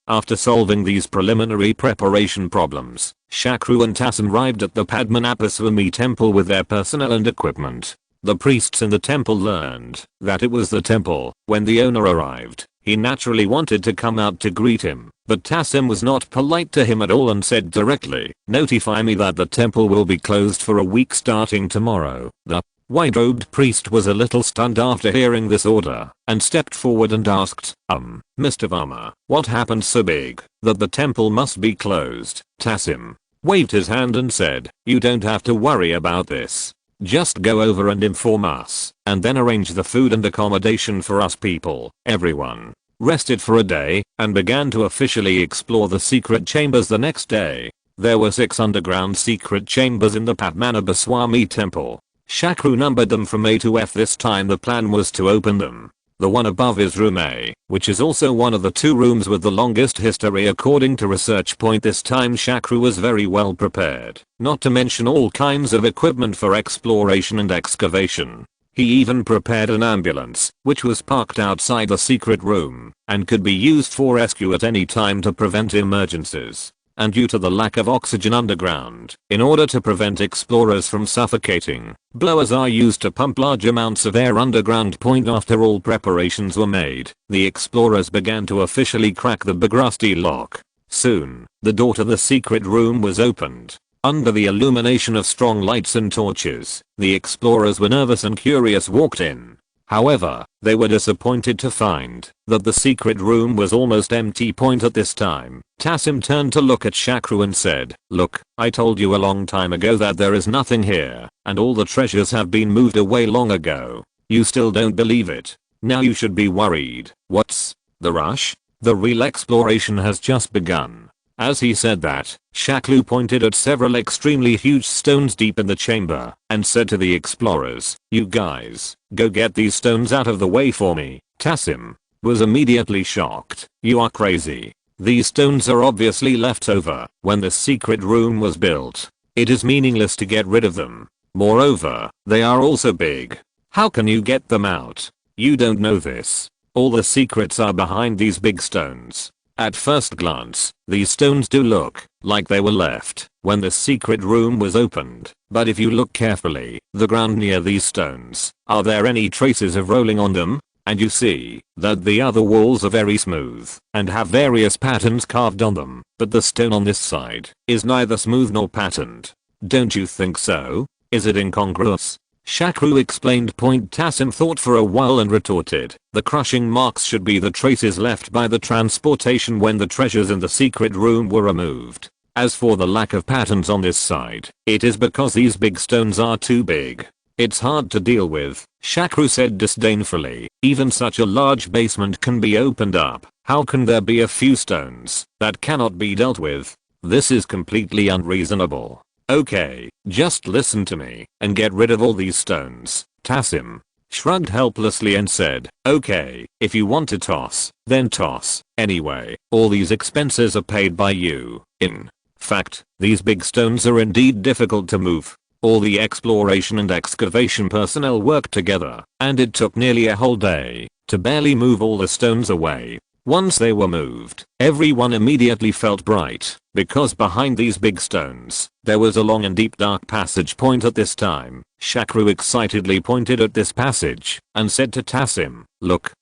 After solving these preliminary preparation problems, Shakru and Tassim arrived at the Padmanabhaswamy temple with their personnel and equipment. The priests in the temple learned that it was the temple when the owner arrived. He naturally wanted to come out to greet him, but Tassim was not polite to him at all and said directly, "Notify me that the temple will be closed for a week starting tomorrow." The white-robed priest was a little stunned after hearing this order and stepped forward and asked, Mr. Varma, what happened so big that the temple must be closed?" Tassim waved his hand and said, "You don't have to worry about this. Just go over and inform us, and then arrange the food and accommodation for us people." Everyone rested for a day and began to officially explore the secret chambers the next day. There were 6 underground secret chambers in the Padmanabhaswamy temple. Shakru numbered them from A to F. This time the plan was to open them. The one above is room A, which is also one of the 2 rooms with the longest history according to research. This time Shakru was very well prepared, not to mention all kinds of equipment for exploration and excavation. He even prepared an ambulance, which was parked outside the secret room, and could be used for rescue at any time to prevent emergencies. And due to the lack of oxygen underground, in order to prevent explorers from suffocating, blowers are used to pump large amounts of air underground. After all preparations were made, the explorers began to officially crack the big rusty lock. Soon, the door to the secret room was opened. Under the illumination of strong lights and torches, the explorers were nervous and curious walked in. However, they were disappointed to find that the secret room was almost empty. At this time, Tassim turned to look at Shakru and said, "Look, I told you a long time ago that there is nothing here, and all the treasures have been moved away long ago. You still don't believe it. Now you should be worried. What's the rush? The real exploration has just begun." As he said that, Shakru pointed at several extremely huge stones deep in the chamber and said to the explorers, "You guys, go get these stones out of the way for me." Tassim was immediately shocked. "You are crazy. These stones are obviously left over when the secret room was built. It is meaningless to get rid of them. Moreover, they are also big. How can you get them out? You don't know this. All the secrets are behind these big stones." At first glance, these stones do look like they were left when the secret room was opened, but if you look carefully, the ground near these stones, are there any traces of rolling on them? And you see that the other walls are very smooth and have various patterns carved on them, but the stone on this side is neither smooth nor patterned. Don't you think so? Is it incongruous? Shakru explained. Tassim thought for a while and retorted, "The crushing marks should be the traces left by the transportation when the treasures in the secret room were removed. As for the lack of patterns on this side, it is because these big stones are too big. It's hard to deal with, Shakru said disdainfully. Even such a large basement can be opened up. How can there be a few stones that cannot be dealt with? This is completely unreasonable. Okay, just listen to me and get rid of all these stones. Tassim shrugged helplessly and said, okay, if you want to toss, then toss. Anyway, all these expenses are paid by you. In fact, these big stones are indeed difficult to move. All the exploration and excavation personnel worked together, and it took nearly a whole day to barely move all the stones away. Once they were moved, everyone immediately felt bright, because behind these big stones, there was a long and deep dark passage. Point at this time, Shakru excitedly pointed at this passage, and said to Tassim, look,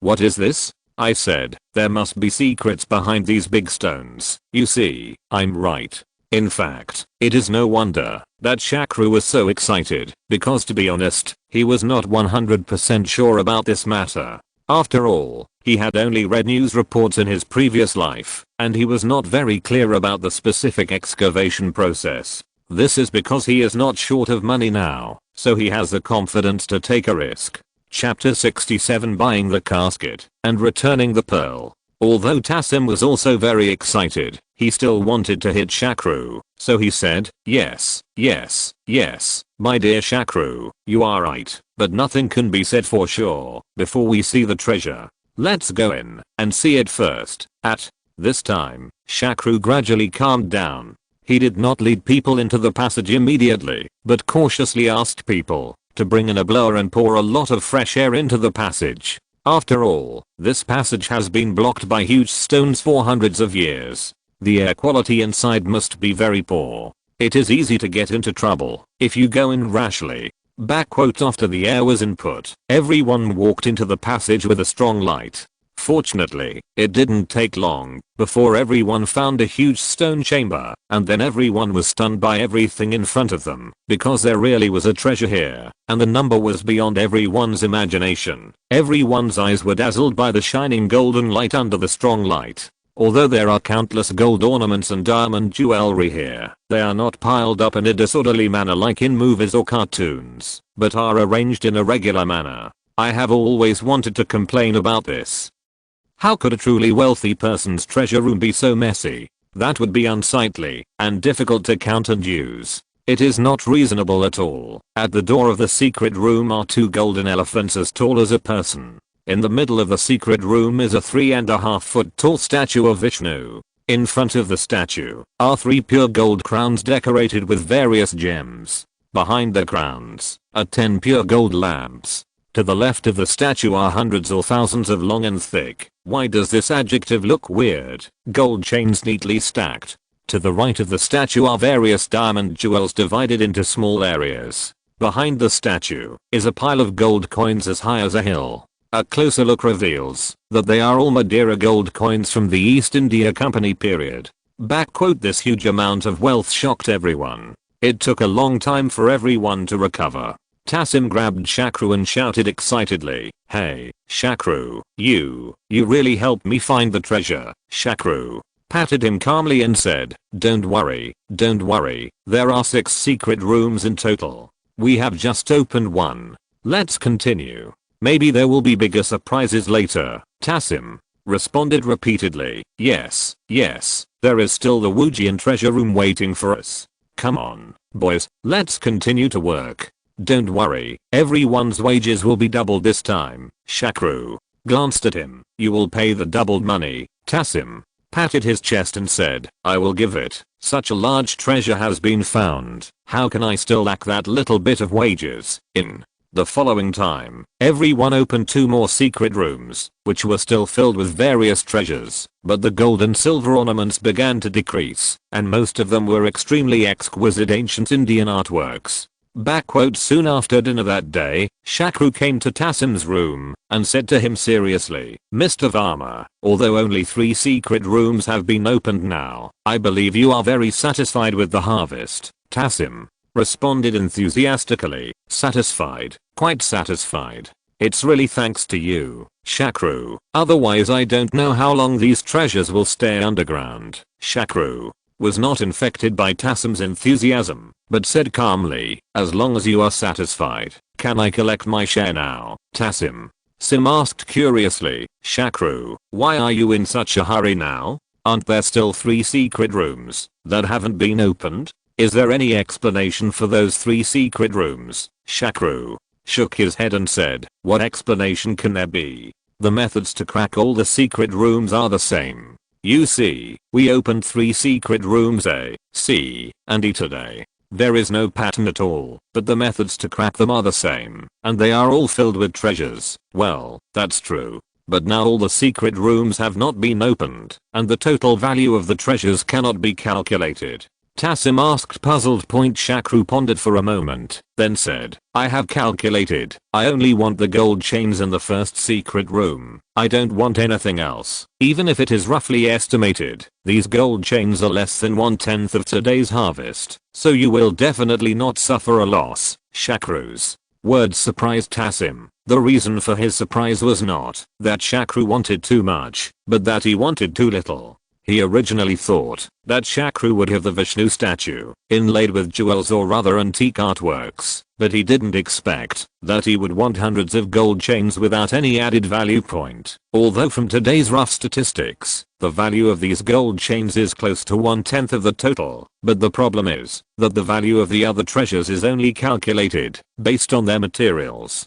what is this? I said, there must be secrets behind these big stones. You see, I'm right. In fact, it is no wonder that Shakru was so excited, because to be honest, he was not 100% sure about this matter. After all, he had only read news reports in his previous life, and he was not very clear about the specific excavation process. This is because he is not short of money now, so he has the confidence to take a risk. Chapter 67 Buying the casket and returning the pearl. Although Tassim was also very excited, he still wanted to hit Shakru, so he said, yes, my dear Shakru, you are right, but nothing can be said for sure before we see the treasure. Let's go in and see it first. At this time, Shakru gradually calmed down. He did not lead people into the passage immediately, but cautiously asked people to bring in a blower and pour a lot of fresh air into the passage. After all, this passage has been blocked by huge stones for hundreds of years. The air quality inside must be very poor. It is easy to get into trouble if you go in rashly. After the air was input, everyone walked into the passage with a strong light. Fortunately, it didn't take long before everyone found a huge stone chamber, and then everyone was stunned by everything in front of them, because there really was a treasure here, and the number was beyond everyone's imagination. Everyone's eyes were dazzled by the shining golden light under the strong light. Although there are countless gold ornaments and diamond jewelry here, they are not piled up in a disorderly manner like in movies or cartoons, but are arranged in a regular manner. I have always wanted to complain about this. How could a truly wealthy person's treasure room be so messy? That would be unsightly and difficult to count and use. It is not reasonable at all. At the door of the secret room are two golden elephants as tall as a person. In the middle of the secret room is a 3.5 foot tall statue of Vishnu. In front of the statue are 3 pure gold crowns decorated with various gems. Behind the crowns are 10 pure gold lamps. To the left of the statue are hundreds or thousands of long and thick. Why does this adjective look weird? Gold chains neatly stacked. To the right of the statue are various diamond jewels divided into small areas. Behind the statue is a pile of gold coins as high as a hill. A closer look reveals that they are all Madeira gold coins from the East India Company period. This huge amount of wealth shocked everyone. It took a long time for everyone to recover. Tassim grabbed Shakru and shouted excitedly, "Hey, Shakru, you really helped me find the treasure." Shakru patted him calmly and said, don't worry, there are 6 secret rooms in total. We have just opened one. Let's continue. Maybe there will be bigger surprises later." Tassim responded repeatedly, yes, there is still the Wujian treasure room waiting for us. Come on, boys, let's continue to work. Don't worry, everyone's wages will be doubled this time. Shakru glanced at him. You will pay the doubled money. Tassim patted his chest and said, I will give it. Such a large treasure has been found. How can I still lack that little bit of wages? In the following time, everyone opened 2 more secret rooms, which were still filled with various treasures, but the gold and silver ornaments began to decrease, and most of them were extremely exquisite ancient Indian artworks. Soon after dinner that day, Shakru came to Tassim's room and said to him seriously, Mr. Varma, although only 3 secret rooms have been opened now, I believe you are very satisfied with the harvest. Tassim responded enthusiastically, satisfied, quite satisfied. It's really thanks to you, Shakru, otherwise I don't know how long these treasures will stay underground. Shakru was not infected by Tassim's enthusiasm, but said calmly, "As long as you are satisfied, can I collect my share now, Tassim?" Sim asked curiously, "Shakru, why are you in such a hurry now? Aren't there still 3 secret rooms that haven't been opened? Is there any explanation for those 3 secret rooms?" Shakru shook his head and said, "What explanation can there be? The methods to crack all the secret rooms are the same. You see, we opened 3 secret rooms A, C, and E today. There is no pattern at all, but the methods to crack them are the same, and they are all filled with treasures." Well, that's true. But now all the secret rooms have not been opened, and the total value of the treasures cannot be calculated. Tassim asked, puzzled. Shakru pondered for a moment, then said, "I have calculated. I only want the gold chains in the first secret room. I don't want anything else. Even if it is roughly estimated, these gold chains are less than 1/10 of today's harvest, so you will definitely not suffer a loss." Shakru's words surprised Tassim. The reason for his surprise was not that Shakru wanted too much, but that he wanted too little. He originally thought that Shakru would have the Vishnu statue inlaid with jewels or other antique artworks, but he didn't expect that he would want hundreds of gold chains without any added value point. Although from today's rough statistics, the value of these gold chains is close to 1/10 of the total, but the problem is that the value of the other treasures is only calculated based on their materials,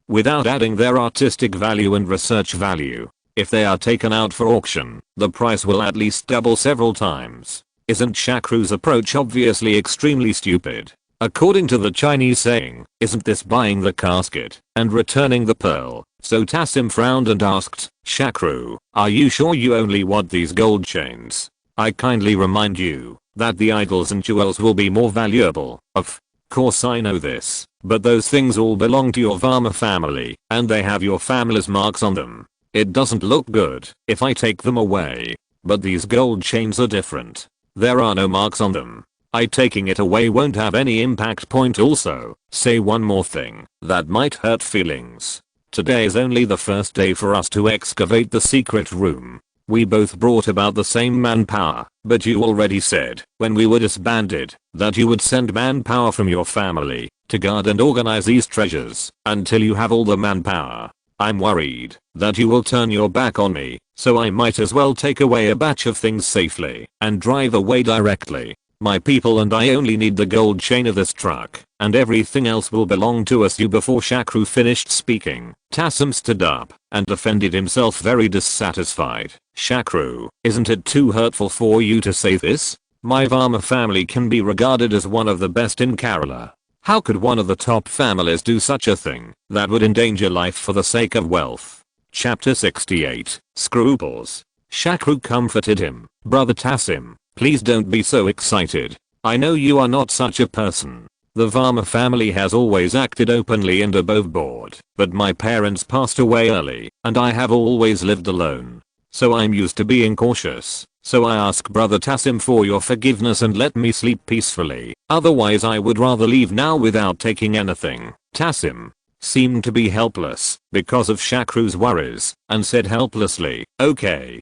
without adding their artistic value and research value. If they are taken out for auction, the price will at least double several times. Isn't Shakru's approach obviously extremely stupid? According to the Chinese saying, "Isn't this buying the casket and returning the pearl?" So Tassim frowned and asked, "Shakru, are you sure you only want these gold chains? I kindly remind you that the idols and jewels will be more valuable." Of course I know this, but those things all belong to your Varma family, and they have your family's marks on them. It doesn't look good if I take them away. But these gold chains are different. There are no marks on them. I taking it away won't have any impact point. Also, say one more thing that might hurt feelings. Today is only the first day for us to excavate the secret room. We both brought about the same manpower, but you already said when we were disbanded that you would send manpower from your family to guard and organize these treasures until you have all the manpower. I'm worried that you will turn your back on me, so I might as well take away a batch of things safely and drive away directly. My people and I only need the gold chain of this truck, and everything else will belong to us." Before Shakru finished speaking, Tassim stood up and defended himself, very dissatisfied. "Shakru, isn't it too hurtful for you to say this? My Varma family can be regarded as one of the best in Kerala. How could one of the top families do such a thing that would endanger life for the sake of wealth?" Chapter 68, Scruples. Shakru comforted him. "Brother Tassim, please don't be so excited. I know you are not such a person. The Varma family has always acted openly and above board, but my parents passed away early, and I have always lived alone. So I'm used to being cautious. So I ask Brother Tassim for your forgiveness and let me sleep peacefully. Otherwise I would rather leave now without taking anything." Tassim seemed to be helpless because of Shakru's worries and said helplessly, Okay,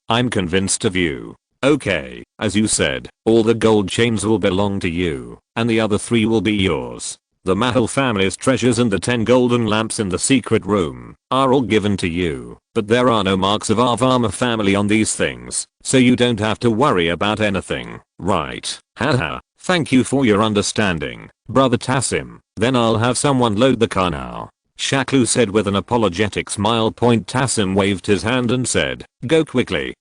I'm convinced of you. Okay, as you said, all the gold chains will belong to you, and the other 3 will be yours. The Mahal family's treasures and the 10 golden lamps in the secret room are all given to you, but there are no marks of our Varma family on these things, so you don't have to worry about anything, right? Haha, thank you for your understanding, Brother Tassim. Then I'll have someone load the car now," Shakru said with an apologetic smile. Tassim waved his hand and said, go quickly,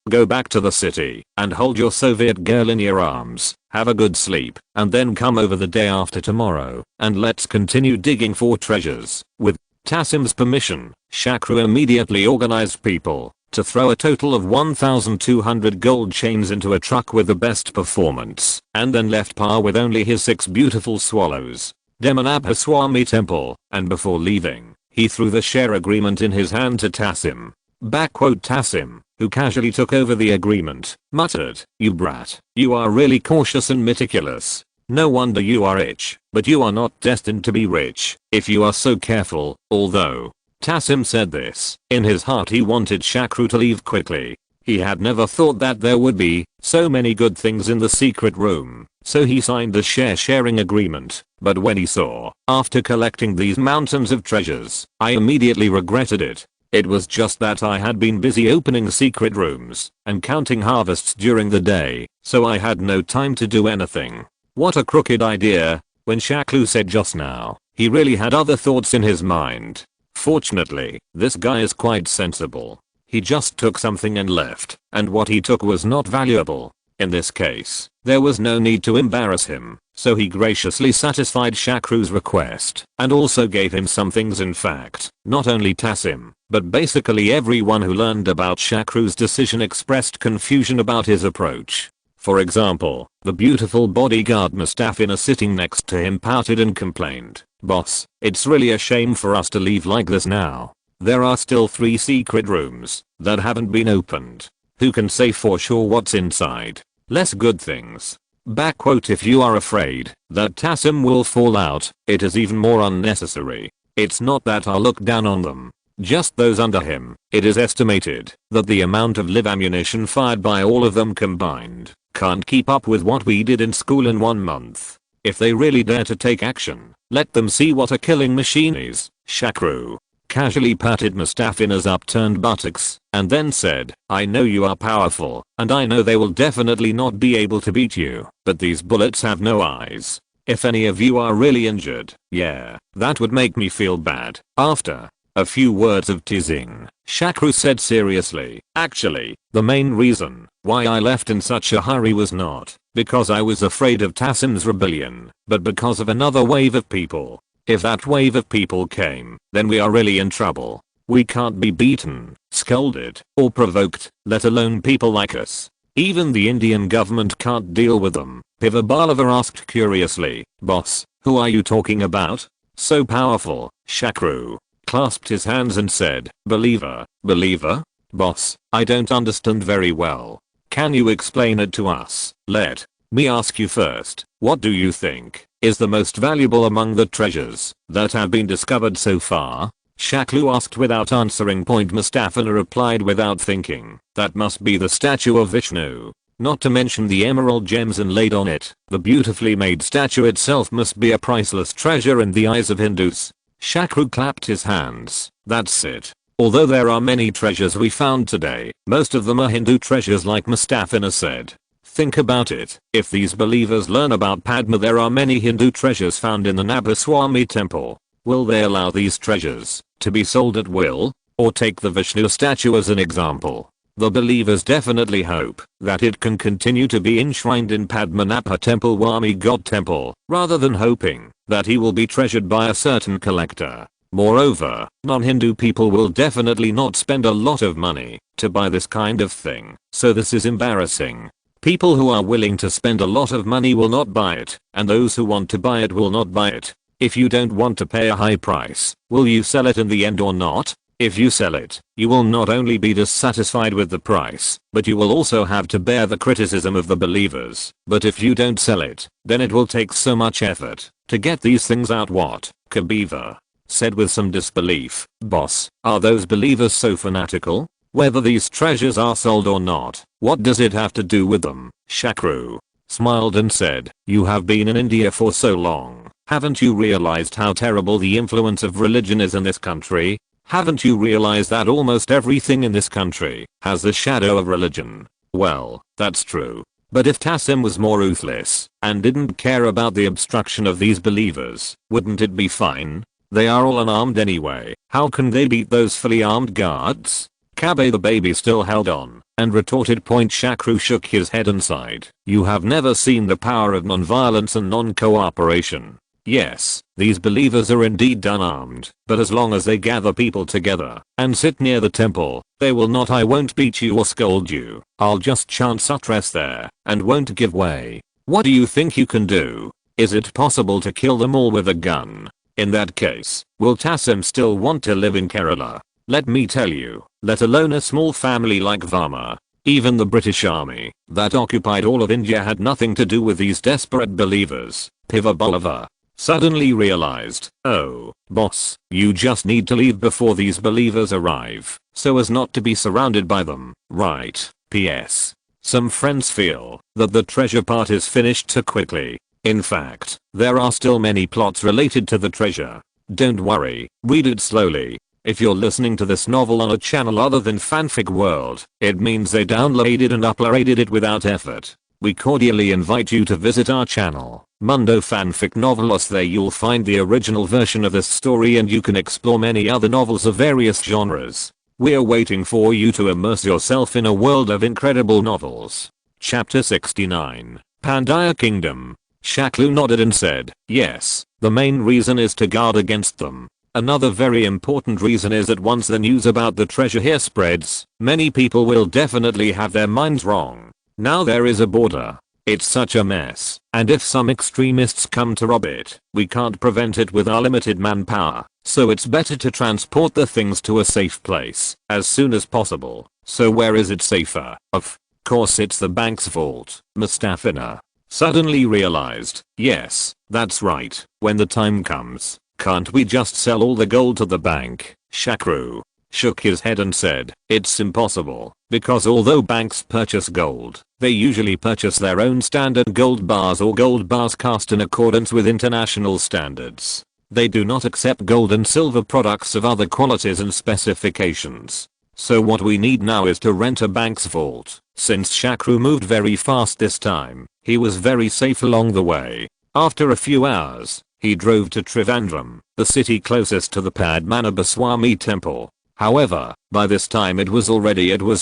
go back to the city, and hold your Soviet girl in your arms. Have a good sleep, and then come over the day after tomorrow, and let's continue digging for treasures." With Tassim's permission, Shakru immediately organized people to throw a total of 1,200 gold chains into a truck with the best performance, and then left Pa with only his 6 beautiful swallows. Demanabha Swami temple, and before leaving, he threw the share agreement in his hand to Tassim. Tassim, who casually took over the agreement, muttered, "You brat, you are really cautious and meticulous. No wonder you are rich, but you are not destined to be rich if you are so careful." Although Tassim said this, in his heart he wanted Shakru to leave quickly. He had never thought that there would be so many good things in the secret room, so he signed the sharing agreement. But when he saw, after collecting these mountains of treasures, I immediately regretted it. It was just that I had been busy opening secret rooms and counting harvests during the day, so I had no time to do anything. What a crooked idea. When Shakru said just now, he really had other thoughts in his mind. Fortunately, this guy is quite sensible. He just took something and left, and what he took was not valuable. In this case, there was no need to embarrass him, so he graciously satisfied Shakru's request and also gave him some things. In fact, not only Tassim, but basically everyone who learned about Shakru's decision expressed confusion about his approach. For example, the beautiful bodyguard Mustafina sitting next to him pouted and complained, "Boss, it's really a shame for us to leave like this now. There are still 3 secret rooms that haven't been opened. Who can say for sure what's inside? Less good things." Backquote, if you are afraid that Tassim will fall out, it is even more unnecessary. It's not that I look down on them, just those under him. It is estimated that the amount of live ammunition fired by all of them combined can't keep up with what we did in school in 1 month. If they really dare to take action, let them see what a killing machine is. Shakru casually patted Mustafina's upturned buttocks and then said, "I know you are powerful, and I know they will definitely not be able to beat you, but these bullets have no eyes. If any of you are really injured, yeah, that would make me feel bad." After a few words of teasing, Shakru said seriously, "Actually, the main reason why I left in such a hurry was not because I was afraid of Tassim's rebellion, but because of another wave of people. If that wave of people came, then we are really in trouble. We can't be beaten, scolded, or provoked, let alone people like us. Even the Indian government can't deal with them." Pivabalava asked curiously, "Boss, who are you talking about? So powerful?" Shakru clasped his hands and said, "Believer." "Believer? Boss, I don't understand very well. Can you explain it to us?" "Let me ask you first, what do you think is the most valuable among the treasures that have been discovered so far?" Shakru asked without answering. Mustafina replied without thinking, "That must be the statue of Vishnu. Not to mention the emerald gems inlaid on it. The beautifully made statue itself must be a priceless treasure in the eyes of Hindus." Shakru clapped his hands. "That's it. Although there are many treasures we found today, most of them are Hindu treasures, like Mustafina said. Think about it. If these believers learn about Padma, there are many Hindu treasures found in the Nabaswami temple. Will they allow these treasures to be sold at will? Or take the Vishnu statue as an example. The believers definitely hope that it can continue to be enshrined in Padmanabha temple, Wami god temple, rather than hoping that he will be treasured by a certain collector. Moreover, non-Hindu people will definitely not spend a lot of money to buy this kind of thing, so this is embarrassing. People who are willing to spend a lot of money will not buy it, and those who want to buy it will not buy it. If you don't want to pay a high price, will you sell it in the end or not? If you sell it, you will not only be dissatisfied with the price, but you will also have to bear the criticism of the believers. But if you don't sell it, then it will take so much effort to get these things out. What? Kabiva said with some disbelief. "Boss, are those believers so fanatical? Whether these treasures are sold or not, what does it have to do with them?" Shakru smiled and said, "You have been in India for so long. Haven't you realized how terrible the influence of religion is in this country? Haven't you realized that almost everything in this country has the shadow of religion?" "Well, that's true. But if Tassim was more ruthless and didn't care about the obstruction of these believers, wouldn't it be fine? They are all unarmed anyway. How can they beat those fully armed guards?" Kabe the baby still held on and retorted. Shakru shook his head and sighed. "You have never seen the power of non-violence and non-cooperation. Yes, these believers are indeed unarmed, but as long as they gather people together and sit near the temple, they will not. I won't beat you or scold you. I'll just chant sutras there and won't give way. What do you think you can do? Is it possible to kill them all with a gun? In that case, will Tassim still want to live in Kerala? Let me tell you, let alone a small family like Varma. Even the British army that occupied all of India had nothing to do with these desperate believers." Pivabalava Suddenly realized, oh, boss, you just need to leave before these believers arrive, so as not to be surrounded by them, right? PS. Some friends feel that the treasure part is finished too quickly. In fact, there are still many plots related to the treasure. Don't worry, read it slowly. If you're listening to this novel on a channel other than Fanfic World, it means they downloaded and uploaded it without effort. We cordially invite you to visit our channel, Mundo Fanfic Novelos. There you'll find the original version of this story and you can explore many other novels of various genres. We're waiting for you to immerse yourself in a world of incredible novels. Chapter 69, Pandia Kingdom. Shakru nodded and said, yes, the main reason is to guard against them. Another very important reason is that once the news about the treasure here spreads, many people will definitely have their minds wrong. Now there is a border. It's such a mess, and if some extremists come to rob it, we can't prevent it with our limited manpower, so it's better to transport the things to a safe place as soon as possible. So where is it safer? Of course it's the bank's vault, Mustafina suddenly realized. Yes, that's right, when the time comes, can't we just sell all the gold to the bank? Shakru shook his head and said, it's impossible, because although banks purchase gold, they usually purchase their own standard gold bars or gold bars cast in accordance with international standards. They do not accept gold and silver products of other qualities and specifications. So what we need now is to rent a bank's vault. Since Shakru moved very fast this time, he was very safe along the way. After a few hours, he drove to Trivandrum, the city closest to the Padmanabhaswamy temple. However, by this time it was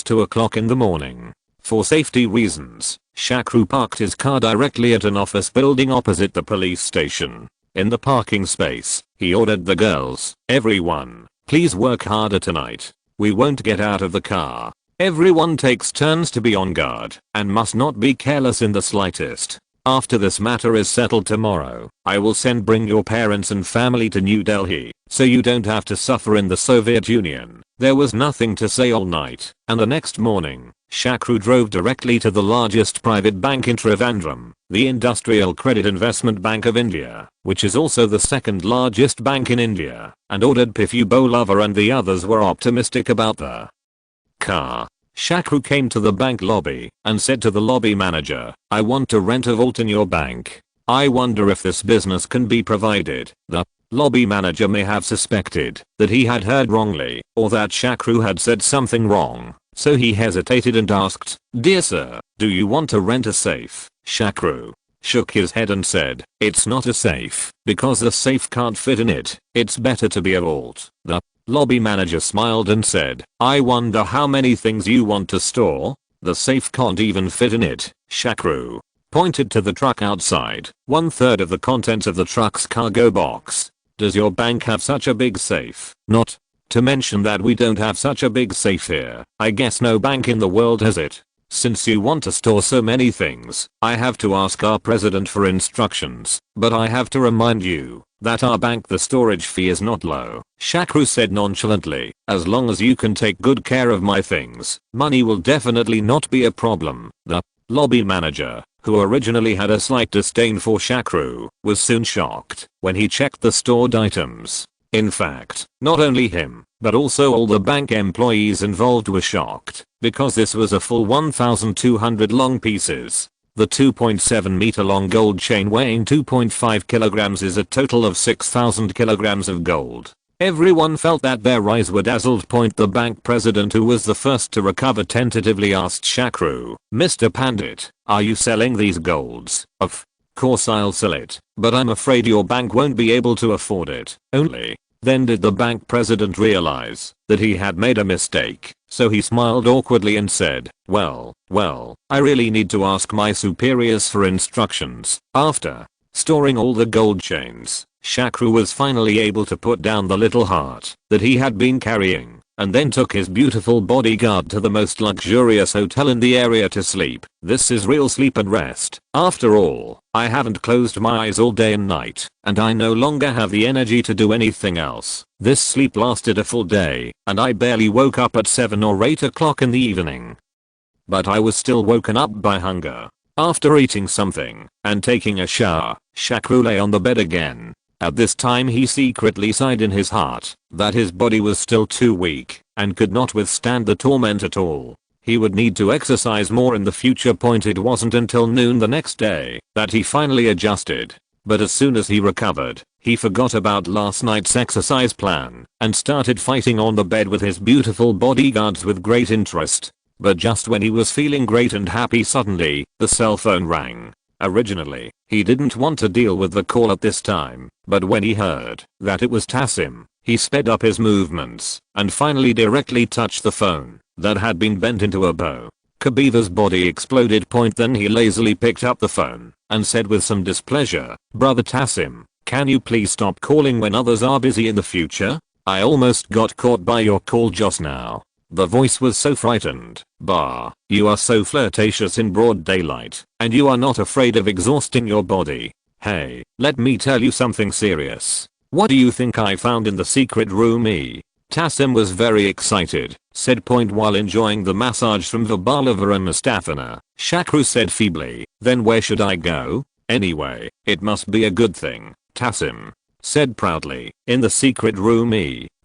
2 o'clock in the morning. For safety reasons, Shakru parked his car directly at an office building opposite the police station. In the parking space, he ordered the girls, everyone, please work harder tonight. We won't get out of the car. Everyone takes turns to be on guard and must not be careless in the slightest. After this matter is settled tomorrow, I will bring your parents and family to New Delhi, so you don't have to suffer in the Soviet Union. There was nothing to say all night, and the next morning, Shakru drove directly to the largest private bank in Trivandrum, the Industrial Credit Investment Bank of India, which is also the second largest bank in India, and ordered Pifu Bolava and the others were optimistic about the car. Shakru came to the bank lobby and said to the lobby manager, I want to rent a vault in your bank. I wonder if this business can be provided. The lobby manager may have suspected that he had heard wrongly or that Shakru had said something wrong, so he hesitated and asked, dear sir, do you want to rent a safe? Shakru shook his head and said, it's not a safe, because the safe can't fit in it. It's better to be a vault. The lobby manager smiled and said, I wonder how many things you want to store? The safe can't even fit in it. Shakru pointed to the truck outside, 1/3 of the contents of the truck's cargo box. Does your bank have such a big safe? Not to mention that we don't have such a big safe here. I guess no bank in the world has it. Since you want to store so many things, I have to ask our president for instructions, but I have to remind you that our bank the storage fee is not low. Shakru said nonchalantly, as long as you can take good care of my things, money will definitely not be a problem. The lobby manager, who originally had a slight disdain for Shakru, was soon shocked when he checked the stored items. In fact, not only him, but also all the bank employees involved were shocked, because this was a full 1,200 long pieces. The 2.7 meter long gold chain weighing 2.5 kilograms is a total of 6,000 kilograms of gold. Everyone felt that their eyes were dazzled. The bank president, who was the first to recover, tentatively asked Shakru, Mr. Pandit, are you selling these golds? Of course I'll sell it, but I'm afraid your bank won't be able to afford it. Only then did the bank president realize that he had made a mistake, so he smiled awkwardly and said, well, I really need to ask my superiors for instructions. After storing all the gold chains, Shakru was finally able to put down the little heart that he had been carrying, and then took his beautiful bodyguard to the most luxurious hotel in the area to sleep. This is real sleep and rest. After all, I haven't closed my eyes all day and night, and I no longer have the energy to do anything else. This sleep lasted a full day, and I barely woke up at 7 or 8 o'clock in the evening. But I was still woken up by hunger. After eating something and taking a shower, Shakru lay on the bed again. At this time he secretly sighed in his heart that his body was still too weak and could not withstand the torment at all. He would need to exercise more in the future. It wasn't until noon the next day that he finally adjusted. But as soon as he recovered, he forgot about last night's exercise plan and started fighting on the bed with his beautiful bodyguards with great interest. But just when he was feeling great and happy, suddenly, the cell phone rang. Originally, he didn't want to deal with the call at this time, but when he heard that it was Tassim, he sped up his movements and finally directly touched the phone that had been bent into a bow. Kabiva's body exploded. Then he lazily picked up the phone and said with some displeasure, "Brother Tassim, can you please stop calling when others are busy in the future? I almost got caught by your call just now." The voice was so frightened. "Bah, you are so flirtatious in broad daylight, and you are not afraid of exhausting your body. Hey, let me tell you something serious. What do you think I found in the secret room?" Tassim was very excited, said while enjoying the massage from Vabalava and Mustafana. Shakru said feebly, "Then where should I go? Anyway, it must be a good thing," Tassim said proudly. "In the secret room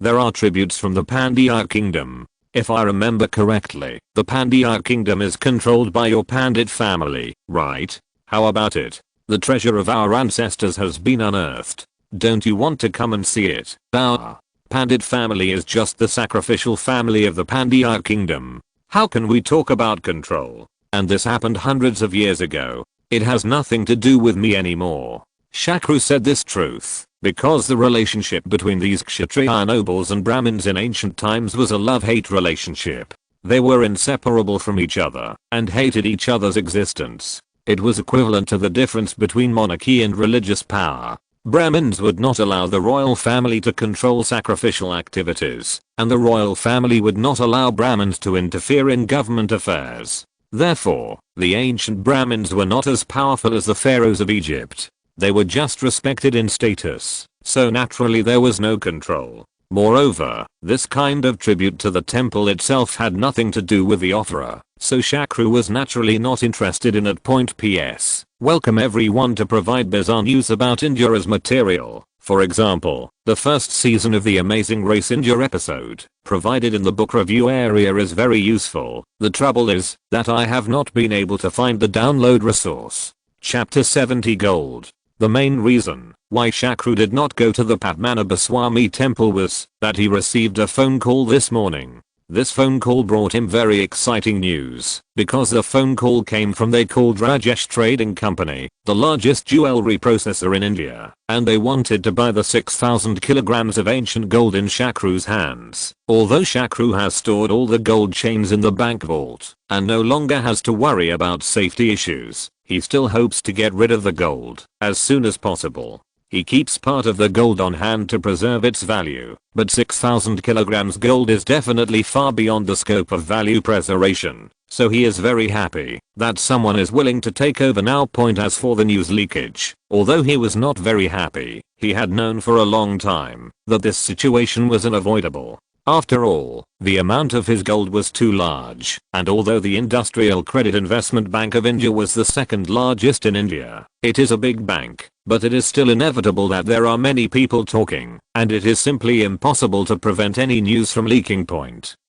there are tributes from the Pandya kingdom. If I remember correctly, the Pandya kingdom is controlled by your Pandit family, right? How about it? The treasure of our ancestors has been unearthed. Don't you want to come and see it?" Our Pandit family is just the sacrificial family of the Pandya kingdom. How can we talk about control? And this happened hundreds of years ago. It has nothing to do with me anymore. Shakru said this truth because the relationship between these Kshatriya nobles and Brahmins in ancient times was a love-hate relationship. They were inseparable from each other and hated each other's existence. It was equivalent to the difference between monarchy and religious power. Brahmins would not allow the royal family to control sacrificial activities, and the royal family would not allow Brahmins to interfere in government affairs. Therefore, the ancient Brahmins were not as powerful as the pharaohs of Egypt. They were just respected in status, so naturally there was no control. Moreover, this kind of tribute to the temple itself had nothing to do with the offerer, so Shakru was naturally not interested in it. PS. Welcome everyone to provide bizarre news about India as material. For example, the first season of the Amazing Race India episode, provided in the book review area, is very useful. The trouble is that I have not been able to find the download resource. Chapter 70 Gold. The main reason why Shakru did not go to the Padmanabha Swami temple was that he received a phone call this morning. This phone call brought him very exciting news because the phone call came from they called Rajesh Trading Company, the largest jewelry processor in India, and they wanted to buy the 6,000 kilograms of ancient gold in Shakru's hands. Although Shakru has stored all the gold chains in the bank vault and no longer has to worry about safety issues, he still hopes to get rid of the gold as soon as possible. He keeps part of the gold on hand to preserve its value, but 6,000 kilograms gold is definitely far beyond the scope of value preservation, so he is very happy that someone is willing to take over now. As for the news leakage, although he was not very happy, he had known for a long time that this situation was unavoidable. After all, the amount of his gold was too large, and although the Industrial Credit Investment Bank of India was the second largest in India, it is a big bank, but it is still inevitable that there are many people talking, and it is simply impossible to prevent any news from leaking.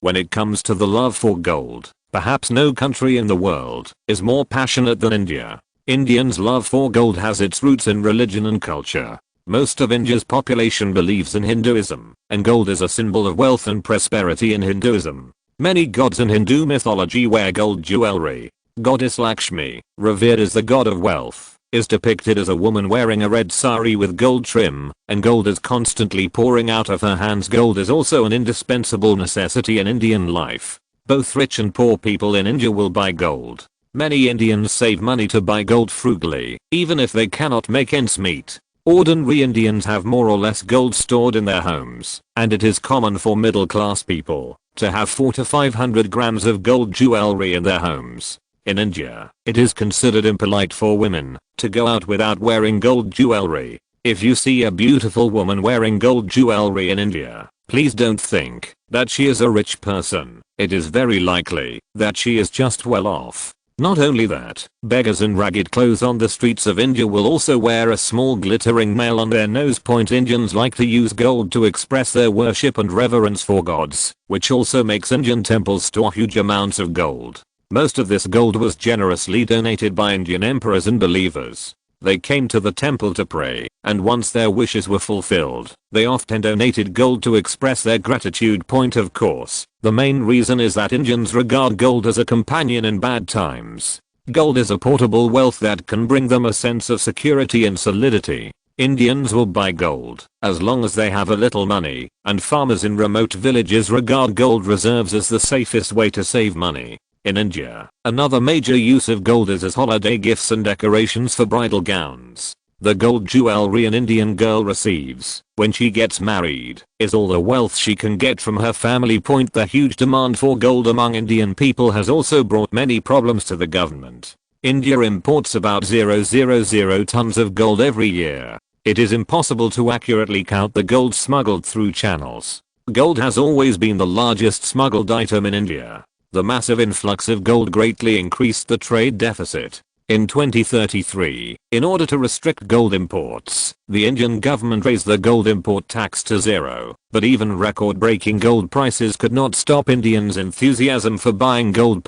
When it comes to the love for gold, perhaps no country in the world is more passionate than India. Indians' love for gold has its roots in religion and culture. Most of India's population believes in Hinduism, and gold is a symbol of wealth and prosperity in Hinduism. Many gods in Hindu mythology wear gold jewelry. Goddess Lakshmi, revered as the god of wealth, is depicted as a woman wearing a red sari with gold trim, and gold is constantly pouring out of her hands. Gold is also an indispensable necessity in Indian life. Both rich and poor people in India will buy gold. Many Indians save money to buy gold frugally, even if they cannot make ends meet. Ordinary Indians have more or less gold stored in their homes, and it is common for middle-class people to have 400 to 500 grams of gold jewelry in their homes. In India, it is considered impolite for women to go out without wearing gold jewelry. If you see a beautiful woman wearing gold jewelry in India, please don't think that she is a rich person. It is very likely that she is just well off. Not only that, beggars in ragged clothes on the streets of India will also wear a small glittering nail on their nose. Indians like to use gold to express their worship and reverence for gods, which also makes Indian temples store huge amounts of gold. Most of this gold was generously donated by Indian emperors and believers. They came to the temple to pray, and once their wishes were fulfilled, they often donated gold to express their gratitude. Of course, the main reason is that Indians regard gold as a companion in bad times. Gold is a portable wealth that can bring them a sense of security and solidity. Indians will buy gold as long as they have a little money, and farmers in remote villages regard gold reserves as the safest way to save money. In India, another major use of gold is as holiday gifts and decorations for bridal gowns. The gold jewelry an Indian girl receives when she gets married is all the wealth she can get from her family. The huge demand for gold among Indian people has also brought many problems to the government. India imports about 0.000 tons of gold every year. It is impossible to accurately count the gold smuggled through channels. Gold has always been the largest smuggled item in India. The massive influx of gold greatly increased the trade deficit. In 2033, in order to restrict gold imports, the Indian government raised the gold import tax to zero, but even record-breaking gold prices could not stop Indians' enthusiasm for buying gold.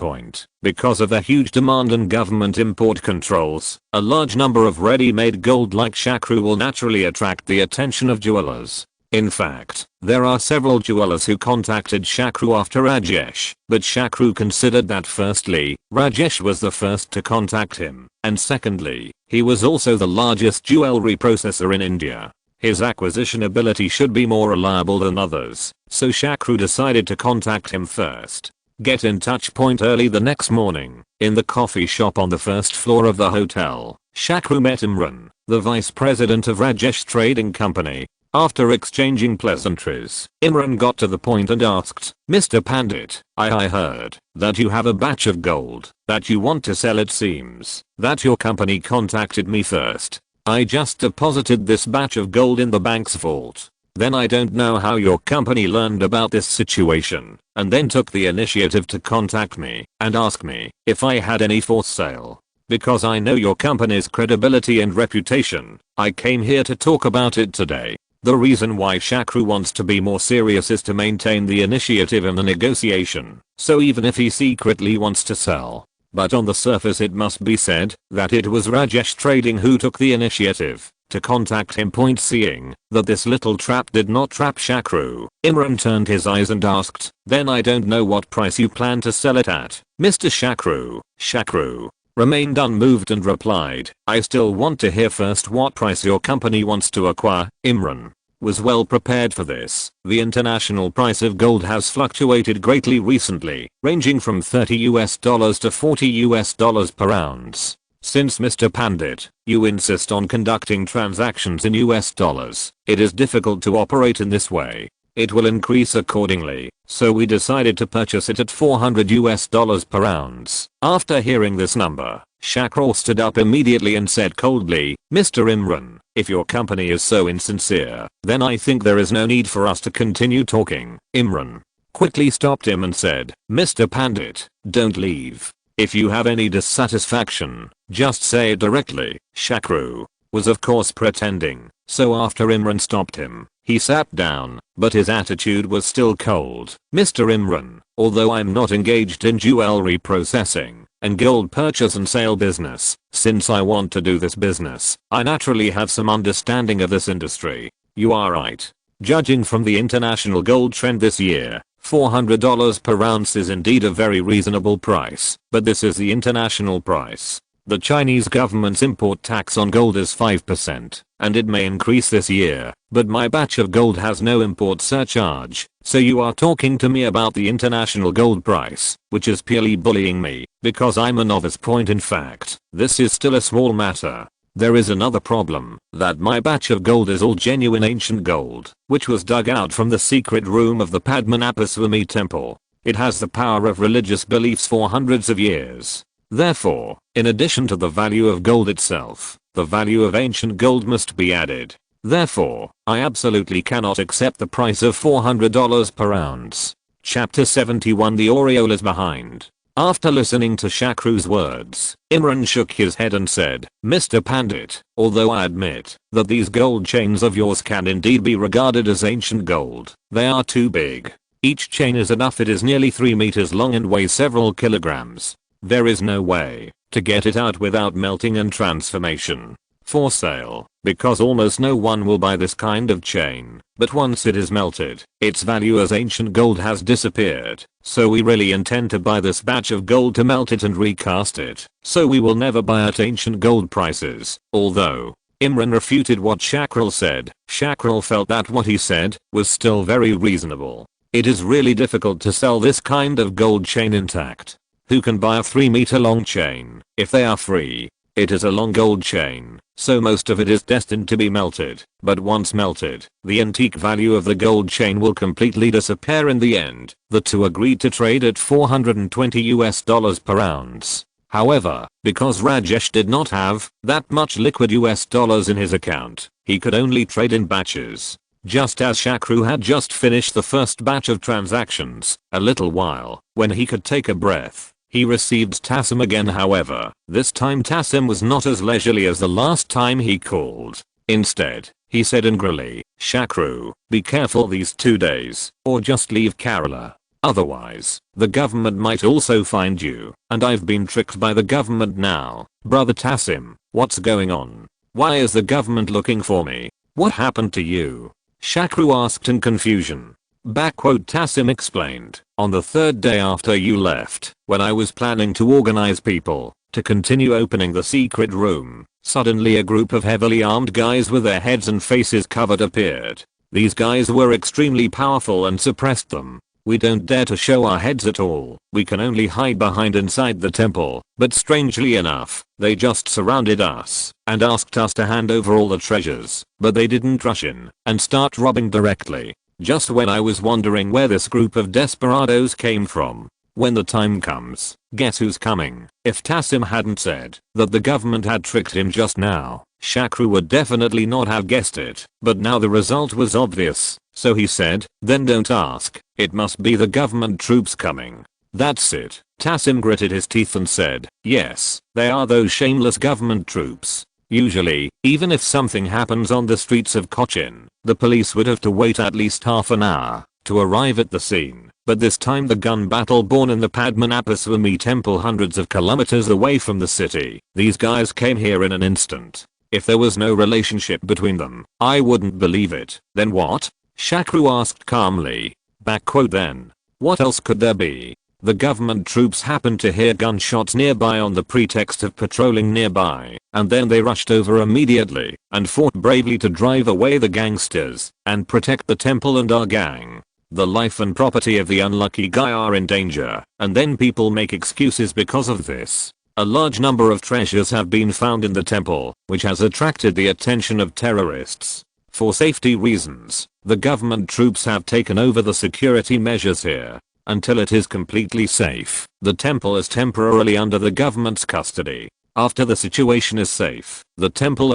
Because of the huge demand and government import controls, a large number of ready-made gold like Shakru will naturally attract the attention of jewelers. In fact, there are several jewelers who contacted Shakru after Rajesh, but Shakru considered that firstly, Rajesh was the first to contact him, and secondly, he was also the largest jewelry processor in India. His acquisition ability should be more reliable than others, so Shakru decided to contact him first. Get in touch. Early the next morning, in the coffee shop on the first floor of the hotel, Shakru met Imran, the vice president of Rajesh Trading Company. After exchanging pleasantries, Imran got to the point and asked, "Mr. Pandit, I heard that you have a batch of gold that you want to sell. It seems that your company contacted me first. I just deposited this batch of gold in the bank's vault. Then I don't know how your company learned about this situation and then took the initiative to contact me and ask me if I had any for sale. Because I know your company's credibility and reputation, I came here to talk about it today." The reason why Shakru wants to be more serious is to maintain the initiative in the negotiation, so even if he secretly wants to sell. But on the surface it must be said that it was Rajesh Trading who took the initiative to contact him. Seeing that this little trap did not trap Shakru, Imran turned his eyes and asked, "Then I don't know what price you plan to sell it at, Mr. Shakru." Shakru remained unmoved and replied, "I still want to hear first what price your company wants to acquire." Imran was well prepared for this. The international price of gold has fluctuated greatly recently, ranging from $30 to $40 per ounce. Since Mr. Pandit, you insist on conducting transactions in US dollars, it is difficult to operate in this way. It will increase accordingly, so we decided to purchase it at $400 per ounce. After hearing this number, Shakru stood up immediately and said coldly, "Mr. Imran, if your company is so insincere, then I think there is no need for us to continue talking." Imran quickly stopped him and said, "Mr. Pandit, don't leave. If you have any dissatisfaction, just say it directly." Shakru was of course pretending, so after Imran stopped him, he sat down, but his attitude was still cold. "Mr. Imran, although I'm not engaged in jewelry processing and gold purchase and sale business, since I want to do this business, I naturally have some understanding of this industry. You are right. Judging from the international gold trend this year, $400 per ounce is indeed a very reasonable price, but this is the international price. The Chinese government's import tax on gold is 5%, and it may increase this year, but my batch of gold has no import surcharge, so you are talking to me about the international gold price, which is purely bullying me, because I'm a novice. In fact, this is still a small matter. There is another problem, that my batch of gold is all genuine ancient gold, which was dug out from the secret room of the Padmanabhaswamy temple. It has the power of religious beliefs for hundreds of years. Therefore, in addition to the value of gold itself, the value of ancient gold must be added. Therefore, I absolutely cannot accept the price of $400 per ounce. Chapter 71 The Aureole is behind. After listening to Shakru's words, Imran shook his head and said, "Mr. Pandit, although I admit that these gold chains of yours can indeed be regarded as ancient gold, they are too big. Each chain is enough. It is nearly 3 meters long and weighs several kilograms. There is no way to get it out without melting and transformation. For sale, because almost no one will buy this kind of chain, but once it is melted, its value as ancient gold has disappeared, so we really intend to buy this batch of gold to melt it and recast it, so we will never buy at ancient gold prices." Although Imran refuted what Shakru said, Shakru felt that what he said was still very reasonable. It is really difficult to sell this kind of gold chain intact. Who can buy a 3-meter long chain if they are free? It is a long gold chain, so most of it is destined to be melted, but once melted, the antique value of the gold chain will completely disappear in the end. The two agreed to trade at $420 per ounce. However, because Rajesh did not have that much liquid US dollars in his account, he could only trade in batches. Just as Shakru had just finished the first batch of transactions, a little while, when he could take a breath, he received Tassim again. However, this time Tassim was not as leisurely as the last time he called. Instead, he said angrily, "Shakru, be careful these 2 days, or just leave Kerala. Otherwise, the government might also find you, and I've been tricked by the government now." "Brother Tassim, what's going on? Why is the government looking for me? What happened to you?" Shakru asked in confusion. Tassim explained, "On the 3rd day after you left, when I was planning to organize people to continue opening the secret room, suddenly a group of heavily armed guys with their heads and faces covered appeared. These guys were extremely powerful and suppressed them. We don't dare to show our heads at all. We can only hide behind inside the temple, but strangely enough, they just surrounded us and asked us to hand over all the treasures, but they didn't rush in and start robbing directly. Just when I was wondering where this group of desperados came from. When the time comes, guess who's coming?" If Tassim hadn't said that the government had tricked him just now, Shakru would definitely not have guessed it, but now the result was obvious, so he said, "Then don't ask, it must be the government troops coming." "That's it." Tassim gritted his teeth and said, "Yes, they are those shameless government troops. Usually, even if something happens on the streets of Cochin, the police would have to wait at least half an hour to arrive at the scene. But this time the gun battle born in the Padmanabhaswamy temple hundreds of kilometers away from the city, these guys came here in an instant. If there was no relationship between them, I wouldn't believe it." "Then what?" Shakru asked calmly. Then. What else could there be? The government troops happened to hear gunshots nearby on the pretext of patrolling nearby, and then they rushed over immediately and fought bravely to drive away the gangsters and protect the temple and our gang. The life and property of the unlucky guy are in danger, and then people make excuses because of this. A large number of treasures have been found in the temple, which has attracted the attention of terrorists. For safety reasons, the government troops have taken over the security measures here. Until it is completely safe, the temple is temporarily under the government's custody. After the situation is safe, the temple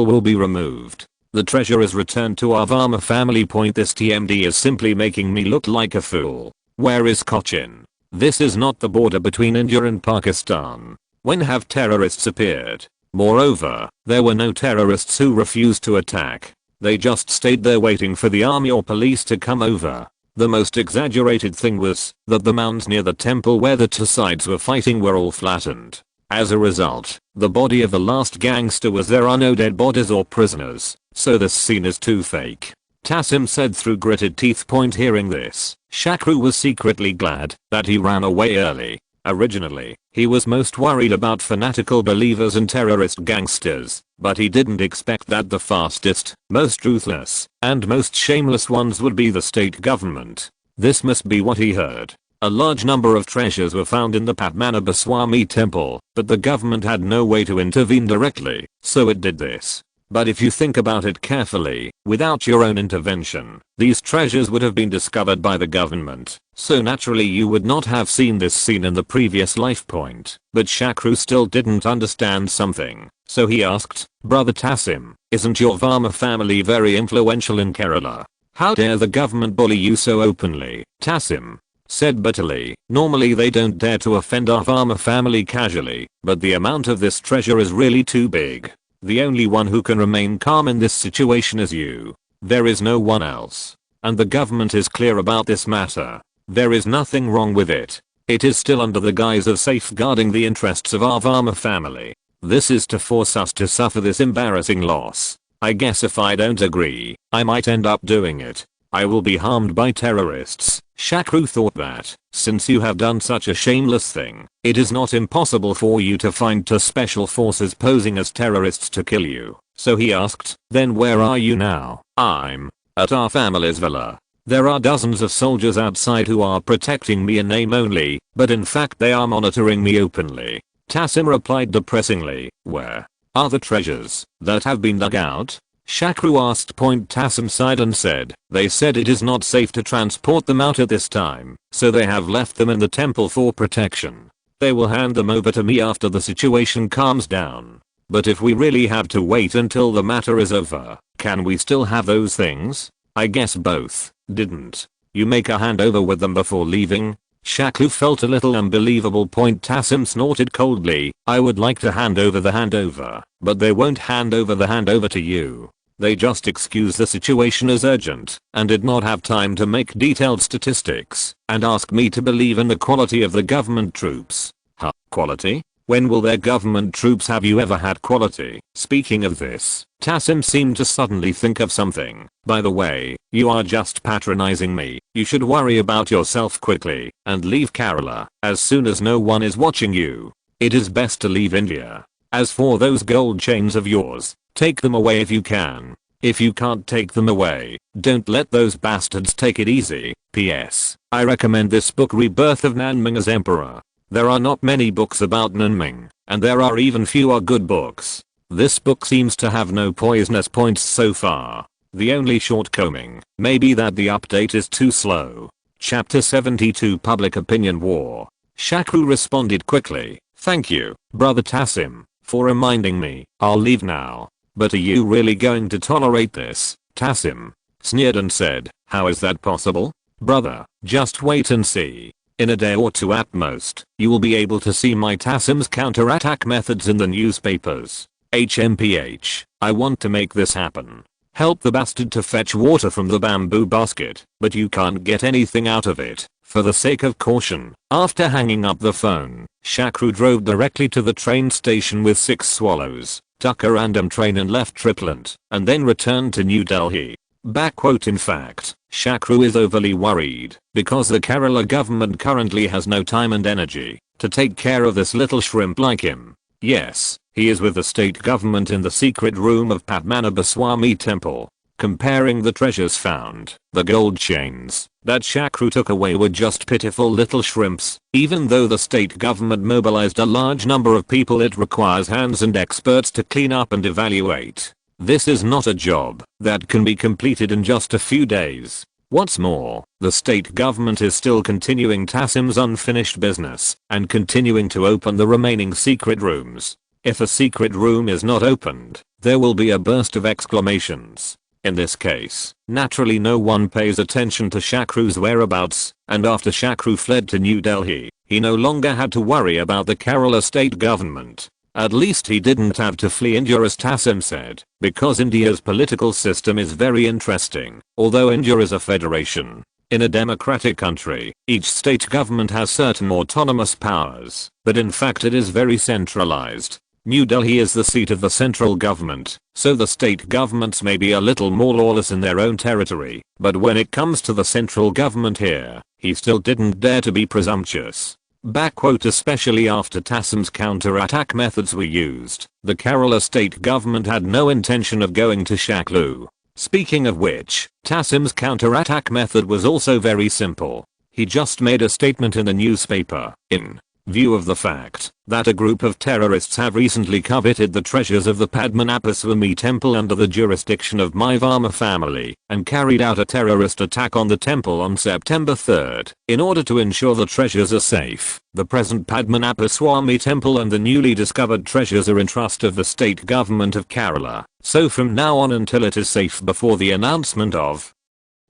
will be removed. The treasure is returned to our Varma family. This TMD is simply making me look like a fool. Where is Cochin? This is not the border between India and Pakistan. When have terrorists appeared? Moreover, there were no terrorists who refused to attack. They just stayed there waiting for the army or police to come over. The most exaggerated thing was that the mounds near the temple where the two sides were fighting were all flattened. As a result, the body of the last gangster was there are no dead bodies or prisoners, so this scene is too fake. Tassim said through gritted teeth. Hearing this, Shakru was secretly glad that he ran away early. Originally, he was most worried about fanatical believers and terrorist gangsters, but he didn't expect that the fastest, most ruthless, and most shameless ones would be the state government. This must be what he heard. A large number of treasures were found in the Padmanabhaswamy temple, but the government had no way to intervene directly, so it did this. But if you think about it carefully, without your own intervention, these treasures would have been discovered by the government, so naturally you would not have seen this scene in the previous life point. But Shakru still didn't understand something, so he asked, "Brother Tassim, isn't your Varma family very influential in Kerala? How dare the government bully you so openly?" Tassim said bitterly, normally they don't dare to offend our farmer family casually, but the amount of this treasure is really too big. The only one who can remain calm in this situation is you. There is no one else. And the government is clear about this matter. There is nothing wrong with it. It is still under the guise of safeguarding the interests of our farmer family. This is to force us to suffer this embarrassing loss. I guess if I don't agree, I might end up doing it. I will be harmed by terrorists. Shakru thought that, since you have done such a shameless thing, it is not impossible for you to find two special forces posing as terrorists to kill you. So he asked, then where are you now? I'm at our family's villa. There are dozens of soldiers outside who are protecting me in name only, but in fact they are monitoring me openly. Tassim replied depressingly, where are the treasures that have been dug out? Shakru asked. Tassim sighed and said, they said it is not safe to transport them out at this time, so they have left them in the temple for protection. They will hand them over to me after the situation calms down. But if we really have to wait until the matter is over, can we still have those things? I guess both. Didn't you make a handover with them before leaving? Shakru felt a little unbelievable. Tassim snorted coldly, I would like to hand over the handover, but they won't hand over the handover to you. They just excused the situation as urgent and did not have time to make detailed statistics and ask me to believe in the quality of the government troops. Huh? Quality? When will their government troops have you ever had quality? Speaking of this, Tassim seemed to suddenly think of something. By the way, you are just patronizing me. You should worry about yourself quickly and leave Kerala as soon as no one is watching you. It is best to leave India. As for those gold chains of yours, take them away if you can. If you can't take them away, don't let those bastards take it easy. P.S. I recommend this book Rebirth of Tang Ning as Emperor. There are not many books about Tang Ning, and there are even fewer good books. This book seems to have no poisonous points so far. The only shortcoming may be that the update is too slow. Chapter 72 Public Opinion War. Shakru responded quickly, thank you, Brother Tassim, for reminding me. I'll leave now. But are you really going to tolerate this? Tassim sneered and said, how is that possible? Brother, just wait and see. In a day or two at most, you will be able to see my Tassim's counterattack methods in the newspapers. HMPH, I want to make this happen. Help the bastard to fetch water from the bamboo basket, but you can't get anything out of it, for the sake of caution. After hanging up the phone, Shakru drove directly to the train station with 6 swallows, took a random train and left Triplant, and then returned to New Delhi. In fact, Shakru is overly worried because the Kerala government currently has no time and energy to take care of this little shrimp like him. Yes, he is with the state government in the secret room of Padmanabhaswamy temple, comparing the treasures found. The gold chains that Shakru took away were just pitiful little shrimps. Even though the state government mobilized a large number of people, it requires hands and experts to clean up and evaluate. This is not a job that can be completed in just a few days. What's more, the state government is still continuing Tassim's unfinished business and continuing to open the remaining secret rooms. If a secret room is not opened, there will be a burst of exclamations. In this case, naturally no one pays attention to Shakru's whereabouts, and after Shakru fled to New Delhi, he no longer had to worry about the Kerala state government. At least he didn't have to flee India, as Tassim said, because India's political system is very interesting. Although India is a federation, in a democratic country, each state government has certain autonomous powers, but in fact it is very centralized. New Delhi is the seat of the central government, so the state governments may be a little more lawless in their own territory, but when it comes to the central government here, he still didn't dare to be presumptuous. Especially after Tassim's counterattack methods were used, the Kerala state government had no intention of going to Shakru. Speaking of which, Tassim's counterattack method was also very simple. He just made a statement in the newspaper, in view of the fact that a group of terrorists have recently coveted the treasures of the Padmanabhaswamy temple under the jurisdiction of my Varma family and carried out a terrorist attack on the temple on September 3rd. In order to ensure the treasures are safe, the present Padmanabhaswamy temple and the newly discovered treasures are in trust of the state government of Kerala. So from now on until it is safe before the announcement of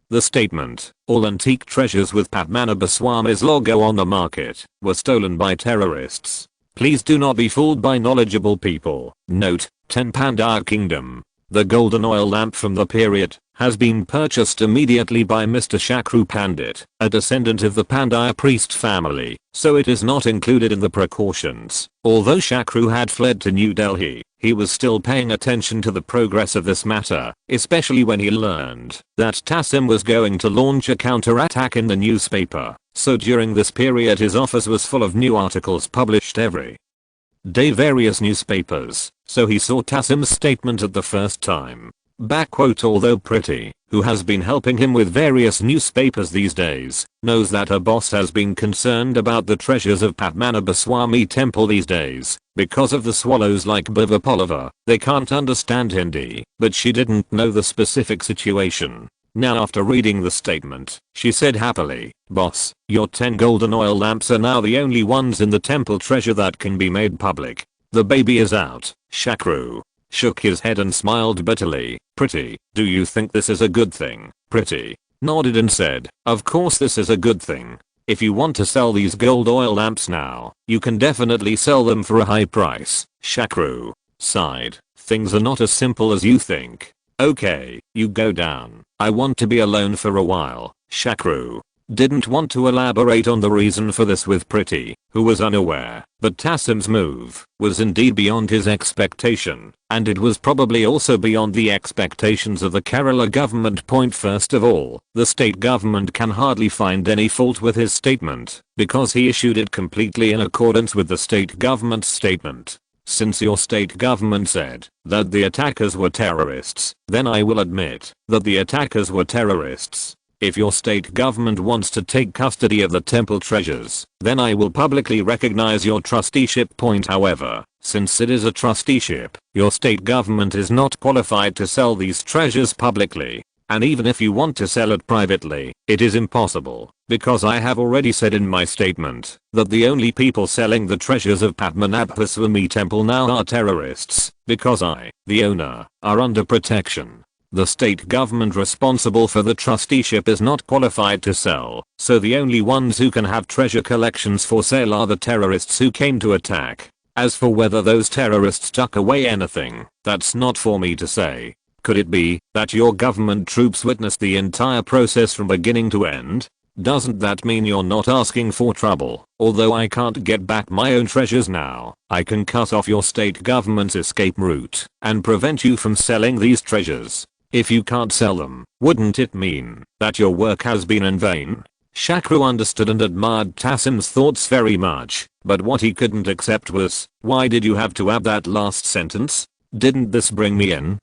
The statement, "All antique treasures with Padmanabhaswamy's logo on the market were stolen by terrorists. Please do not be fooled by knowledgeable people." Note, 10 Pandya Kingdom. The golden oil lamp from the period has been purchased immediately by Mr. Shakru Pandit, a descendant of the Pandya priest family, so it is not included in the precautions. Although Shakru had fled to New Delhi, he was still paying attention to the progress of this matter, especially when he learned that Tassim was going to launch a counterattack in the newspaper. So during this period his office was full of new articles published every day, various newspapers, so he saw Tassim's statement at the first time. Although Pretty, who has been helping him with various newspapers these days, knows that her boss has been concerned about the treasures of Padmanabhaswamy temple these days, because of the swallows like Bhivapalava. They can't understand Hindi, but she didn't know the specific situation. Now after reading the statement, she said happily, "Boss, your 10 golden oil lamps are now the only ones in the temple treasure that can be made public. The baby is out." Shakru shook his head and smiled bitterly. "Pretty, do you think this is a good thing?" Pretty nodded and said, "Of course this is a good thing. If you want to sell these gold oil lamps now, you can definitely sell them for a high price." Shakru sighed. "Things are not as simple as you think. Okay, you go down. I want to be alone for a while." Shakru didn't want to elaborate on the reason for this with Pretty, who was unaware, but Tassim's move was indeed beyond his expectation, and it was probably also beyond the expectations of the Kerala government. First of all, the state government can hardly find any fault with his statement, because he issued it completely in accordance with the state government's statement. Since your state government said that the attackers were terrorists, then I will admit that the attackers were terrorists. If your state government wants to take custody of the temple treasures, then I will publicly recognize your trusteeship. However, since it is a trusteeship, your state government is not qualified to sell these treasures publicly. And even if you want to sell it privately, it is impossible, because I have already said in my statement that the only people selling the treasures of Padmanabhaswamy temple now are terrorists, because I, the owner, are under protection. The state government responsible for the trusteeship is not qualified to sell, so the only ones who can have treasure collections for sale are the terrorists who came to attack. As for whether those terrorists tuck away anything, that's not for me to say. Could it be that your government troops witnessed the entire process from beginning to end? Doesn't that mean you're not asking for trouble? Although I can't get back my own treasures now, I can cut off your state government's escape route and prevent you from selling these treasures. If you can't sell them, wouldn't it mean that your work has been in vain?" Shakru understood and admired Tassim's thoughts very much, but what he couldn't accept was, why did you have to add that last sentence? Didn't this bring me in? ?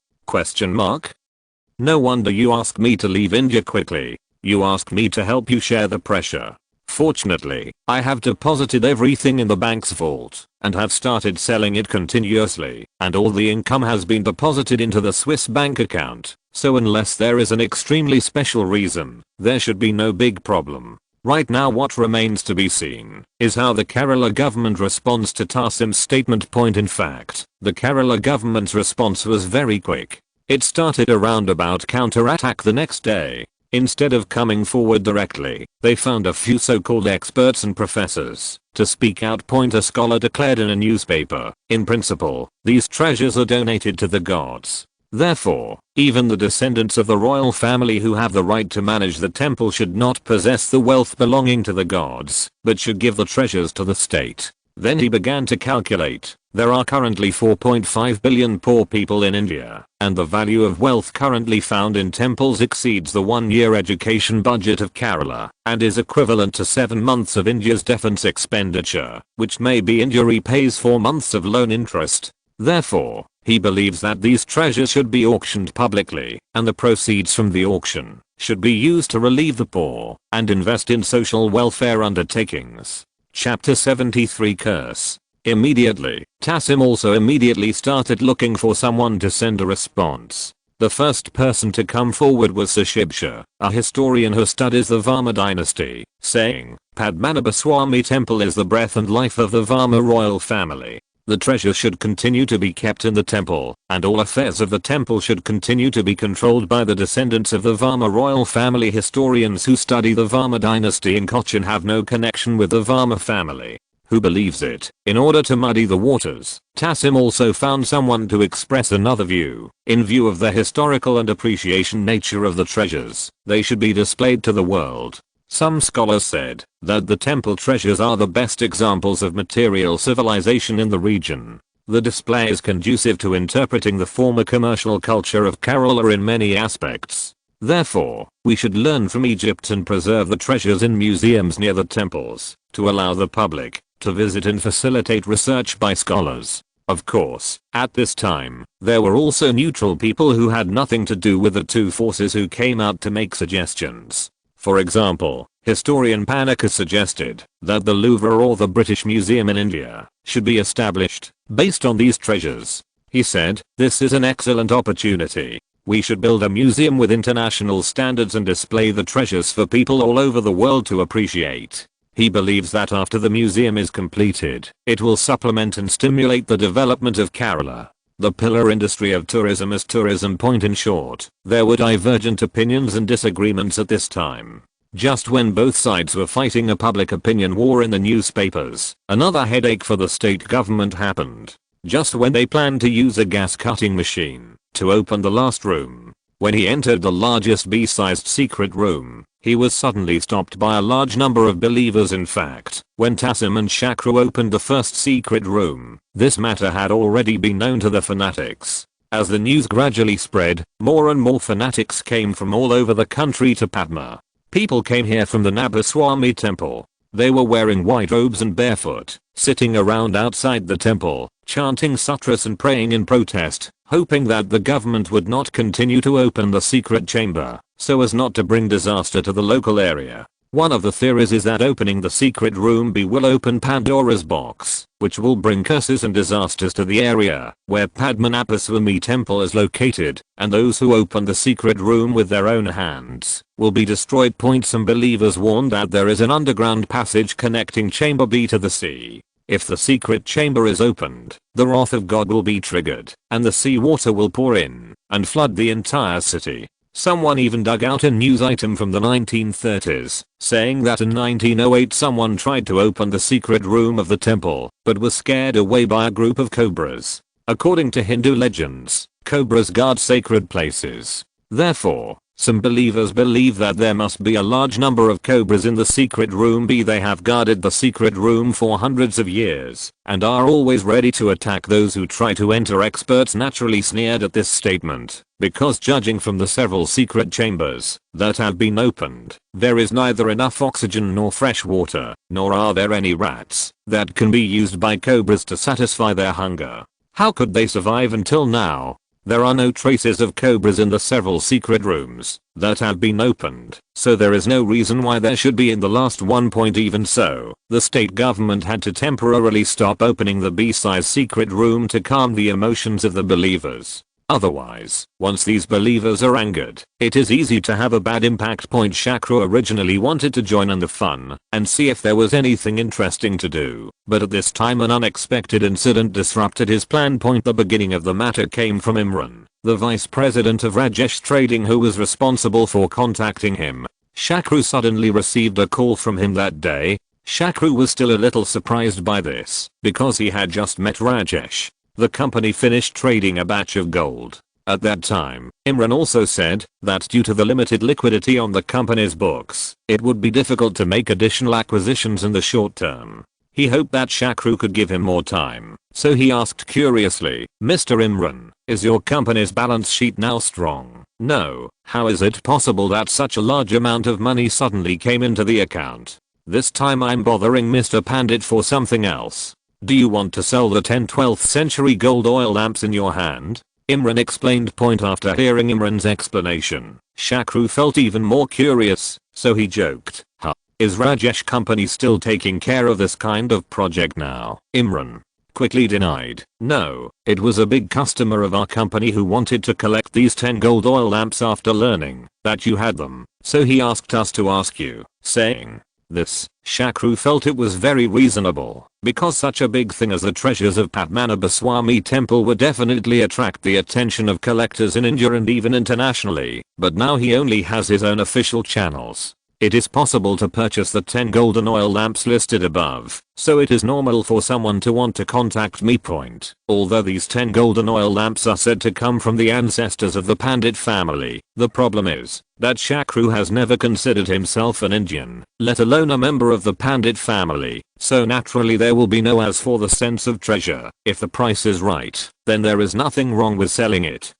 No wonder you asked me to leave India quickly. You asked me to help you share the pressure. Fortunately, I have deposited everything in the bank's vault and have started selling it continuously, and all the income has been deposited into the Swiss bank account, so unless there is an extremely special reason, there should be no big problem. Right now what remains to be seen is how the Kerala government responds to Tassim's statement. In fact, the Kerala government's response was very quick. It started a roundabout counterattack the next day. Instead of coming forward directly, they found a few so-called experts and professors to speak out. A scholar declared in a newspaper, "In principle, these treasures are donated to the gods. Therefore, even the descendants of the royal family who have the right to manage the temple should not possess the wealth belonging to the gods, but should give the treasures to the state." Then he began to calculate. There are currently 4.5 billion poor people in India, and the value of wealth currently found in temples exceeds the one-year education budget of Kerala, and is equivalent to 7 months of India's defense expenditure, which maybe India repays 4 months of loan interest. Therefore, he believes that these treasures should be auctioned publicly, and the proceeds from the auction should be used to relieve the poor and invest in social welfare undertakings. Chapter 73 Curse. Immediately, Tassim also immediately started looking for someone to send a response. The first person to come forward was Sashibsha, a historian who studies the Varma dynasty, saying, "Padmanabhaswamy temple is the breath and life of the Varma royal family. The treasures should continue to be kept in the temple, and all affairs of the temple should continue to be controlled by the descendants of the Varma royal family. Historians who study the Varma dynasty in Cochin have no connection with the Varma family. Who believes it? In order to muddy the waters, Tassim also found someone to express another view. In view of the historical and appreciation nature of the treasures, they should be displayed to the world. Some scholars said that the temple treasures are the best examples of material civilization in the region. The display is conducive to interpreting the former commercial culture of Kerala in many aspects. Therefore, we should learn from Egypt and preserve the treasures in museums near the temples, to allow the public to visit and facilitate research by scholars. Of course, at this time, there were also neutral people who had nothing to do with the two forces who came out to make suggestions. For example, historian Panika suggested that the Louvre or the British Museum in India should be established based on these treasures. He said, "This is an excellent opportunity. We should build a museum with international standards and display the treasures for people all over the world to appreciate." He believes that after the museum is completed, it will supplement and stimulate the development of Kerala. The pillar industry of tourism is tourism. Point in short, there were divergent opinions and disagreements at this time. Just when both sides were fighting a public opinion war in the newspapers, another headache for the state government happened. Just when they planned to use a gas cutting machine to open the last room, when he entered the largest B-sized secret room, he was suddenly stopped by a large number of believers. In fact, when Tassim and Shakru opened the first secret room, this matter had already been known to the fanatics. As the news gradually spread, more and more fanatics came from all over the country to Padma. People came here from the Nabaswami temple. They were wearing white robes and barefoot, sitting around outside the temple, chanting sutras and praying in protest, hoping that the government would not continue to open the secret chamber, so as not to bring disaster to the local area. One of the theories is that opening the secret room will open Pandora's box, which will bring curses and disasters to the area where Padmanabhaswamy temple is located, and those who open the secret room with their own hands will be destroyed. Some believers warn that there is an underground passage connecting chamber B to the sea. If the secret chamber is opened, the wrath of God will be triggered, and the sea water will pour in and flood the entire city. Someone even dug out a news item from the 1930s, saying that in 1908 someone tried to open the secret room of the temple, but was scared away by a group of cobras. According to Hindu legends, cobras guard sacred places. Therefore, some believers believe that there must be a large number of cobras in the secret room B. They have guarded the secret room for hundreds of years, and are always ready to attack those who try to enter. Experts naturally sneered at this statement, because judging from the several secret chambers that have been opened, there is neither enough oxygen nor fresh water, nor are there any rats that can be used by cobras to satisfy their hunger. How could they survive until now? There are no traces of cobras in the several secret rooms that have been opened, so there is no reason why there should be in the last one. Even so, the state government had to temporarily stop opening the B-size secret room to calm the emotions of the believers. Otherwise, once these believers are angered, it is easy to have a bad impact. Shakru originally wanted to join in the fun and see if there was anything interesting to do, but at this time an unexpected incident disrupted his plan. The beginning of the matter came from Imran, the vice president of Rajesh Trading, who was responsible for contacting him. Shakru suddenly received a call from him that day. Shakru was still a little surprised by this, because he had just met Rajesh. The company finished trading a batch of gold. At that time, Imran also said that due to the limited liquidity on the company's books, it would be difficult to make additional acquisitions in the short term. He hoped that Shakru could give him more time, so he asked curiously, "Mr. Imran, is your company's balance sheet now strong?" "No." "How is it possible that such a large amount of money suddenly came into the account?" "This time I'm bothering Mr. Pandit for something else. Do you want to sell the 10th-12th century gold oil lamps in your hand?" Imran explained. After hearing Imran's explanation, Shakru felt even more curious, so he joked, "Huh, is Rajesh company still taking care of this kind of project now?" Imran quickly denied, "No, it was a big customer of our company who wanted to collect these 10 gold oil lamps after learning that you had them, so he asked us to ask you," saying, This, Shakru felt it was very reasonable, because such a big thing as the treasures of Padmanabhaswamy temple would definitely attract the attention of collectors in India and even internationally, but now he only has his own official channels. It is possible to purchase the 10 golden oil lamps listed above, so it is normal for someone to want to contact me. Although these 10 golden oil lamps are said to come from the ancestors of the Pandit family, the problem is that Shakru has never considered himself an Indian, let alone a member of the Pandit family, so naturally there will be no as for the sense of treasure. If the price is right, then there is nothing wrong with selling it.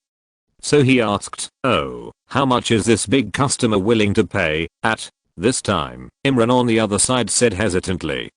So he asked, "Oh, how much is this big customer willing to pay?" At this time, Imran on the other side said hesitantly,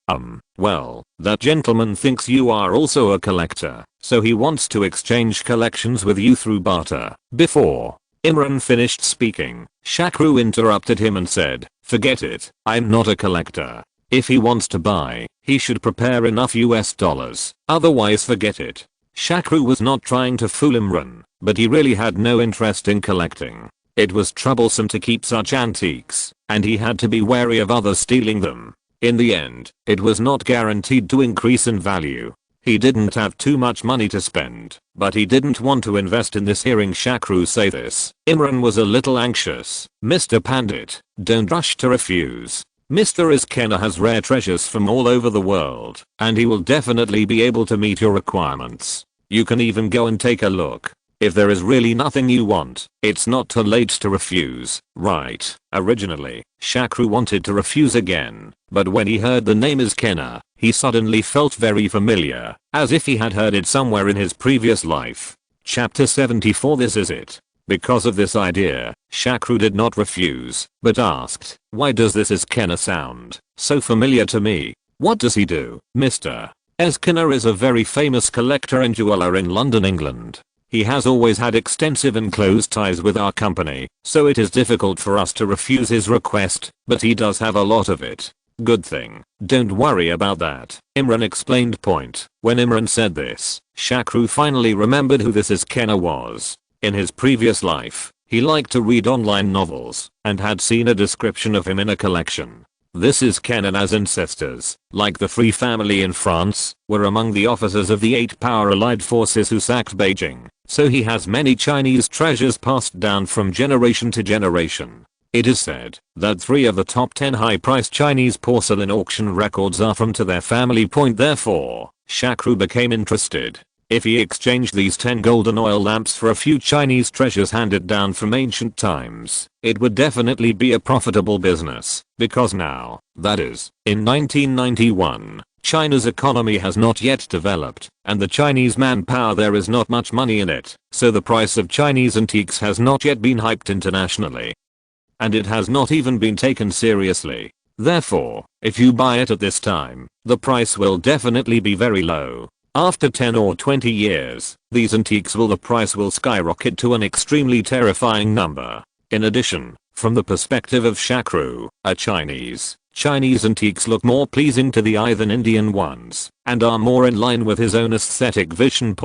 well, that gentleman thinks you are also a collector, so he wants to exchange collections with you through barter." Before Imran finished speaking, Shakru interrupted him and said, "Forget it, I'm not a collector. If he wants to buy, he should prepare enough US dollars, otherwise forget it." Shakru was not trying to fool Imran, but he really had no interest in collecting. It was troublesome to keep such antiques, and he had to be wary of others stealing them. In the end, it was not guaranteed to increase in value. He didn't have too much money to spend, but he didn't want to invest in this. Hearing Shakru say this, Imran was a little anxious. "Mr. Pandit, don't rush to refuse. Mr. Iskena has rare treasures from all over the world, and he will definitely be able to meet your requirements. You can even go and take a look. If there is really nothing you want, it's not too late to refuse, right?" Originally, Shakru wanted to refuse again, but when he heard the name Iskena, he suddenly felt very familiar, as if he had heard it somewhere in his previous life. Chapter 74. This is it. Because of this idea, Shakru did not refuse, but asked, "Why does this Iskena sound so familiar to me? What does he do?" "Mr. Iskena is a very famous collector and jeweler in London, England. He has always had extensive and close ties with our company, so it is difficult for us to refuse his request, but he does have a lot of it." "Good thing. Don't worry about that," Imran explained. When Imran said this, Shakru finally remembered who this Iskena was. In his previous life, he liked to read online novels and had seen a description of him in a collection. This Iskena's ancestors, like the Free family in France, were among the officers of the 8 power allied forces who sacked Beijing, so he has many Chinese treasures passed down from generation to generation. It is said that 3 of the top 10 high-priced Chinese porcelain auction records are from to their family. Therefore, Shakru became interested. If he exchanged these 10 golden oil lamps for a few Chinese treasures handed down from ancient times, it would definitely be a profitable business, because now, that is, in 1991, China's economy has not yet developed, and the Chinese manpower there is not much money in it, so the price of Chinese antiques has not yet been hyped internationally. And it has not even been taken seriously. Therefore, if you buy it at this time, the price will definitely be very low. After 10 or 20 years, these antiques the price will skyrocket to an extremely terrifying number. In addition, from the perspective of Shakru, a Chinese antiques look more pleasing to the eye than Indian ones, and are more in line with his own aesthetic vision.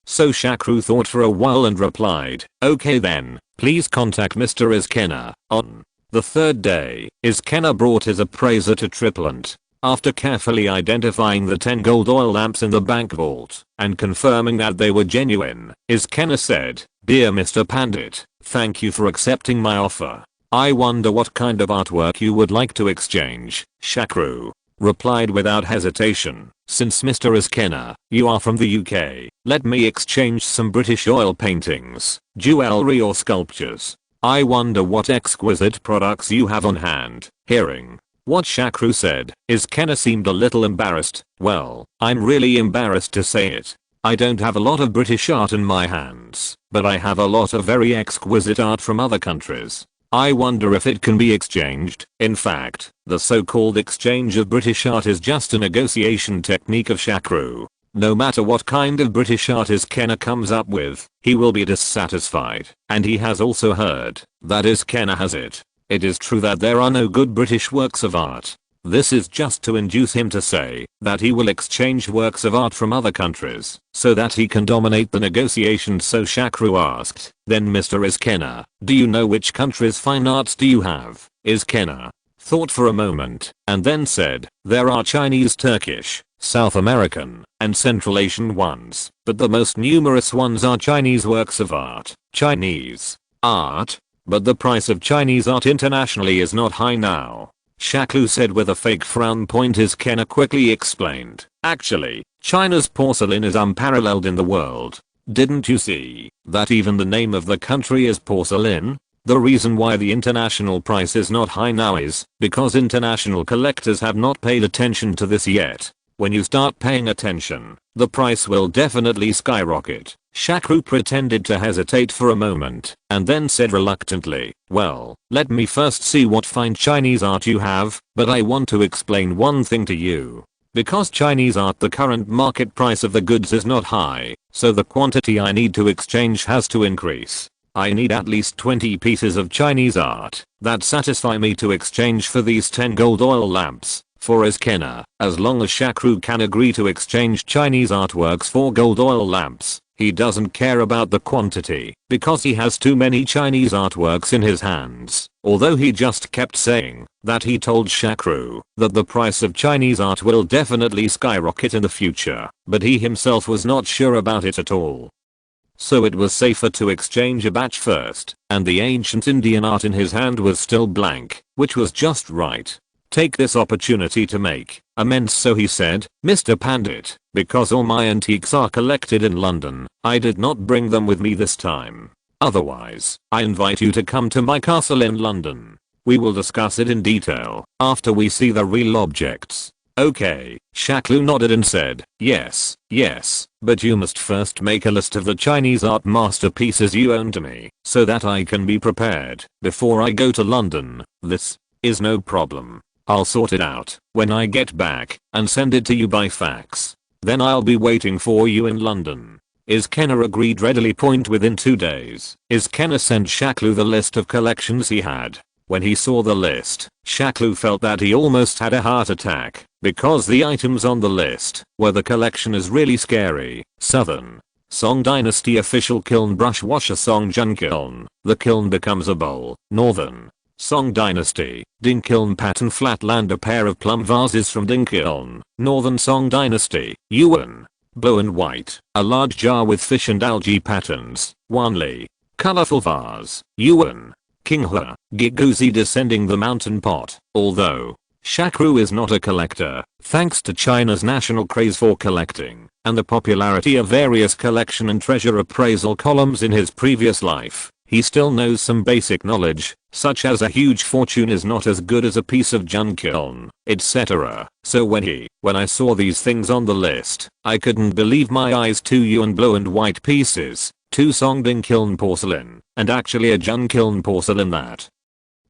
So Shakru thought for a while and replied, "Okay then, please contact Mr. Iskena." On the 3rd day, Iskena brought his appraiser to Triplant. After carefully identifying the 10 gold oil lamps in the bank vault and confirming that they were genuine, Iskena said, "Dear Mr. Pandit, thank you for accepting my offer. I wonder what kind of artwork you would like to exchange." Shakru replied without hesitation, "Since Mr. Iskena, you are from the UK, let me exchange some British oil paintings, jewelry or sculptures. I wonder what exquisite products you have on hand." Hearing what Shakru said, Iskena seemed a little embarrassed. "Well, I'm really embarrassed to say it. I don't have a lot of British art in my hands, but I have a lot of very exquisite art from other countries. I wonder if it can be exchanged." In fact, the so-called exchange of British art is just a negotiation technique of Shakru. No matter what kind of British art Iskena comes up with, he will be dissatisfied, and he has also heard that Iskena has it. It is true that there are no good British works of art. This is just to induce him to say that he will exchange works of art from other countries so that he can dominate the negotiations. So Shakru asked, "Then Mr. Iskena, do you know which country's fine arts do you have?" Iskena thought for a moment, and then said, there are Chinese, Turkish, South American, and Central Asian ones, but the most numerous ones are Chinese works of art. Chinese art? But the price of Chinese art internationally is not high now. Shakru said with a fake frown. His Kenna quickly explained. Actually, China's porcelain is unparalleled in the world. Didn't you see that even the name of the country is porcelain? The reason why the international price is not high now is because international collectors have not paid attention to this yet. When you start paying attention, the price will definitely skyrocket. Shakru pretended to hesitate for a moment and then said reluctantly, well, let me first see what fine Chinese art you have, but I want to explain one thing to you. Because Chinese art, the current market price of the goods is not high, so the quantity I need to exchange has to increase. I need at least 20 pieces of Chinese art that satisfy me to exchange for these 10 gold oil lamps. For as Kenna, as long as Shakru can agree to exchange Chinese artworks for gold oil lamps, he doesn't care about the quantity because he has too many Chinese artworks in his hands. Although he just kept saying that he told Shakru that the price of Chinese art will definitely skyrocket in the future, but he himself was not sure about it at all. So it was safer to exchange a batch first, and the ancient Indian art in his hand was still blank, which was just right. Take this opportunity to make amends, so he said, Mr. Pandit, because all my antiques are collected in London, I did not bring them with me this time. Otherwise, I invite you to come to my castle in London. We will discuss it in detail after we see the real objects. Okay, Shakru nodded and said, yes, but you must first make a list of the Chinese art masterpieces you own to me, so that I can be prepared before I go to London. This is no problem. I'll sort it out when I get back and send it to you by fax. Then I'll be waiting for you in London. Is Kenna agreed readily. Within 2 days, Is Kenna sent Shakru the list of collections he had. When he saw the list, Shakru felt that he almost had a heart attack because the items on the list were the collection is really scary. Southern Song Dynasty official kiln brush washer Songjun kiln. The kiln becomes a bowl. Northern Song Dynasty, Ding kiln pattern flatland a pair of plum vases from Ding kiln. Northern Song Dynasty, Yuan. Blue and white, a large jar with fish and algae patterns. Wanli. Colorful vase, Yuan. Qinghua, Giguzi descending the mountain pot. Although Shakru is not a collector, thanks to China's national craze for collecting and the popularity of various collection and treasure appraisal columns in his previous life, he still knows some basic knowledge, such as a huge fortune is not as good as a piece of junk kiln, etc. So when I saw these things on the list, I couldn't believe my eyes. 2 yuan blue and white pieces, 2 Songding kiln porcelain, and actually a Jun kiln porcelain that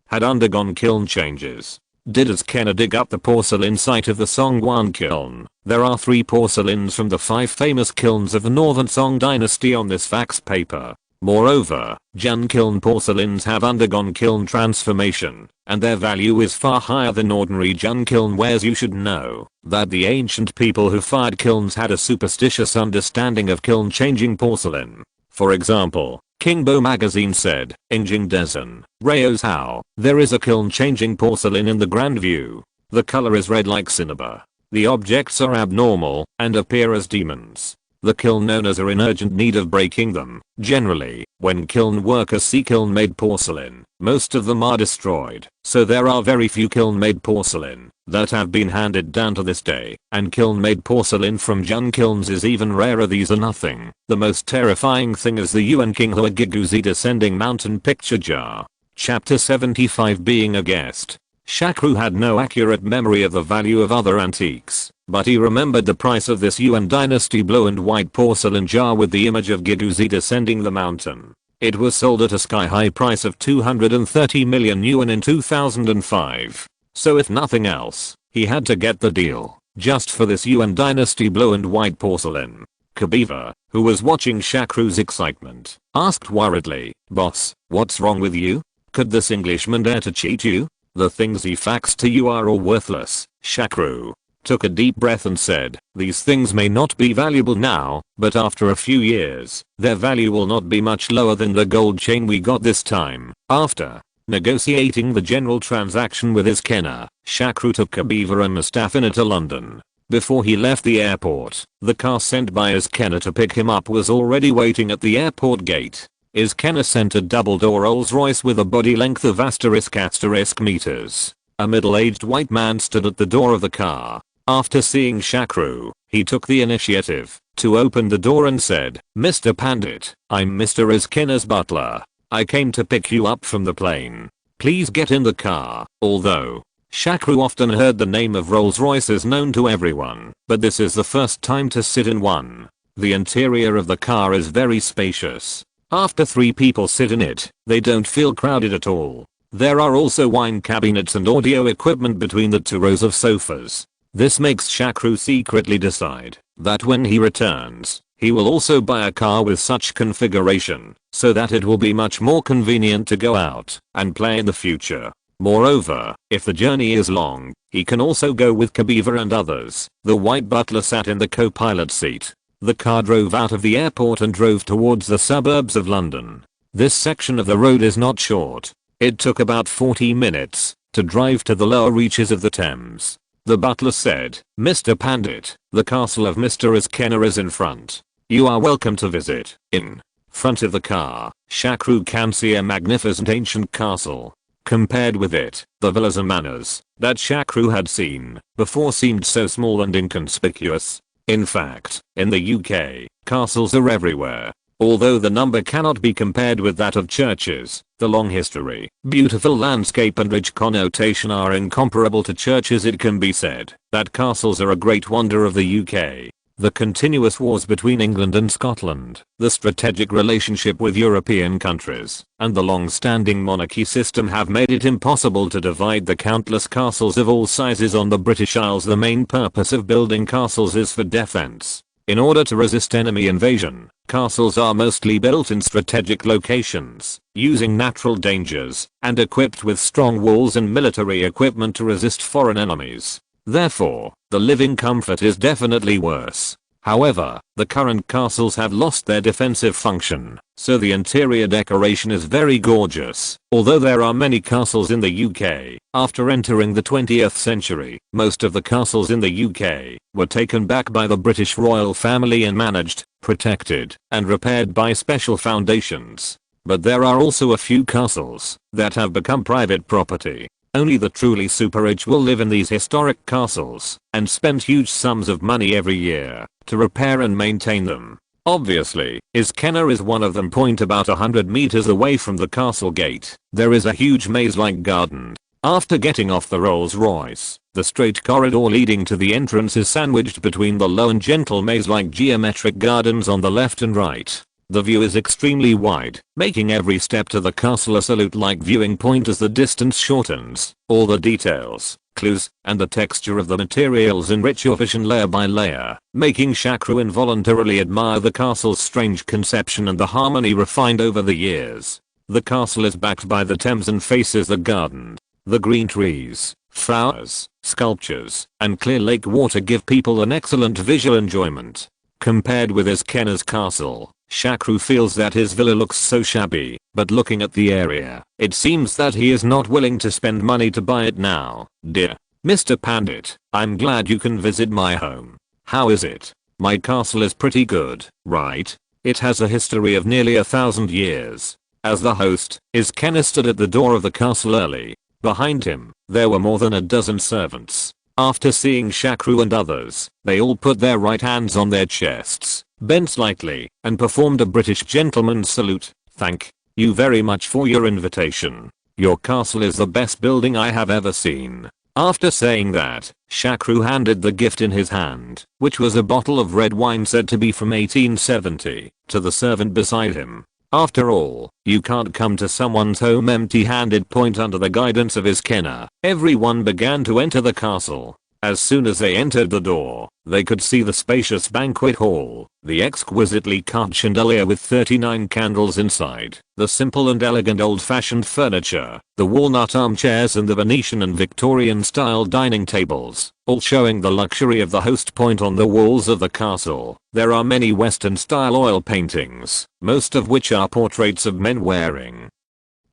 had undergone kiln changes. Did as Kenna dig up the porcelain site of the Songwan kiln. There are 3 porcelains from the 5 famous kilns of the Northern Song Dynasty on this fax paper. Moreover, Jun kiln porcelains have undergone kiln transformation, and their value is far higher than ordinary Jun kiln wares. You should know that the ancient people who fired kilns had a superstitious understanding of kiln changing porcelain. For example, Kingbo magazine said, Ingjing Dezen, Rayos How, there is a kiln changing porcelain in the Grand View. The color is red like cinnabar. The objects are abnormal and appear as demons. The kiln owners are in urgent need of breaking them. Generally, when kiln workers see kiln-made porcelain, most of them are destroyed, so there are very few kiln-made porcelain that have been handed down to this day, and kiln-made porcelain from Jun kilns is even rarer. These are nothing. The most terrifying thing is the Yuan Qinghua Giguzi descending mountain picture jar. Chapter 75 Being a guest. Shakru had no accurate memory of the value of other antiques, but he remembered the price of this Yuan dynasty blue and white porcelain jar with the image of Giguzi descending the mountain. It was sold at a sky-high price of 230 million yuan in 2005. So if nothing else, he had to get the deal, just for this Yuan dynasty blue and white porcelain. Kabiva, who was watching Shakru's excitement, asked worriedly, "Boss, what's wrong with you? Could this Englishman dare to cheat you? The things he faxed to you are all worthless." Shakru took a deep breath and said, "These things may not be valuable now, but after a few years, their value will not be much lower than the gold chain we got this time." After Negotiating the general transaction with his kenner, Shakru took Kabiva and Mustafina to London. Before he left the airport, the car sent by his kenner to pick him up was already waiting at the airport gate. His kenner sent a double-door Rolls-Royce with a body length of ** meters. A middle-aged white man stood at the door of the car. After seeing Shakru, he took the initiative to open the door and said, "Mr. Pandit, I'm Mr. Iskenna's butler. I came to pick you up from the plane. Please get in the car." Although Shakru often heard the name of Rolls-Royce is known to everyone, but this is the first time to sit in one. The interior of the car is very spacious. After 3 people sit in it, they don't feel crowded at all. There are also wine cabinets and audio equipment between the 2 rows of sofas. This makes Shakru secretly decide that when he returns, he will also buy a car with such configuration, so that it will be much more convenient to go out and play in the future. Moreover, if the journey is long, he can also go with Kabiva and others. The white butler sat in the co-pilot seat. The car drove out of the airport and drove towards the suburbs of London. This section of the road is not short. It took about 40 minutes to drive to the lower reaches of the Thames. The butler said, "Mr. Pandit, the castle of Mr. Iskenna is in front. You are welcome to visit." In front of the car, Shakru can see a magnificent ancient castle. Compared with it, the villas and manors that Shakru had seen before seemed so small and inconspicuous. In fact, in the UK, castles are everywhere. Although the number cannot be compared with that of churches, the long history, beautiful landscape and rich connotation are incomparable to churches. It can be said that castles are a great wonder of the UK. The continuous wars between England and Scotland, the strategic relationship with European countries, and the long-standing monarchy system have made it impossible to divide the countless castles of all sizes on the British Isles. The main purpose of building castles is for defense. In order to resist enemy invasion, castles are mostly built in strategic locations, using natural dangers, and equipped with strong walls and military equipment to resist foreign enemies. Therefore, the living comfort is definitely worse. However, the current castles have lost their defensive function, so the interior decoration is very gorgeous. Although there are many castles in the UK, after entering the 20th century, most of the castles in the UK were taken back by the British royal family and managed, protected, and repaired by special foundations. But there are also a few castles that have become private property. Only the truly super rich will live in these historic castles and spend huge sums of money every year to repair and maintain them. Obviously, Iskenna is one of them. About 100 meters away from the castle gate, there is a huge maze-like garden. After getting off the Rolls-Royce, the straight corridor leading to the entrance is sandwiched between the low and gentle maze-like geometric gardens on the left and right. The view is extremely wide, making every step to the castle a salute-like viewing point as the distance shortens. All the details, clues, and the texture of the materials enrich your vision layer by layer, making Shakru involuntarily admire the castle's strange conception and the harmony refined over the years. The castle is backed by the Thames and faces the garden. The green trees, flowers, sculptures, and clear lake water give people an excellent visual enjoyment. Compared with Iskenna's castle, Shakru feels that his villa looks so shabby, but looking at the area, it seems that he is not willing to spend money to buy it now. Dear Mr. Pandit, I'm glad you can visit my home. How is it? My castle is pretty good, right? It has a history of nearly 1,000 years. As the host, Iskenna stood at the door of the castle early. Behind him, there were more than a dozen servants. After seeing Shakru and others, they all put their right hands on their chests, bent slightly, and performed a British gentleman's salute. "Thank you very much for your invitation. Your castle is the best building I have ever seen." After saying that, Shakru handed the gift in his hand, which was a bottle of red wine said to be from 1870, to the servant beside him. After all, you can't come to someone's home empty-handed. Under the guidance of Iskenna, everyone began to enter the castle. As soon as they entered the door, they could see the spacious banquet hall, the exquisitely carved chandelier with 39 candles inside, the simple and elegant old-fashioned furniture, the walnut armchairs and the Venetian and Victorian-style dining tables, all showing the luxury of the host. On the walls of the castle, there are many Western-style oil paintings, most of which are portraits of men wearing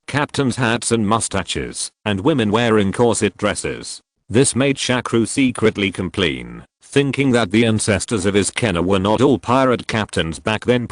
captains' hats and mustaches, and women wearing corset dresses. This made Shakru secretly complain, thinking that the ancestors of his Kenna were not all pirate captains back then.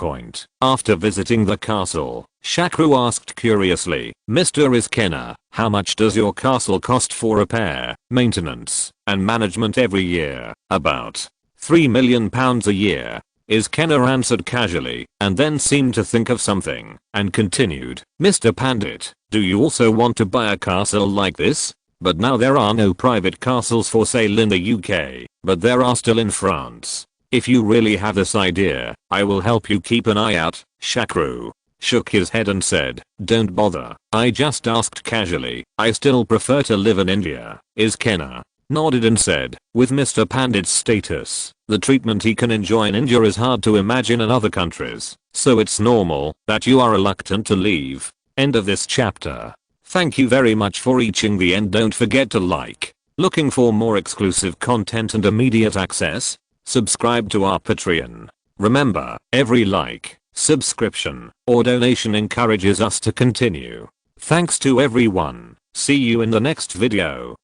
After visiting the castle, Shakru asked curiously, "Mr. Iskena, how much does your castle cost for repair, maintenance, and management every year?" "About £3 million a year." Iskena answered casually, and then seemed to think of something, and continued, "Mr. Pandit, do you also want to buy a castle like this? But now there are no private castles for sale in the UK, but there are still in France. If you really have this idea, I will help you keep an eye out." Shakru shook his head and said, "Don't bother, I just asked casually. I still prefer to live in India." Iskena nodded and said, "With Mr. Pandit's status, the treatment he can enjoy in India is hard to imagine in other countries, so it's normal that you are reluctant to leave." End of this chapter. Thank you very much for reaching the end. Don't forget to like. Looking for more exclusive content and immediate access? Subscribe to our Patreon. Remember, every like, subscription, or donation encourages us to continue. Thanks to everyone. See you in the next video.